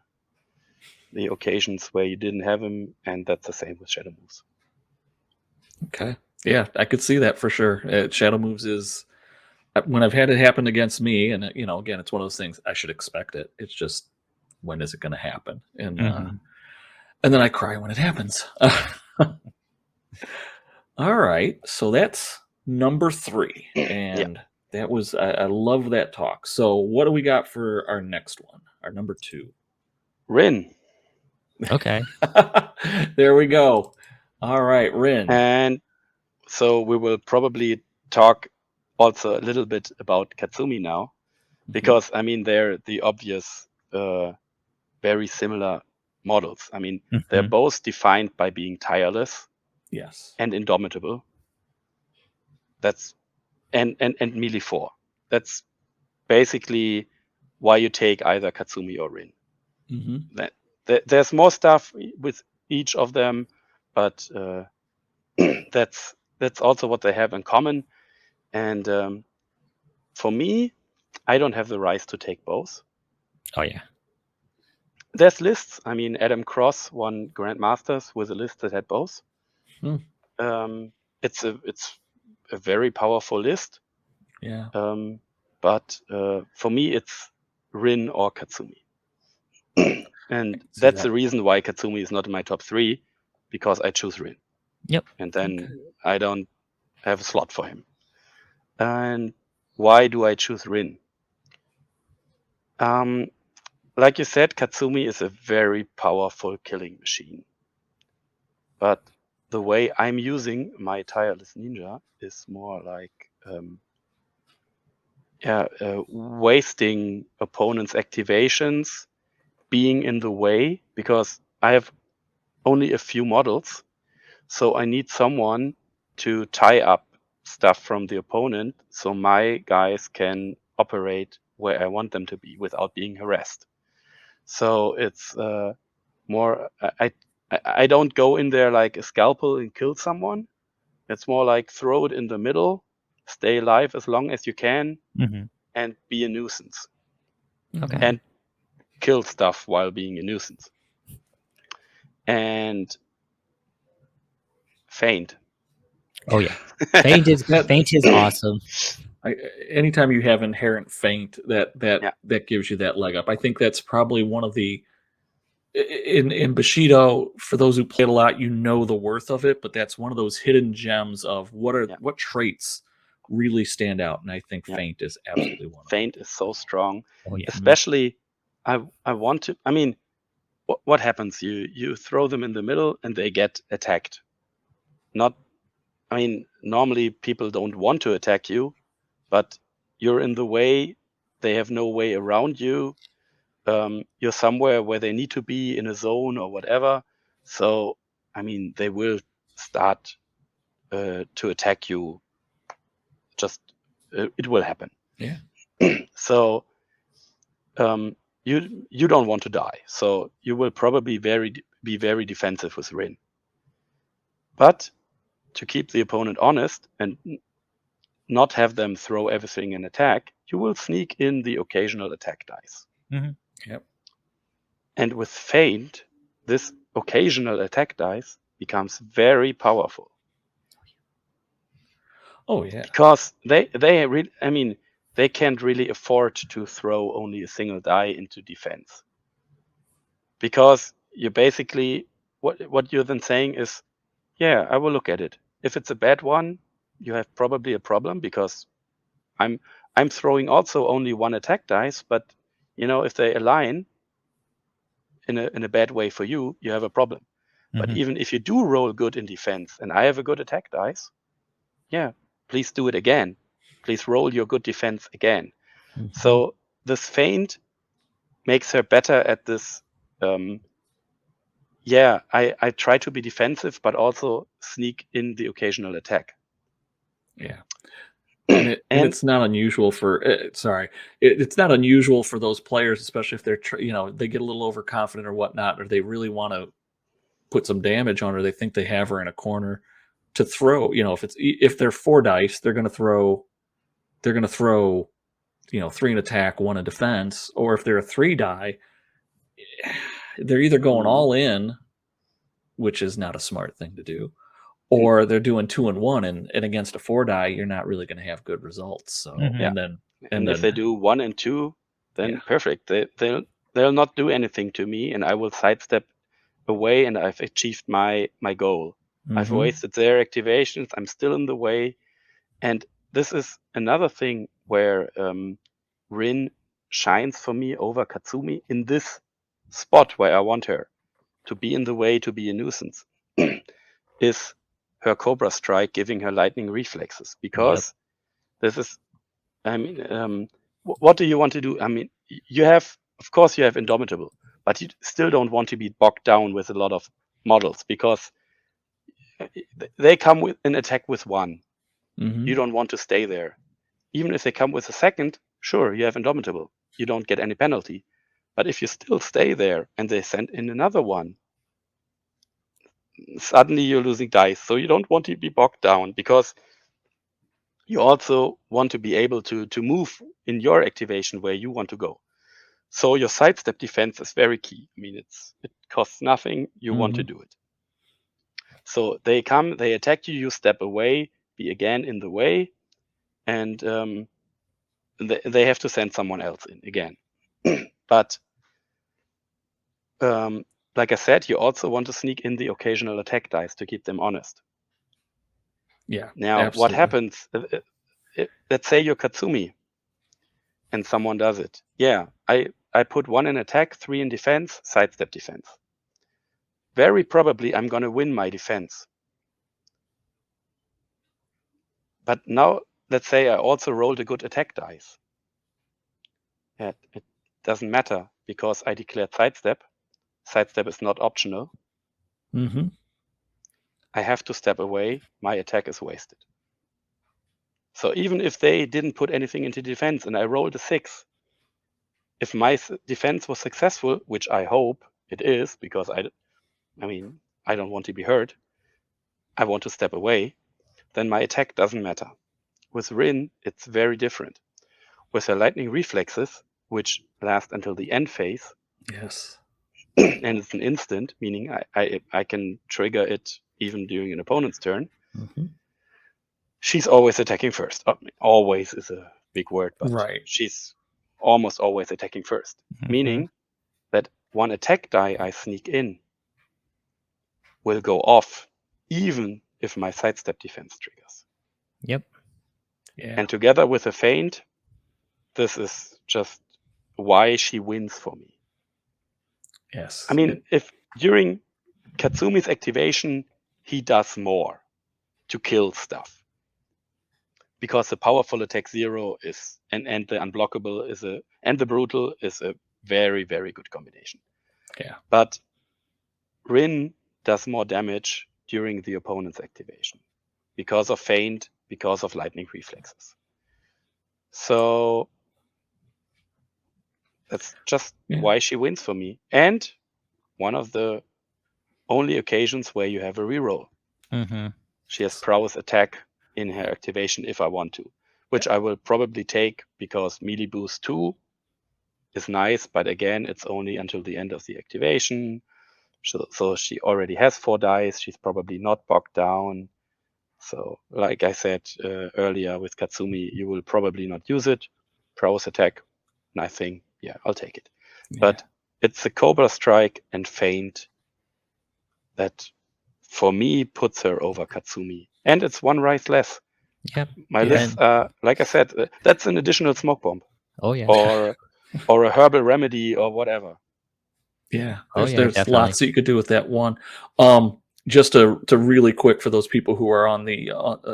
[SPEAKER 3] the occasions where you didn't have him, and that's the same with Shadow Moves.
[SPEAKER 2] Okay. Yeah, I could see that for sure. Shadow Moves is, when I've had it happen against me, and again, it's one of those things, I should expect it. It's just, when is it going to happen? And then I cry when it happens. All right, so that's number 3, and that was, I love that talk. So what do we got for our next one, our number 2?
[SPEAKER 3] Rin.
[SPEAKER 1] Okay.
[SPEAKER 2] There we go. All right, Rin.
[SPEAKER 3] And so we will probably talk also a little bit about Katsumi now, because I mean, they're the obvious, very similar models. I mean, they're both defined by being tireless, and indomitable. That's and melee 4. That's basically why you take either Katsumi or Rin. There's more stuff with each of them, but that's also what they have in common. And for me, I don't have the rights to take both.
[SPEAKER 1] Oh yeah.
[SPEAKER 3] There's lists. I mean, Adam Cross won Grandmasters with a list that had both. It's a very powerful list.
[SPEAKER 2] Yeah.
[SPEAKER 3] But for me, it's Rin or Katsumi. And that's the reason why Katsumi is not in my top 3, because I choose Rin.
[SPEAKER 1] Yep.
[SPEAKER 3] And then I don't have a slot for him. And why do I choose Rin? Like you said, Katsumi is a very powerful killing machine. But the way I'm using my Tireless Ninja is more like wasting opponents' activations, being in the way, because I have only a few models. So I need someone to tie up stuff from the opponent so my guys can operate where I want them to be without being harassed. So it's more, I don't go in there like a scalpel and kill someone. It's more like throw it in the middle, stay alive as long as you can, and be a nuisance.
[SPEAKER 1] Okay.
[SPEAKER 3] And kill stuff while being a nuisance. And Feint.
[SPEAKER 1] Oh yeah. Feint is awesome.
[SPEAKER 2] Anytime you have inherent feint, that gives you that leg up. I think that's probably one of the, in Bushido, for those who play it a lot, the worth of it, but that's one of those hidden gems of what traits really stand out, and I think feint is absolutely one of them.
[SPEAKER 3] Feint is so strong.
[SPEAKER 1] Oh, yeah.
[SPEAKER 3] Especially, I want to, I mean, what happens? You throw them in the middle and they get attacked. Normally people don't want to attack you, but you're in the way, they have no way around you. You're somewhere where they need to be in a zone or whatever. So, I mean, they will start to attack you just it will happen.
[SPEAKER 2] Yeah.
[SPEAKER 3] So you don't want to die, so you will probably be very defensive with Rin. But to keep the opponent honest and not have them throw everything in attack, you will sneak in the occasional attack dice.
[SPEAKER 2] Yep.
[SPEAKER 3] And with Feint, this occasional attack dice becomes very powerful.
[SPEAKER 2] Oh yeah.
[SPEAKER 3] Because they really, I mean, they can't really afford to throw only a single die into defense. Because you basically, what you're then saying is, yeah, I will look at it. If it's a bad one, you have probably a problem, because I'm throwing also only one attack dice, but if they align in a bad way for you, you have a problem. But even if you do roll good in defense and I have a good attack dice, yeah, please do it again. Please roll your good defense again. So this Feint makes her better at this. I try to be defensive, but also sneak in the occasional attack.
[SPEAKER 2] Yeah. And it's not unusual for it's not unusual for those players, especially if they're they get a little overconfident or whatnot, or they really want to put some damage on her. They think they have her in a corner to throw. If they're 4 dice, they're going to throw 3 in attack, 1 in defense. Or if they're a 3 die, they're either going all in, which is not a smart thing to do, or they're doing 2 and 1, and against a 4 die, you're not really going to have good results. So and
[SPEAKER 3] if they do 1 and 2, then perfect. They'll not do anything to me, and I will sidestep away, and I've achieved my goal. I've wasted their activations. I'm still in the way, and this is another thing where Rin shines for me over Katsumi in this spot where I want her to be in the way, to be a nuisance, is her Cobra Strike giving her lightning reflexes. Because this is, I mean, what do you want to do? I mean, of course you have Indomitable, but you still don't want to be bogged down with a lot of models, because they come with an attack with 1. You don't want to stay there. Even if they come with a second, sure, you have Indomitable. You don't get any penalty. But if you still stay there and they send in another one, suddenly you're losing dice. So you don't want to be bogged down, because you also want to be able to move in your activation where you want to go. So your sidestep defense is very key. I mean, it costs nothing. You want to do it. So they come, they attack you, you step away, be again in the way, and they have to send someone else in again. But like I said, you also want to sneak in the occasional attack dice to keep them honest.
[SPEAKER 2] Yeah.
[SPEAKER 3] Now,
[SPEAKER 2] absolutely.
[SPEAKER 3] what happens? Let's say you're Katsumi, and someone does it. Yeah, I put 1 in attack, 3 in defense, sidestep defense. Very probably I'm going to win my defense. But now, let's say I also rolled a good attack dice. Yeah, it doesn't matter, because I declared sidestep. Sidestep is not optional. I have to step away. My attack is wasted. So even if they didn't put anything into defense and I rolled a 6, if my defense was successful, which I hope it is, because I don't want to be hurt, I want to step away, then my attack doesn't matter. With Rin, it's very different. With her lightning reflexes, which last until the end phase,
[SPEAKER 2] yes,
[SPEAKER 3] and it's an instant, meaning I can trigger it even during an opponent's turn. She's always attacking first. Always is a big word, but she's almost always attacking first. Meaning that 1 attack die I sneak in will go off, even if my sidestep defense triggers.
[SPEAKER 1] Yep.
[SPEAKER 2] Yeah.
[SPEAKER 3] And together with a Feint, this is just why she wins for me.
[SPEAKER 2] Yes.
[SPEAKER 3] I mean, if during Katsumi's activation, he does more to kill stuff, because the powerful attack 0 is, and the unblockable is and the brutal is a very, very good combination.
[SPEAKER 2] Yeah.
[SPEAKER 3] But Rin does more damage during the opponent's activation because of Feint because of lightning reflexes. So that's just why she wins for me. And one of the only occasions where you have a reroll. She has prowess attack in her activation if I want to, which I will probably take because melee boost 2 is nice, but again, it's only until the end of the activation. So she already has 4 dice. She's probably not bogged down. So like I said earlier with Katsumi, you will probably not use it. Prowess attack, nice thing. Yeah, I'll take it. Yeah. But it's the Cobra Strike and Feint that for me puts her over Katsumi. And it's 1 rise less.
[SPEAKER 1] Yep.
[SPEAKER 3] My list, like I said, that's an additional smoke bomb.
[SPEAKER 1] Oh yeah.
[SPEAKER 3] Or a herbal remedy or whatever.
[SPEAKER 2] Yeah,
[SPEAKER 1] there's
[SPEAKER 2] definitely lots that you could do with that one. Just to really quick for those people who are on the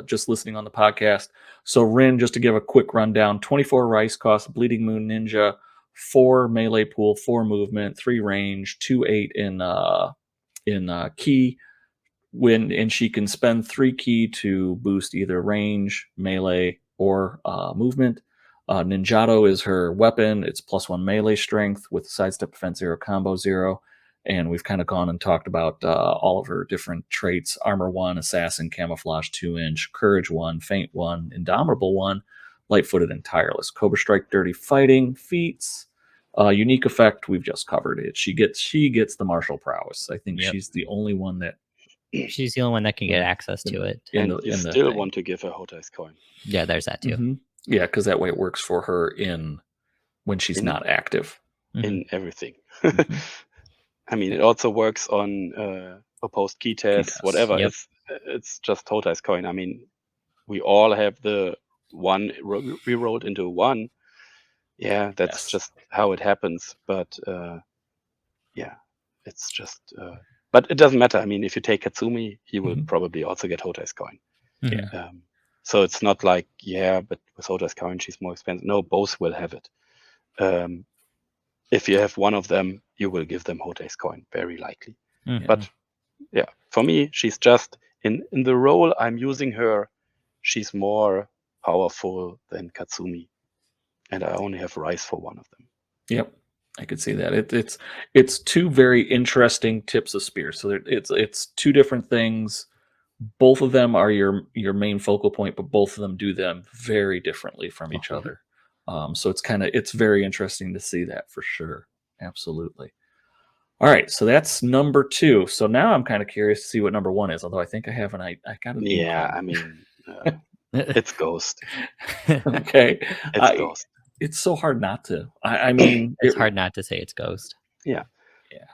[SPEAKER 2] just listening on the podcast. So Rin, just to give a quick rundown: 24 rice cost, Bleeding Moon Ninja, 4 melee pool, 4 movement, 3 range, 2/8 in key. And she can spend 3 key to boost either range, melee, or movement. Ninjato is her weapon. It's +1 melee strength with sidestep, defense 0, combo 0. And we've kind of gone and talked about all of her different traits: armor 1, assassin, camouflage 2-inch, courage 1, feint 1, indomitable 1, light-footed and tireless. Cobra Strike, dirty fighting, feats. Unique effect, we've just covered it. She gets the martial prowess. I think she's the only one that
[SPEAKER 1] she's the only one that can get access to it.
[SPEAKER 3] And you still want to give her Hot Ice Coin.
[SPEAKER 1] Yeah, there's that too.
[SPEAKER 2] Mm-hmm. Yeah, because that way it works for her when she's not active.
[SPEAKER 3] In everything. I mean, it also works on opposed key tests, whatever.
[SPEAKER 1] Yep.
[SPEAKER 3] It's just Hot Ice Coin. I mean, we all have the 1 rerolled into 1. Yeah, that's just how it happens. But yeah, it's just... but it doesn't matter. I mean, if you take Katsumi, he will probably also get Hot Ice Coin.
[SPEAKER 2] Yeah.
[SPEAKER 3] So it's not like, but with Hot Ice Coin, she's more expensive. No, both will have it. If you have one of them, you will give them Hot Ice Coin, very likely. But yeah, for me, she's just in the role I'm using her, she's more powerful than Katsumi. And I only have Rice for one of them.
[SPEAKER 2] Yep. I could see that. It's 2 very interesting tips of spear. So it's 2 different things. Both of them are your main focal point, but both of them do them very differently from each other. So it's very interesting to see that for sure. Absolutely. All right, so that's number 2. So now I'm kind of curious to see what number 1 is. Although I think I have I got an
[SPEAKER 3] Yeah, I mean, it's Ghost.
[SPEAKER 2] Okay,
[SPEAKER 3] it's Ghost.
[SPEAKER 2] It's so hard not to. I mean,
[SPEAKER 1] it's hard not to say it's Ghost.
[SPEAKER 3] Yeah.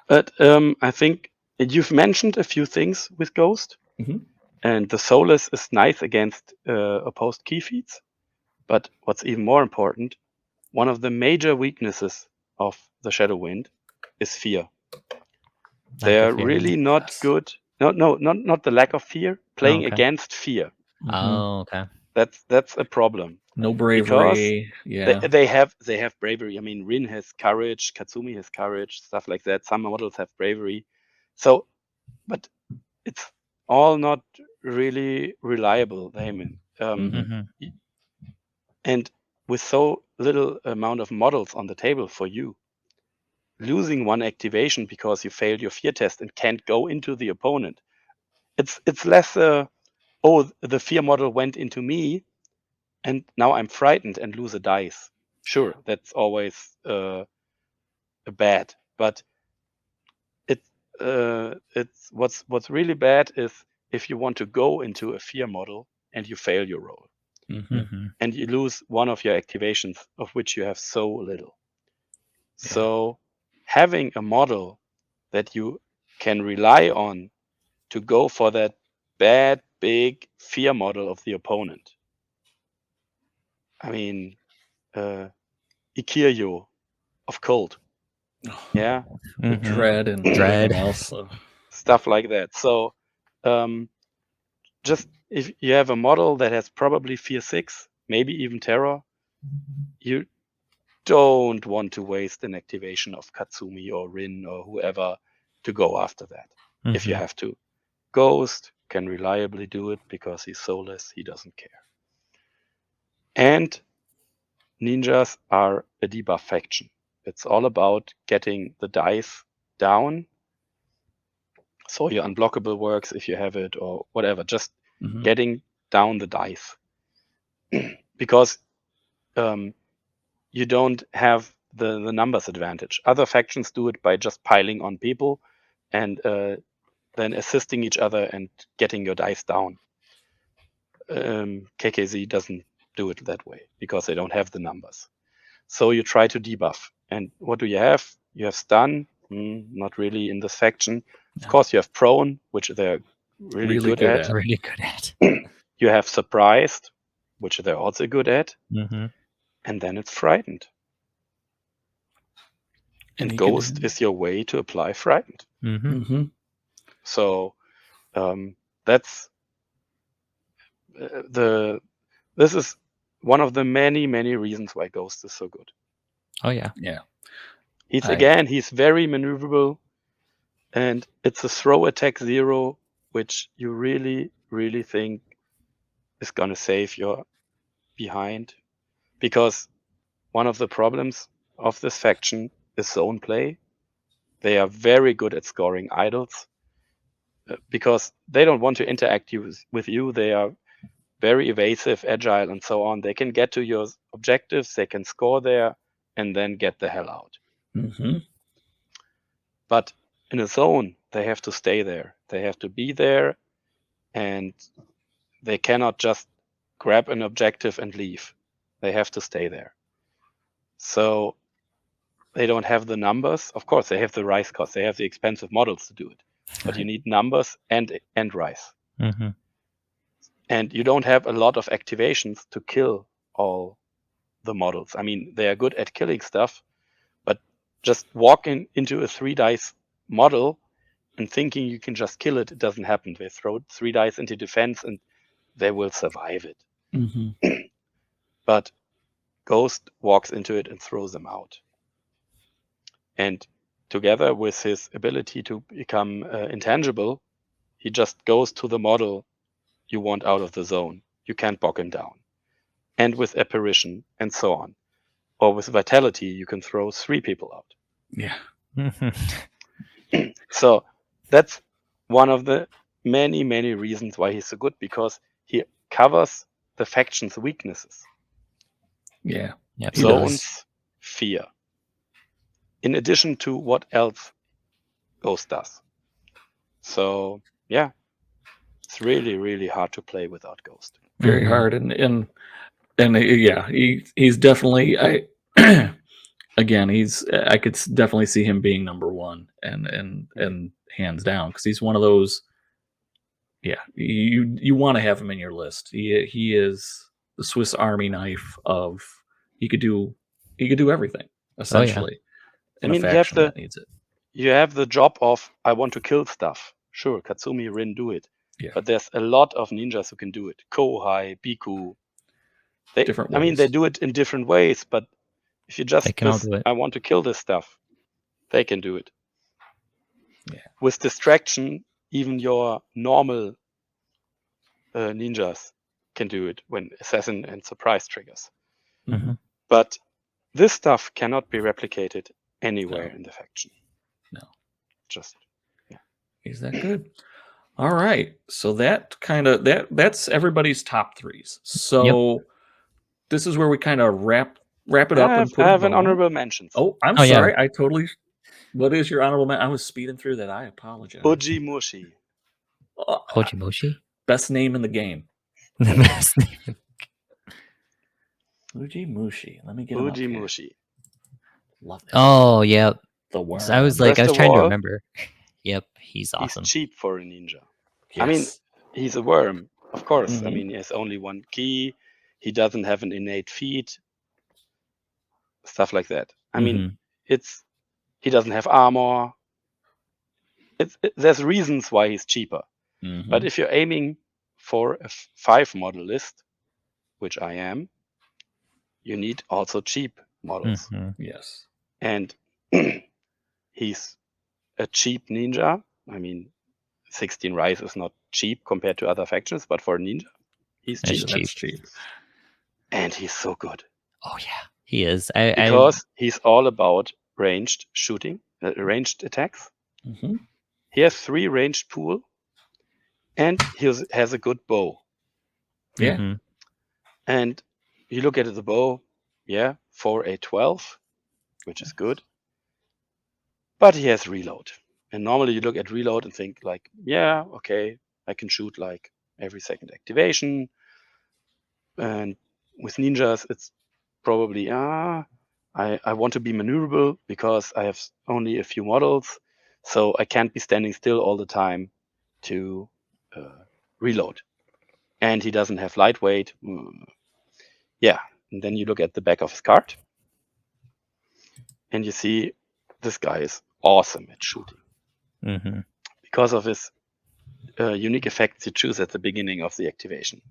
[SPEAKER 3] But I think you've mentioned a few things with Ghost, and the Soulless is nice against opposed key feats. But what's even more important, one of the major weaknesses of the Shadow Wind is fear. They're really not good. No, not the lack of fear. Playing against fear.
[SPEAKER 1] Oh, okay.
[SPEAKER 3] That's a problem.
[SPEAKER 2] No bravery.
[SPEAKER 3] Because they have bravery. I mean, Rin has courage, Katsumi has courage, stuff like that. Some models have bravery. So, but it's all not really reliable, Damon. And with so little amount of models on the table for you, losing 1 activation because you failed your fear test and can't go into the opponent, it's less the fear model went into me and now I'm frightened and lose a dice. Sure, that's always bad, but it's what's really bad is if you want to go into a fear model and you fail your roll. And you lose 1 of your activations, of which you have so little. So having a model that you can rely on to go for that bad, big fear model of the opponent. I mean, Ikiryo of Cold. Yeah.
[SPEAKER 2] Dread and everything else.
[SPEAKER 3] Stuff like that. So just if you have a model that has probably fear 6, maybe even terror, you don't want to waste an activation of Katsumi or Rin or whoever to go after that. If you have to. Ghost can reliably do it because he's soulless, he doesn't care. And ninjas are a debuff faction. It's all about getting the dice down. So your unblockable works if you have it or whatever, just getting down the dice. Because you don't have the numbers advantage. Other factions do it by just piling on people and then assisting each other and getting your dice down. KKZ doesn't do it that way because they don't have the numbers. So you try to debuff. And what do you have? You have stun, not really in this faction. Of course, you have prone, which they're really good at.
[SPEAKER 1] Really good at.
[SPEAKER 3] You have surprised, which they're also good at.
[SPEAKER 1] Mm-hmm.
[SPEAKER 3] And then it's frightened. And Ghost is your way to apply frightened.
[SPEAKER 1] Mm-hmm.
[SPEAKER 3] So that's this is one of the many reasons why Ghost is so good.
[SPEAKER 1] Oh yeah.
[SPEAKER 2] Yeah.
[SPEAKER 3] He's very maneuverable, and it's a throw attack 0, which you really think is gonna save your behind, because one of the problems of this faction is zone play. They are very good at scoring idols because they don't want to interact with you. They are very evasive, agile, and so on. They can get to your objectives, they can score there, and then get the hell out. But in a zone, they have to stay there. They have to be there, and they cannot just grab an objective and leave. They have to stay there. So they don't have the numbers. Of course, they have the rise cost. They have the expensive models to do it. But you need numbers and rise.
[SPEAKER 1] Mm-hmm.
[SPEAKER 3] And you don't have a lot of activations to kill all the models. I mean, they are good at killing stuff, but just walking into a 3 dice model and thinking you can just kill it, it doesn't happen. They throw 3 dice into defense and they will survive it. But Ghost walks into it and throws them out. And together with his ability to become intangible, he just goes to the model you want out of the zone. You can't bog him down. And with apparition and so on. Or with vitality, you can throw 3 people out.
[SPEAKER 2] Yeah.
[SPEAKER 3] So that's one of the many reasons why he's so good, because he covers the faction's weaknesses.
[SPEAKER 2] Yeah.
[SPEAKER 1] Yep,
[SPEAKER 3] Zones, fear. In addition to what else Ghost does. So yeah, it's really hard to play without Ghost.
[SPEAKER 2] Very hard, and yeah, he's definitely again, I could definitely see him being number 1 and hands down, because he's one of those. Yeah, you want to have him in your list. He is the Swiss Army knife of he could do everything essentially.
[SPEAKER 3] I mean,
[SPEAKER 2] that needs it.
[SPEAKER 3] You have the job of I want to kill stuff. Sure, Katsumi, Rin do it.
[SPEAKER 2] Yeah.
[SPEAKER 3] But there's a lot of ninjas who can do it. Kohai, Biku.
[SPEAKER 2] Different ways.
[SPEAKER 3] I mean, they do it in different ways, but if you just
[SPEAKER 1] all do it.
[SPEAKER 3] I want to kill this stuff, they can do it.
[SPEAKER 2] Yeah.
[SPEAKER 3] With distraction, even your normal ninjas can do it when assassin and surprise triggers.
[SPEAKER 1] Mm-hmm.
[SPEAKER 3] But this stuff cannot be replicated anywhere in the faction.
[SPEAKER 2] No.
[SPEAKER 3] Just
[SPEAKER 2] he's that good. All right. So that kind of that's everybody's top 3s. So this is where we kind of wrap it up and put
[SPEAKER 3] I have an honorable mention.
[SPEAKER 2] Oh, I'm sorry. I totally. What is your honorable mention? I was speeding through that. I apologize.
[SPEAKER 3] Ujimoshi.
[SPEAKER 1] Ujimoshi?
[SPEAKER 2] Best name in the game.
[SPEAKER 1] The best name.
[SPEAKER 2] Ujimoshi. Let me get him up here.
[SPEAKER 3] Ujimoshi.
[SPEAKER 2] Love that.
[SPEAKER 1] Oh, yeah.
[SPEAKER 2] The worm.
[SPEAKER 1] I was trying to remember. Yep, he's awesome.
[SPEAKER 3] He's cheap for a ninja.
[SPEAKER 2] Yes.
[SPEAKER 3] I mean, he's a worm, of course. I mean, he has only 1 key. He doesn't have an innate feat. Stuff like that. I mean, he doesn't have armor. There's reasons why he's cheaper. But if you're aiming for a 5 model list, which I am, you need also cheap models.
[SPEAKER 2] Yes.
[SPEAKER 3] And he's a cheap ninja. I mean, 16 Rise is not cheap compared to other factions, but for a ninja, he's cheap.
[SPEAKER 2] That's cheap.
[SPEAKER 3] And he's so good.
[SPEAKER 1] Oh yeah, he is.
[SPEAKER 3] Because he's all about ranged shooting, ranged attacks.
[SPEAKER 2] Mm-hmm.
[SPEAKER 3] He has 3 ranged pool, and he has a good bow.
[SPEAKER 2] Yeah.
[SPEAKER 1] Mm-hmm.
[SPEAKER 3] And you look at the bow, yeah, for a 12, which is good. But he has reload. And normally you look at reload and think like, yeah, okay, I can shoot like every second activation. And with ninjas, it's probably, I want to be maneuverable because I have only a few models. So I can't be standing still all the time to reload. And he doesn't have lightweight. Yeah. And then you look at the back of his card and you see this guy is awesome at shooting
[SPEAKER 1] Mm-hmm.
[SPEAKER 3] because of his unique effects you choose at the beginning of the activation.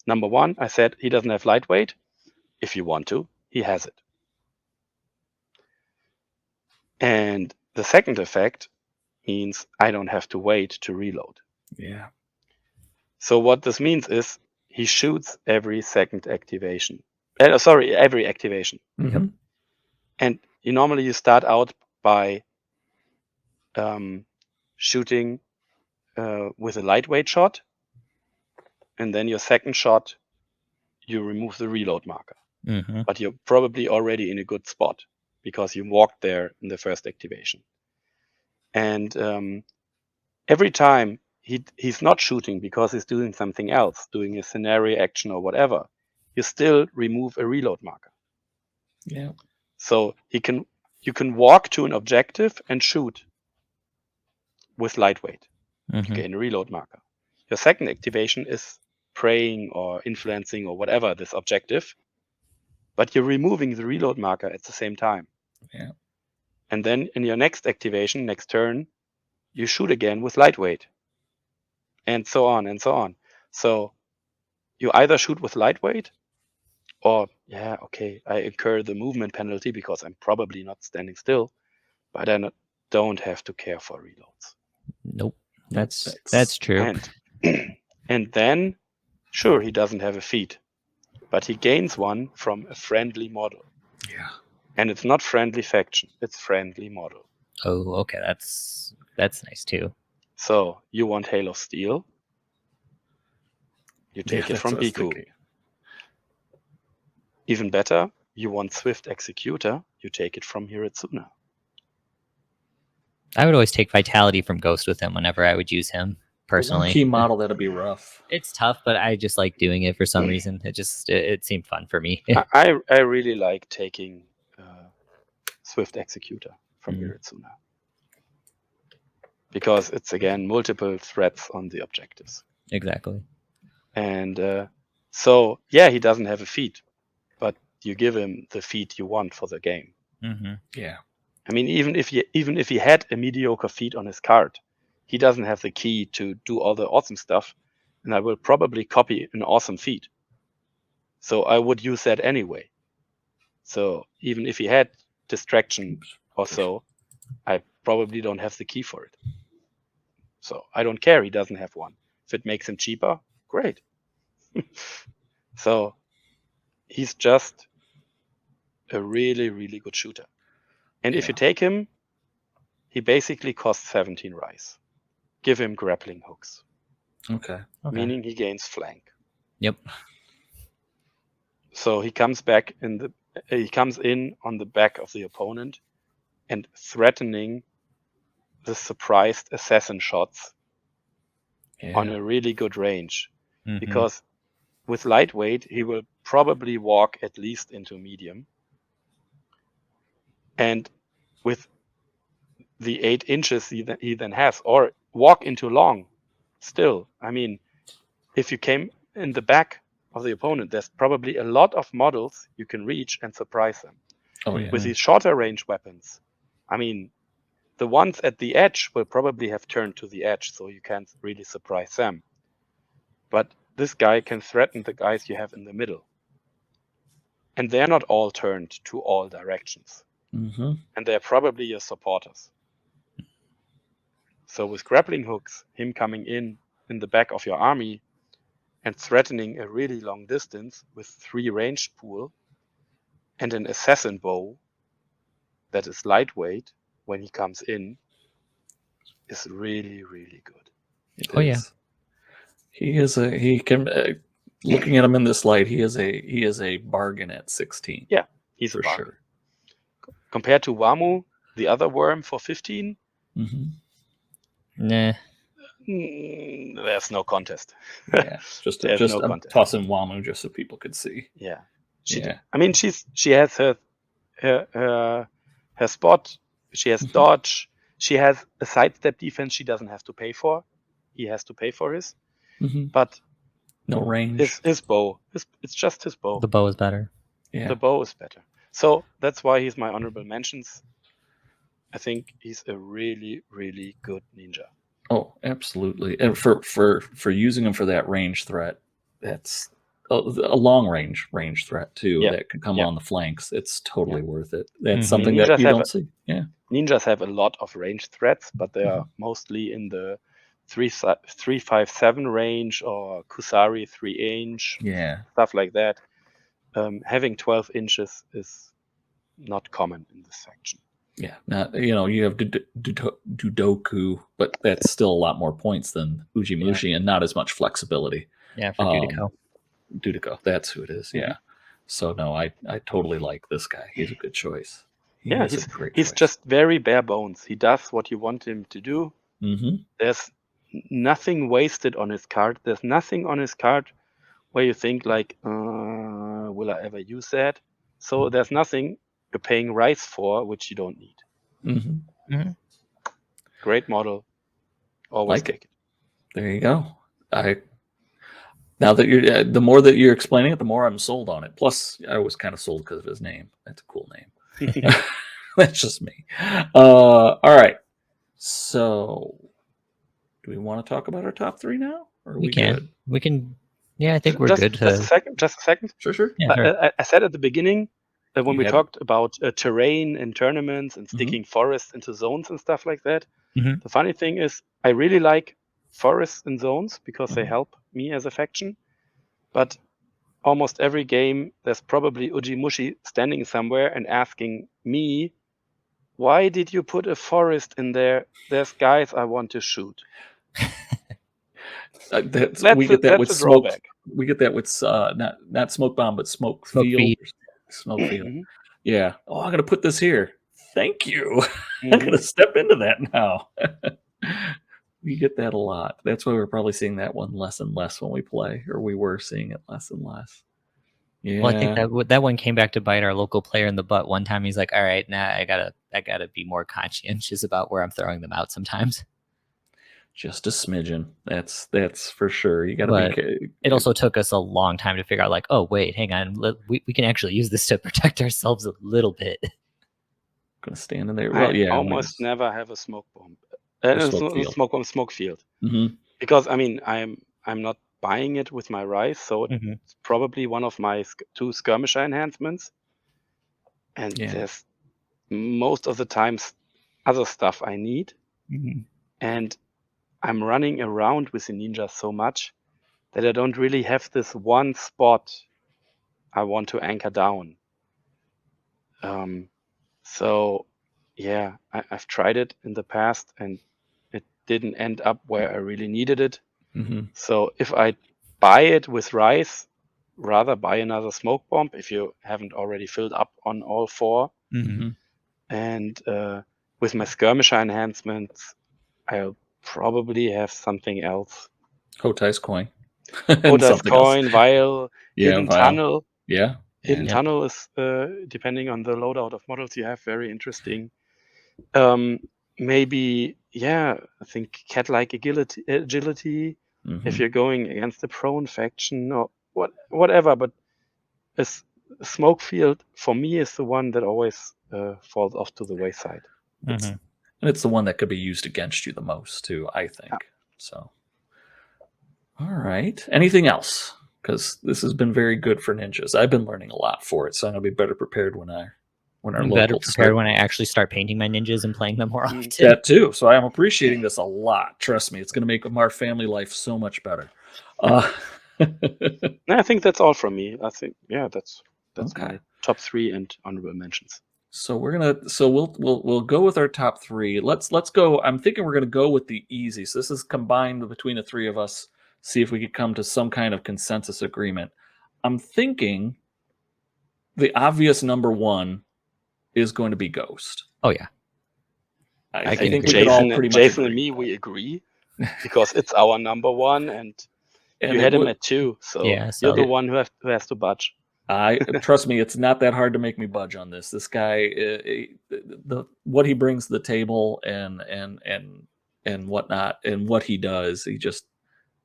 [SPEAKER 3] Number 1, I said he doesn't have lightweight. If you want to, he has it. And the second effect means I don't have to wait to reload.
[SPEAKER 2] Yeah.
[SPEAKER 3] So what this means is he shoots every second activation. Every activation.
[SPEAKER 2] Mm-hmm.
[SPEAKER 3] And normally you start out by shooting with a lightweight shot, and then your second shot you remove the reload marker.
[SPEAKER 1] Mm-hmm.
[SPEAKER 3] But you're probably already in a good spot because you walked there in the first activation. And every time he's not shooting because he's doing something else, doing a scenario action or whatever, you still remove a reload marker.
[SPEAKER 2] Yeah.
[SPEAKER 3] So you can walk to an objective and shoot with lightweight.
[SPEAKER 1] Mm-hmm.
[SPEAKER 3] You gain a reload marker. Your second activation is praying or influencing or whatever this objective, but you're removing the reload marker at the same time.
[SPEAKER 2] Yeah.
[SPEAKER 3] And then in your next activation, next turn, you shoot again with lightweight. And so on and so on. So you either shoot with lightweight or, yeah, okay, I incur the movement penalty because I'm probably not standing still, but I don't have to care for reloads.
[SPEAKER 1] Nope. That's true.
[SPEAKER 3] And then, sure, he doesn't have a feat, but he gains one from a friendly model.
[SPEAKER 2] Yeah.
[SPEAKER 3] And it's not friendly faction, it's friendly model.
[SPEAKER 1] Oh, okay. That's nice too.
[SPEAKER 3] So you want Halo Steel, you take it
[SPEAKER 2] that's
[SPEAKER 3] from
[SPEAKER 2] what I was
[SPEAKER 3] Biku.
[SPEAKER 2] thinking.
[SPEAKER 3] Even better, you want Swift Executor, you take it from Hiritsuna.
[SPEAKER 1] I would always take Vitality from Ghost with him whenever I would use him personally.
[SPEAKER 2] One key model, that'll be rough.
[SPEAKER 1] It's tough, but I just like doing it for some reason. It seemed fun for me.
[SPEAKER 3] I really like taking Swift Executor from Hiritsuna. Because it's, again, multiple threats on the objectives.
[SPEAKER 1] Exactly.
[SPEAKER 3] And so, yeah, he doesn't have a feat, but you give him the feat you want for the game.
[SPEAKER 1] Mm-hmm.
[SPEAKER 2] Yeah.
[SPEAKER 3] I mean, even if he had a mediocre feat on his card, he doesn't have the key to do all the awesome stuff, and I will probably copy an awesome feat. So I would use that anyway. So even if he had distraction or so, I probably don't have the key for it. So I don't care he doesn't have one. If it makes him cheaper, great. So he's just a really, really good shooter. And if you take him, he basically costs 17 rice. Give him grappling hooks.
[SPEAKER 2] Okay.
[SPEAKER 3] Meaning he gains flank.
[SPEAKER 1] Yep.
[SPEAKER 3] So he comes in on the back of the opponent and threatening the surprised assassin shots on a really good range.
[SPEAKER 1] Mm-hmm.
[SPEAKER 3] Because with lightweight, he will probably walk at least into medium. And with the 8 inches he then has, or walk into long still. I mean, if you came in the back of the opponent, there's probably a lot of models you can reach and surprise them.
[SPEAKER 2] Oh, yeah.
[SPEAKER 3] With these shorter range weapons, I mean, the ones at the edge will probably have turned to the edge, so you can't really surprise them. But this guy can threaten the guys you have in the middle. And they're not all turned to all directions.
[SPEAKER 2] Mm-hmm.
[SPEAKER 3] And they're probably your supporters. So with grappling hooks, him coming in the back of your army, and threatening a really long distance with 3 ranged pool and an assassin bow that is lightweight when he comes in is really, really good.
[SPEAKER 2] It
[SPEAKER 1] Oh, yeah.
[SPEAKER 2] is. He can looking at him in this light, he is a bargain at 16.
[SPEAKER 3] Yeah, he's
[SPEAKER 2] for
[SPEAKER 3] a bargain.
[SPEAKER 2] sure.
[SPEAKER 3] Compared to Wamu, the other worm for 15,
[SPEAKER 1] Nah.
[SPEAKER 3] There's no contest.
[SPEAKER 2] Yeah, just
[SPEAKER 3] There's no
[SPEAKER 2] I'm
[SPEAKER 3] contest.
[SPEAKER 2] tossing Wamu just so people could see.
[SPEAKER 3] Yeah.
[SPEAKER 2] Yeah.
[SPEAKER 3] I mean, she has her spot. She has dodge. She has a sidestep defense she doesn't have to pay for. He has to pay for his. But
[SPEAKER 2] no range.
[SPEAKER 3] His bow. It's just his bow.
[SPEAKER 1] The bow is better.
[SPEAKER 2] Yeah.
[SPEAKER 3] The bow is better. So that's why he's my honorable mentions. I think he's a really, really good ninja.
[SPEAKER 2] Oh, absolutely. And for using him for that range threat, that's a long range threat too.
[SPEAKER 3] Yeah.
[SPEAKER 2] That can come
[SPEAKER 3] Yeah.
[SPEAKER 2] on the flanks. It's totally worth it. That's
[SPEAKER 1] Mhm.
[SPEAKER 2] something that you don't see. Yeah.
[SPEAKER 3] Ninjas have a lot of range threats, but they are mostly in the 357 range or Kusari 3-inch.
[SPEAKER 2] Yeah.
[SPEAKER 3] Stuff like that. Having 12 inches is not common in this section.
[SPEAKER 2] Yeah, not you have Dudoku, but that's still a lot more points than Ujimushi and not as much flexibility.
[SPEAKER 1] Yeah, for Dudiko.
[SPEAKER 2] Dudiko, that's who it is. Yeah. So no, I totally like this guy. He's a good choice.
[SPEAKER 3] He's just very bare bones. He does what you want him to do. There's nothing wasted on his card. There's nothing on his card where you think like, will I ever use that? So there's nothing you're paying rice for which you don't need. Great model. Always
[SPEAKER 2] like
[SPEAKER 3] take
[SPEAKER 2] it. There you go. Now that you're the more that you're explaining it, the more I'm sold on it. Plus, I was kind of sold because of his name. That's a cool name. That's just me. All right. So, do we want to talk about our top 3 now? Or are we
[SPEAKER 1] can.
[SPEAKER 2] good?
[SPEAKER 1] We can. Yeah, I think we're good.
[SPEAKER 3] Just a second.
[SPEAKER 2] Sure.
[SPEAKER 1] Yeah, sure.
[SPEAKER 3] I said at the beginning that when we talked about terrain and tournaments and sticking forests into zones and stuff like that, the funny thing is I really like forests and zones because they help me as a faction. But almost every game, there's probably Ujimushi standing somewhere and asking me, why did you put a forest in there? There's guys I want to shoot.
[SPEAKER 2] We get that with smoke. We get that with not smoke bomb, but smoke field. Smoke field. Yeah. Oh, I'm gonna put this here. Thank you. I'm gonna step into that now. We get that a lot. That's why we're probably seeing that one less and less when we play, or we were seeing it less and less. Yeah.
[SPEAKER 1] Well, I think that one came back to bite our local player in the butt. One time he's like, "All right, now I gotta be more conscientious about where I'm throwing them out sometimes."
[SPEAKER 2] Just a smidgen. That's for sure. You gotta be.
[SPEAKER 1] It also took us a long time to figure out, like, oh wait, hang on, we can actually use this to protect ourselves a little bit.
[SPEAKER 2] Gonna stand in there. Well, yeah.
[SPEAKER 3] Almost never have a smoke bomb. Smoke field. Because I mean, I'm not buying it with my rice, so it's probably one of my 2 skirmisher enhancements. And there's most of the times other stuff I need, and I'm running around with the ninja so much that I don't really have this one spot I want to anchor down. So yeah, I've tried it in the past and it didn't end up where I really needed it. So if I buy it with rice, rather buy another smoke bomb if you haven't already filled up on all 4. And with my skirmisher enhancements, I'll probably have something else.
[SPEAKER 2] Hotai's coin.
[SPEAKER 3] Hotai's coin, vial, hidden tunnel.
[SPEAKER 2] Yeah.
[SPEAKER 3] Hidden tunnel is, depending on the loadout of models you have, very interesting. Maybe, I think cat-like agility if you're going against a prone faction or whatever. But a smoke field, for me, is the one that always falls off to the wayside.
[SPEAKER 2] And it's the one that could be used against you the most, too, I think. So, all right. Anything else? Because this has been very good for ninjas. I've been learning a lot for it, so I'm gonna be better prepared when our locals start.
[SPEAKER 1] When I actually start painting my ninjas and playing them more often.
[SPEAKER 2] That too. So I'm appreciating this a lot. Trust me, it's gonna make our family life so much better.
[SPEAKER 3] I think that's all from me. I think that's
[SPEAKER 2] Okay.
[SPEAKER 3] my top 3 and honorable mentions.
[SPEAKER 2] So we'll go with our top 3. Let's go. I'm thinking we're gonna go with the easy. So this is combined between the 3 of us. See if we could come to some kind of consensus agreement. I'm thinking the obvious number 1 is going to be Ghost.
[SPEAKER 1] Oh yeah.
[SPEAKER 2] I
[SPEAKER 1] can
[SPEAKER 2] think
[SPEAKER 1] agree
[SPEAKER 2] we could all
[SPEAKER 3] Jason,
[SPEAKER 2] pretty much
[SPEAKER 3] Jason and
[SPEAKER 2] agree.
[SPEAKER 3] me, we agree because it's our number 1, and
[SPEAKER 2] And
[SPEAKER 3] you
[SPEAKER 2] it
[SPEAKER 3] had him
[SPEAKER 2] would,
[SPEAKER 3] at 2, so
[SPEAKER 1] Yeah,
[SPEAKER 3] you're
[SPEAKER 1] so
[SPEAKER 3] the one who has to budge.
[SPEAKER 2] trust me, it's not that hard to make me budge on this. This guy, the what he brings to the table and whatnot, and what he does, he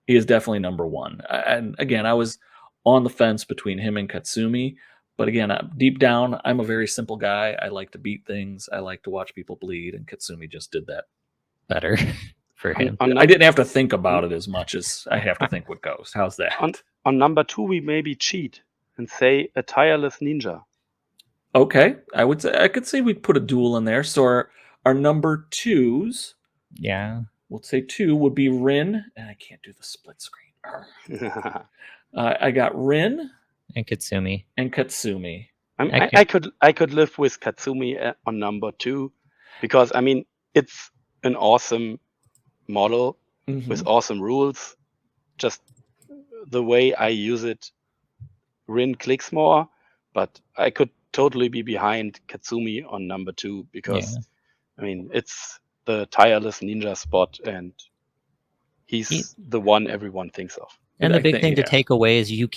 [SPEAKER 2] is definitely number 1. And again, I was on the fence between him and Katsumi, but again, deep down, I'm a very simple guy. I like to beat things. I like to watch people bleed, and Katsumi just did that.
[SPEAKER 1] better for him.
[SPEAKER 2] I didn't have to think about it as much as I have to think with Ghost. How's that?
[SPEAKER 3] On number 2, we maybe cheat and say a tireless ninja.
[SPEAKER 2] Okay, I could say we'd put a duel in there. So our number 2s,
[SPEAKER 1] Yeah.
[SPEAKER 2] we'll say 2 would be Rin, and I can't do the split screen. I got Rin
[SPEAKER 1] And Katsumi.
[SPEAKER 2] and Katsumi.
[SPEAKER 3] I could live with Katsumi on number 2 because I mean it's an awesome model with awesome rules. Just the way I use it, Rin clicks more, but I could totally be behind Katsumi on number 2 because I mean it's the tireless ninja spot, and he's the one everyone thinks of.
[SPEAKER 1] And the big thing to take away is you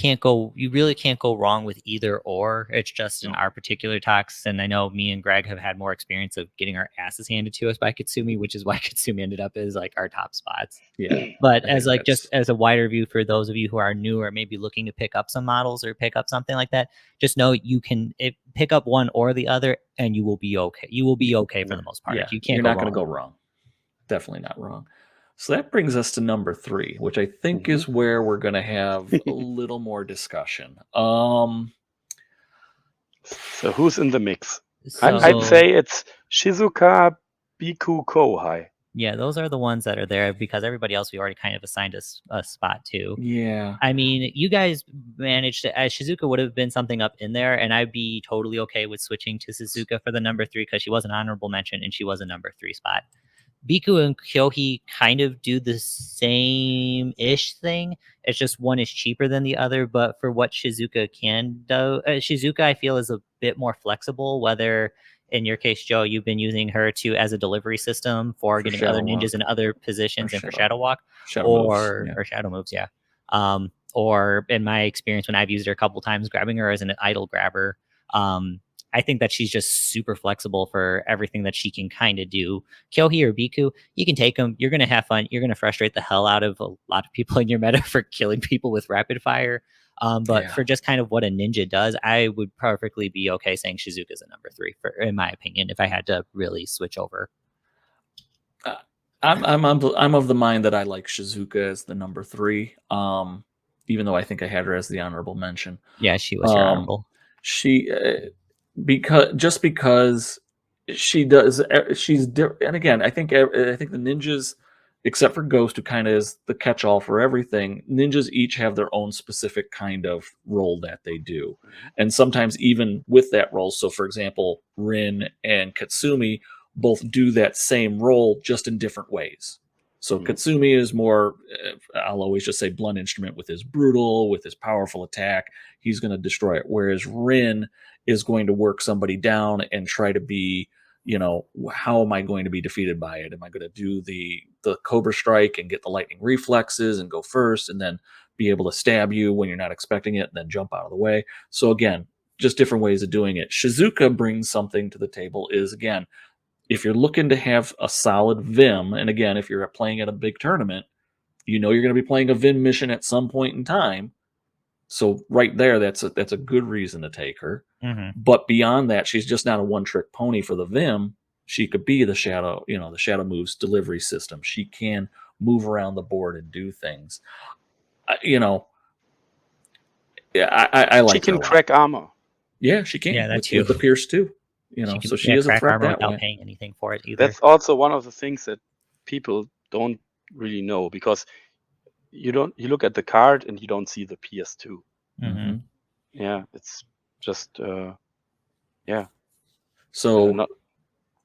[SPEAKER 1] really can't go wrong with either or. It's just in our particular talks. And I know me and Greg have had more experience of getting our asses handed to us by Katsumi, which is why Katsumi ended up as like our top spots.
[SPEAKER 2] Yeah.
[SPEAKER 1] But as like just as a wider view for those of you who are new or maybe looking to pick up some models or pick up something like that, just know you can pick up one or the other and you will be okay. You will be okay for the most part.
[SPEAKER 2] Yeah,
[SPEAKER 1] You're
[SPEAKER 2] not going to go wrong. Definitely not wrong. So that brings us to number 3, which I think is where we're going to have a little more discussion.
[SPEAKER 3] So who's in the mix? I'd say it's Shizuka, Biku, Kohai.
[SPEAKER 1] Yeah, those are the ones that are there because everybody else we already kind of assigned a spot to.
[SPEAKER 2] Yeah.
[SPEAKER 1] I mean, you guys managed to. Shizuka would have been something up in there, and I'd be totally okay with switching to Shizuka for the number 3 because she was an honorable mention and she was a number 3 spot. Biku and Kyohi kind of do the same-ish thing. It's just one is cheaper than the other, but for what Shizuka can do, Shizuka I feel is a bit more flexible, whether in your case, Joe, you've been using her as a delivery system for getting other ninjas in other positions and for Shadow Walk or Shadow Moves, yeah. Or in my experience when I've used her a couple times, grabbing her as an idle grabber. I think that she's just super flexible for everything that she can kind of do. Kyohi or Biku, you can take them. You're going to have fun. You're going to frustrate the hell out of a lot of people in your meta for killing people with rapid fire. But for just kind of what a ninja does, I would perfectly be okay saying Shizuka's a number 3, in my opinion, if I had to really switch over.
[SPEAKER 2] I'm of the mind that I like Shizuka as the number 3. Even though I think I had her as the honorable mention.
[SPEAKER 1] Yeah, she was your honorable.
[SPEAKER 2] She because she does, and again, I think the ninjas, except for Ghost, who kind of is the catch-all for everything, ninjas each have their own specific kind of role that they do, and sometimes even with that role. So, for example, Rin and Katsumi both do that same role, just in different ways. So Katsumi is more, I'll always just say blunt instrument with his brutal, with his powerful attack. He's going to destroy it. Whereas Rin is going to work somebody down and try to be, how am I going to be defeated by it? Am I going to do the Cobra Strike and get the lightning reflexes and go first and then be able to stab you when you're not expecting it and then jump out of the way? So again, just different ways of doing it. Shizuka brings something to the table is, again, if you're looking to have a solid Vim, and again, if you're playing at a big tournament, you're going to be playing a Vim mission at some point in time. So right there, that's a good reason to take her. But beyond that, she's just not a one-trick pony for the Vim. She could be the Shadow, the Shadow Moves delivery system. She can move around the board and do things. I like.
[SPEAKER 3] She can crack armor.
[SPEAKER 2] Yeah, she can.
[SPEAKER 1] Yeah, that's
[SPEAKER 2] with the Pierce too. So she is a threat that
[SPEAKER 1] without
[SPEAKER 2] way.
[SPEAKER 1] paying anything for it either.
[SPEAKER 3] That's also one of the things that people don't really know, because you look at the card and you don't see the PS2.
[SPEAKER 1] Mm-hmm.
[SPEAKER 3] Yeah, it's just yeah.
[SPEAKER 2] So
[SPEAKER 3] Not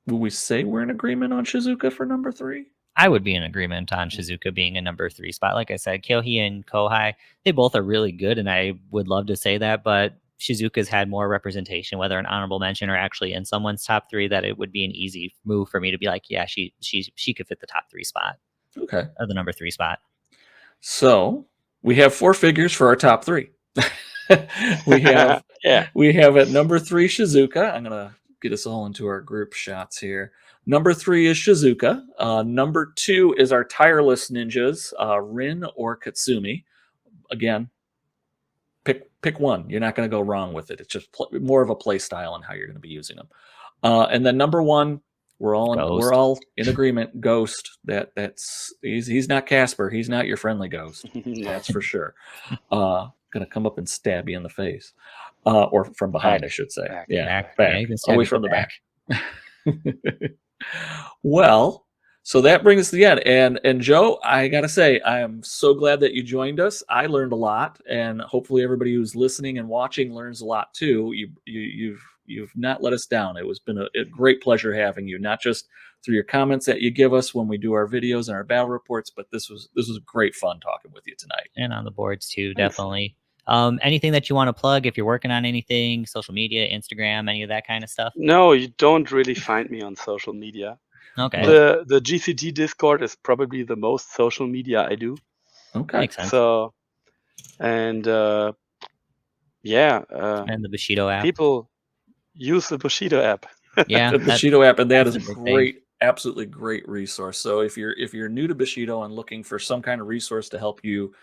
[SPEAKER 2] will we say we're in agreement on Shizuka for number 3?
[SPEAKER 1] I would be in agreement on Shizuka being a number 3 spot. Like I said, Kyohei and Kohai, they both are really good, and I would love to say that, but Shizuka's had more representation, whether an honorable mention or actually in someone's top 3, that it would be an easy move for me to be like, yeah, she could fit the top 3 spot.
[SPEAKER 2] Okay.
[SPEAKER 1] Or the number 3 spot.
[SPEAKER 2] So we have 4 figures for our top 3. we have
[SPEAKER 3] yeah.
[SPEAKER 2] We have at number 3 Shizuka. I'm gonna get us all into our group shots here. Number 3 is Shizuka. Number 2 is our tireless ninjas, Rin or Katsumi. Again, pick one. You're not going to go wrong with it. It's just more of a play style and how you're going to be using them. And then number 1, we're all in agreement. Ghost. He's not Casper. He's not your friendly ghost. That's for sure. Gonna come up and stab you in the face, or from behind,
[SPEAKER 3] Back.
[SPEAKER 2] I should say.
[SPEAKER 3] Back.
[SPEAKER 2] Yeah,
[SPEAKER 1] Back.
[SPEAKER 2] back.
[SPEAKER 1] Yeah, you can stab
[SPEAKER 2] Always
[SPEAKER 1] me
[SPEAKER 2] from the
[SPEAKER 1] back.
[SPEAKER 2] back. Well, so that brings us to the end. And Joe, I gotta say, I am so glad that you joined us. I learned a lot, and hopefully everybody who's listening and watching learns a lot too. You've not let us down. It was been a great pleasure having you, not just through your comments that you give us when we do our videos and our battle reports, but this was great fun talking with you tonight.
[SPEAKER 1] And on the boards too,
[SPEAKER 3] Thanks.
[SPEAKER 1] definitely. Anything that you want to plug if you're working on anything, social media, Instagram, any of that kind of stuff?
[SPEAKER 3] No, you don't really find me on social media.
[SPEAKER 1] Okay.
[SPEAKER 3] The GCT Discord is probably the most social media I do.
[SPEAKER 2] Okay.
[SPEAKER 1] Makes sense.
[SPEAKER 3] So, and yeah,
[SPEAKER 1] And the Bushido app.
[SPEAKER 3] people use the Bushido app.
[SPEAKER 1] Yeah,
[SPEAKER 2] The Bushido app, and that is
[SPEAKER 1] that's a big
[SPEAKER 2] great, absolutely great resource. So if you're new to Bushido and looking for some kind of resource to help you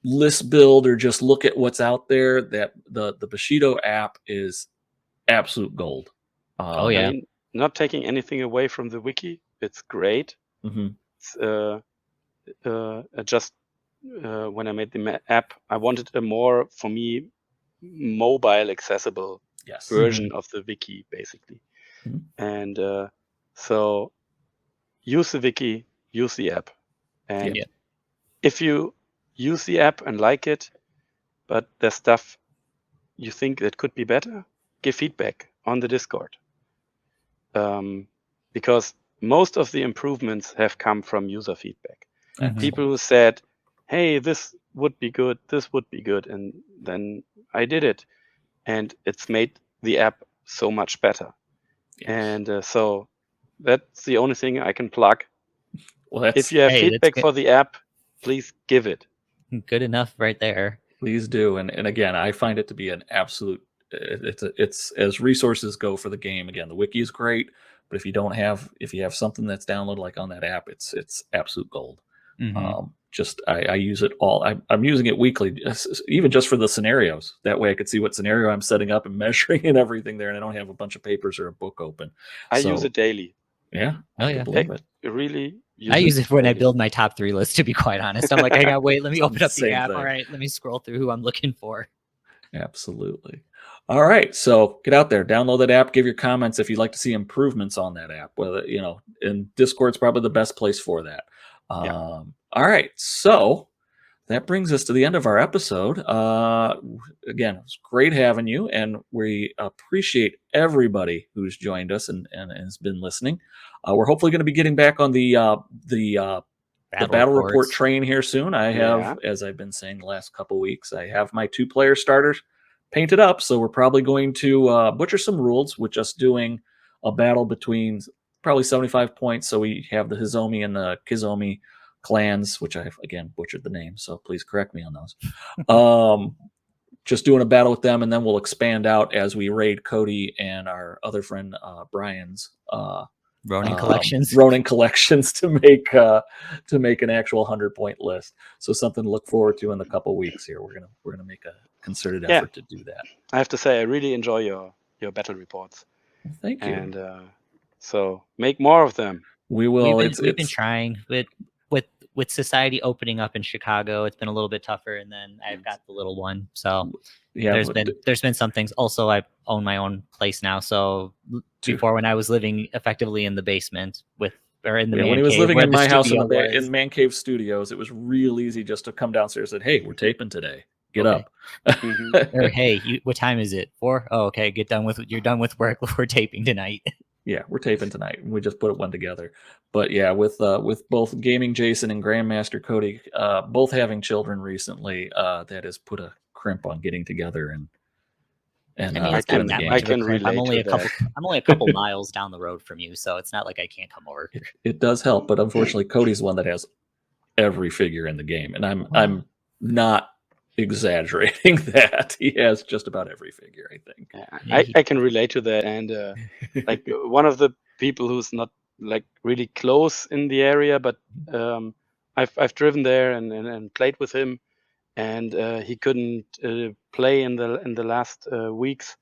[SPEAKER 2] list build or just look at what's out there, that the Bushido app is absolute gold.
[SPEAKER 1] Oh yeah.
[SPEAKER 3] I mean, not taking anything away from the wiki, it's great.
[SPEAKER 2] Mm-hmm.
[SPEAKER 3] It's, just when I made the app, I wanted a more, for me, mobile accessible
[SPEAKER 2] Yes.
[SPEAKER 3] version of the wiki, basically.
[SPEAKER 2] Mhm.
[SPEAKER 3] And so use the wiki, use the app. And
[SPEAKER 1] Yeah.
[SPEAKER 3] if you use the app and like it, but there's stuff you think that could be better, give feedback on the Discord. Because most of the improvements have come from user feedback.
[SPEAKER 1] Mhm.
[SPEAKER 3] People who said, hey, this would be good, and then I did it. And it's made the app so much better.
[SPEAKER 2] Yes.
[SPEAKER 3] And so that's the only thing I can plug.
[SPEAKER 2] Well,
[SPEAKER 3] If you have
[SPEAKER 1] Hey, that's
[SPEAKER 3] feedback
[SPEAKER 1] good.
[SPEAKER 3] for the app, please give it.
[SPEAKER 1] Good enough right there.
[SPEAKER 2] please do. And again, I find it to be an absolute. It's as resources go for the game. Again, the wiki is great, but if you have something that's downloaded like on that app, it's absolute gold.
[SPEAKER 1] Mhm.
[SPEAKER 2] I use it all. I'm using it weekly, even just for the scenarios. That way I could see what scenario I'm setting up and measuring and everything there, and I don't have a bunch of papers or a book open.
[SPEAKER 3] I use it daily.
[SPEAKER 2] Yeah.
[SPEAKER 1] Oh,
[SPEAKER 2] I
[SPEAKER 1] yeah.
[SPEAKER 2] can believe it.
[SPEAKER 3] Really
[SPEAKER 1] I use it when I
[SPEAKER 3] daily.
[SPEAKER 1] build my top 3 list, to be quite honest. I'm like, I gotta wait, let me open up the
[SPEAKER 2] Same
[SPEAKER 1] app.
[SPEAKER 2] thing.
[SPEAKER 1] All right, let me scroll through who I'm looking for.
[SPEAKER 2] Absolutely. All right. So get out there, download that app, give your comments if you'd like to see improvements on that app. Whether, and Discord's probably the best place for that.
[SPEAKER 3] Yeah.
[SPEAKER 2] All right. So that brings us to the end of our episode. Again, it was great having you, and we appreciate everybody who's joined us and has been listening. We're hopefully going to be getting back on the battle report
[SPEAKER 1] reports.
[SPEAKER 2] train here soon. I have, as I've been saying the last couple weeks, I have my 2-player starters painted up, so we're probably going to butcher some rules with just doing a battle between probably 75 points. So we have the Hizomi and the Kizomi clans, which I've again butchered the name, so please correct me on those. Just doing a battle with them, and then we'll expand out as we raid Cody and our other friend Brian's
[SPEAKER 1] Ronin collections.
[SPEAKER 2] Ronin collections to make an actual 100-point list. So something to look forward to in the couple weeks here. We're gonna make a concerted effort to do that.
[SPEAKER 3] I have to say I really enjoy your battle reports.
[SPEAKER 2] Well, thank you.
[SPEAKER 3] And so make more of them.
[SPEAKER 2] We will.
[SPEAKER 1] We've been trying with society opening up in Chicago. It's been a little bit tougher, and then I've got the little one. So
[SPEAKER 2] yeah,
[SPEAKER 1] there's been some things. Also, I own my own place now. So before, when I was living effectively in the basement with or in the
[SPEAKER 2] Yeah,
[SPEAKER 1] man
[SPEAKER 2] when he was
[SPEAKER 1] cave
[SPEAKER 2] living
[SPEAKER 1] where
[SPEAKER 2] in
[SPEAKER 1] the
[SPEAKER 2] my house in
[SPEAKER 1] studio
[SPEAKER 2] the in
[SPEAKER 1] was.
[SPEAKER 2] Man Cave Studios, it was real easy just to come downstairs and say, "Hey, we're taping today. Get
[SPEAKER 1] Okay.
[SPEAKER 2] up."
[SPEAKER 1] Or hey, what time is it? 4? Oh, okay. You're done with work. We're taping tonight.
[SPEAKER 2] Yeah, we're taping tonight, and we just put one together. But yeah, with both Gaming Jason and Grandmaster Cody, both having children recently, that has put a crimp on getting together and
[SPEAKER 1] I mean, it's
[SPEAKER 2] doing
[SPEAKER 1] not
[SPEAKER 2] the
[SPEAKER 1] that
[SPEAKER 2] game.
[SPEAKER 3] I
[SPEAKER 1] much of a
[SPEAKER 3] can
[SPEAKER 1] crimp. I'm
[SPEAKER 3] relate
[SPEAKER 1] only
[SPEAKER 3] to
[SPEAKER 1] a couple.
[SPEAKER 3] that.
[SPEAKER 1] I'm only a couple miles down the road from you, so it's not like I can't come over.
[SPEAKER 2] It does help, but unfortunately, Cody's the one that has every figure in the game, and I'm not exaggerating that. He has just about every figure, I think.
[SPEAKER 1] Yeah,
[SPEAKER 3] I can relate to that. And like one of the people who's not like really close in the area, but I've driven there and played with him, and he couldn't play in the last weeks,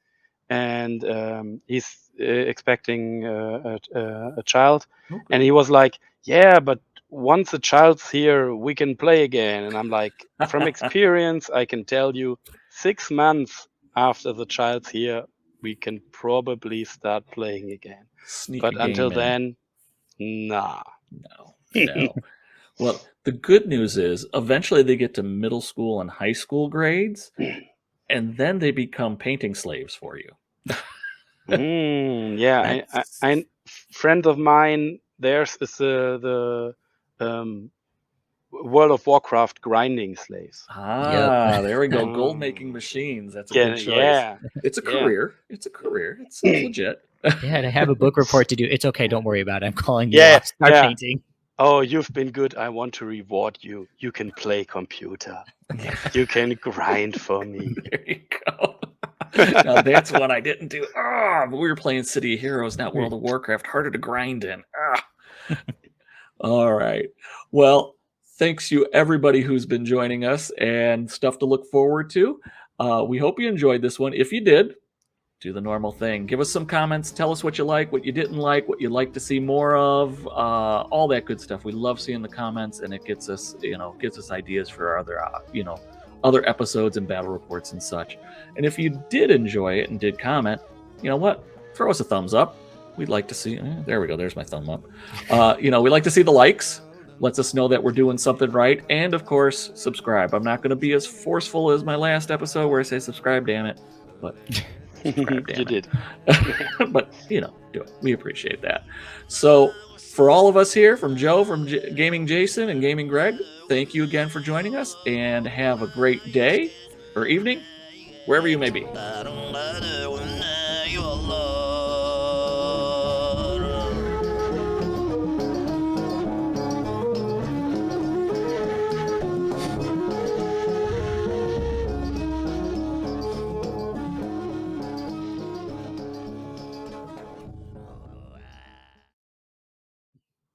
[SPEAKER 3] and he's expecting a child,
[SPEAKER 2] Okay.
[SPEAKER 3] and he was like, "Yeah, but once the child's here, we can play again." And I'm like, from experience, I can tell you, 6 months after the child's here, we can probably start playing again.
[SPEAKER 2] Sneak
[SPEAKER 3] But
[SPEAKER 2] a game
[SPEAKER 3] until
[SPEAKER 2] in.
[SPEAKER 3] then, nah.
[SPEAKER 2] No. Well, the good news is eventually they get to middle school and high school grades, and then they become painting slaves for you.
[SPEAKER 3] Yeah, I friend of mine, theirs is the World of Warcraft grinding slaves.
[SPEAKER 2] There we go. Gold making machines. That's a good choice.
[SPEAKER 3] Yeah.
[SPEAKER 2] It's a
[SPEAKER 3] Yeah.
[SPEAKER 2] career. It's a career. It's legit.
[SPEAKER 1] Yeah, I have a book report to do. It's okay. Don't worry about it. I'm calling you
[SPEAKER 3] Yeah,
[SPEAKER 1] off. Start
[SPEAKER 3] yeah.
[SPEAKER 1] painting.
[SPEAKER 3] Oh, you've been good. I want to reward you. You can play computer. You can grind for me.
[SPEAKER 2] There you go. Now that's one I didn't do. But we were playing City of Heroes, not World of Warcraft. Harder to grind in. All right. Well, thanks you everybody who's been joining us and stuff to look forward to. We hope you enjoyed this one. If you did, do the normal thing. Give us some comments. Tell us what you like, what you didn't like, what you'd like to see more of, all that good stuff. We love seeing the comments, and it gets us, ideas for our other, other episodes and battle reports and such. And if you did enjoy it and did comment, you know what? Throw us a thumbs up. We'd like to see. There we go. There's my thumb up. We like to see the likes. Lets us know that we're doing something right. And of course, subscribe. I'm not going to be as forceful as my last episode where I say subscribe, damn it. But subscribe, damn
[SPEAKER 3] You
[SPEAKER 2] it.
[SPEAKER 3] did.
[SPEAKER 2] But, do it. We appreciate that. So, for all of us here, from Joe, from Gaming Jason, and Gaming Greg, thank you again for joining us, and have a great day or evening, wherever you may be.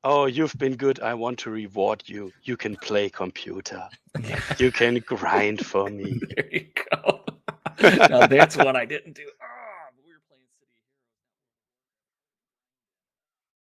[SPEAKER 3] Oh, you've been good. I want to reward you. You can play computer. You can grind for me.
[SPEAKER 2] There you go. Now that's one I didn't do.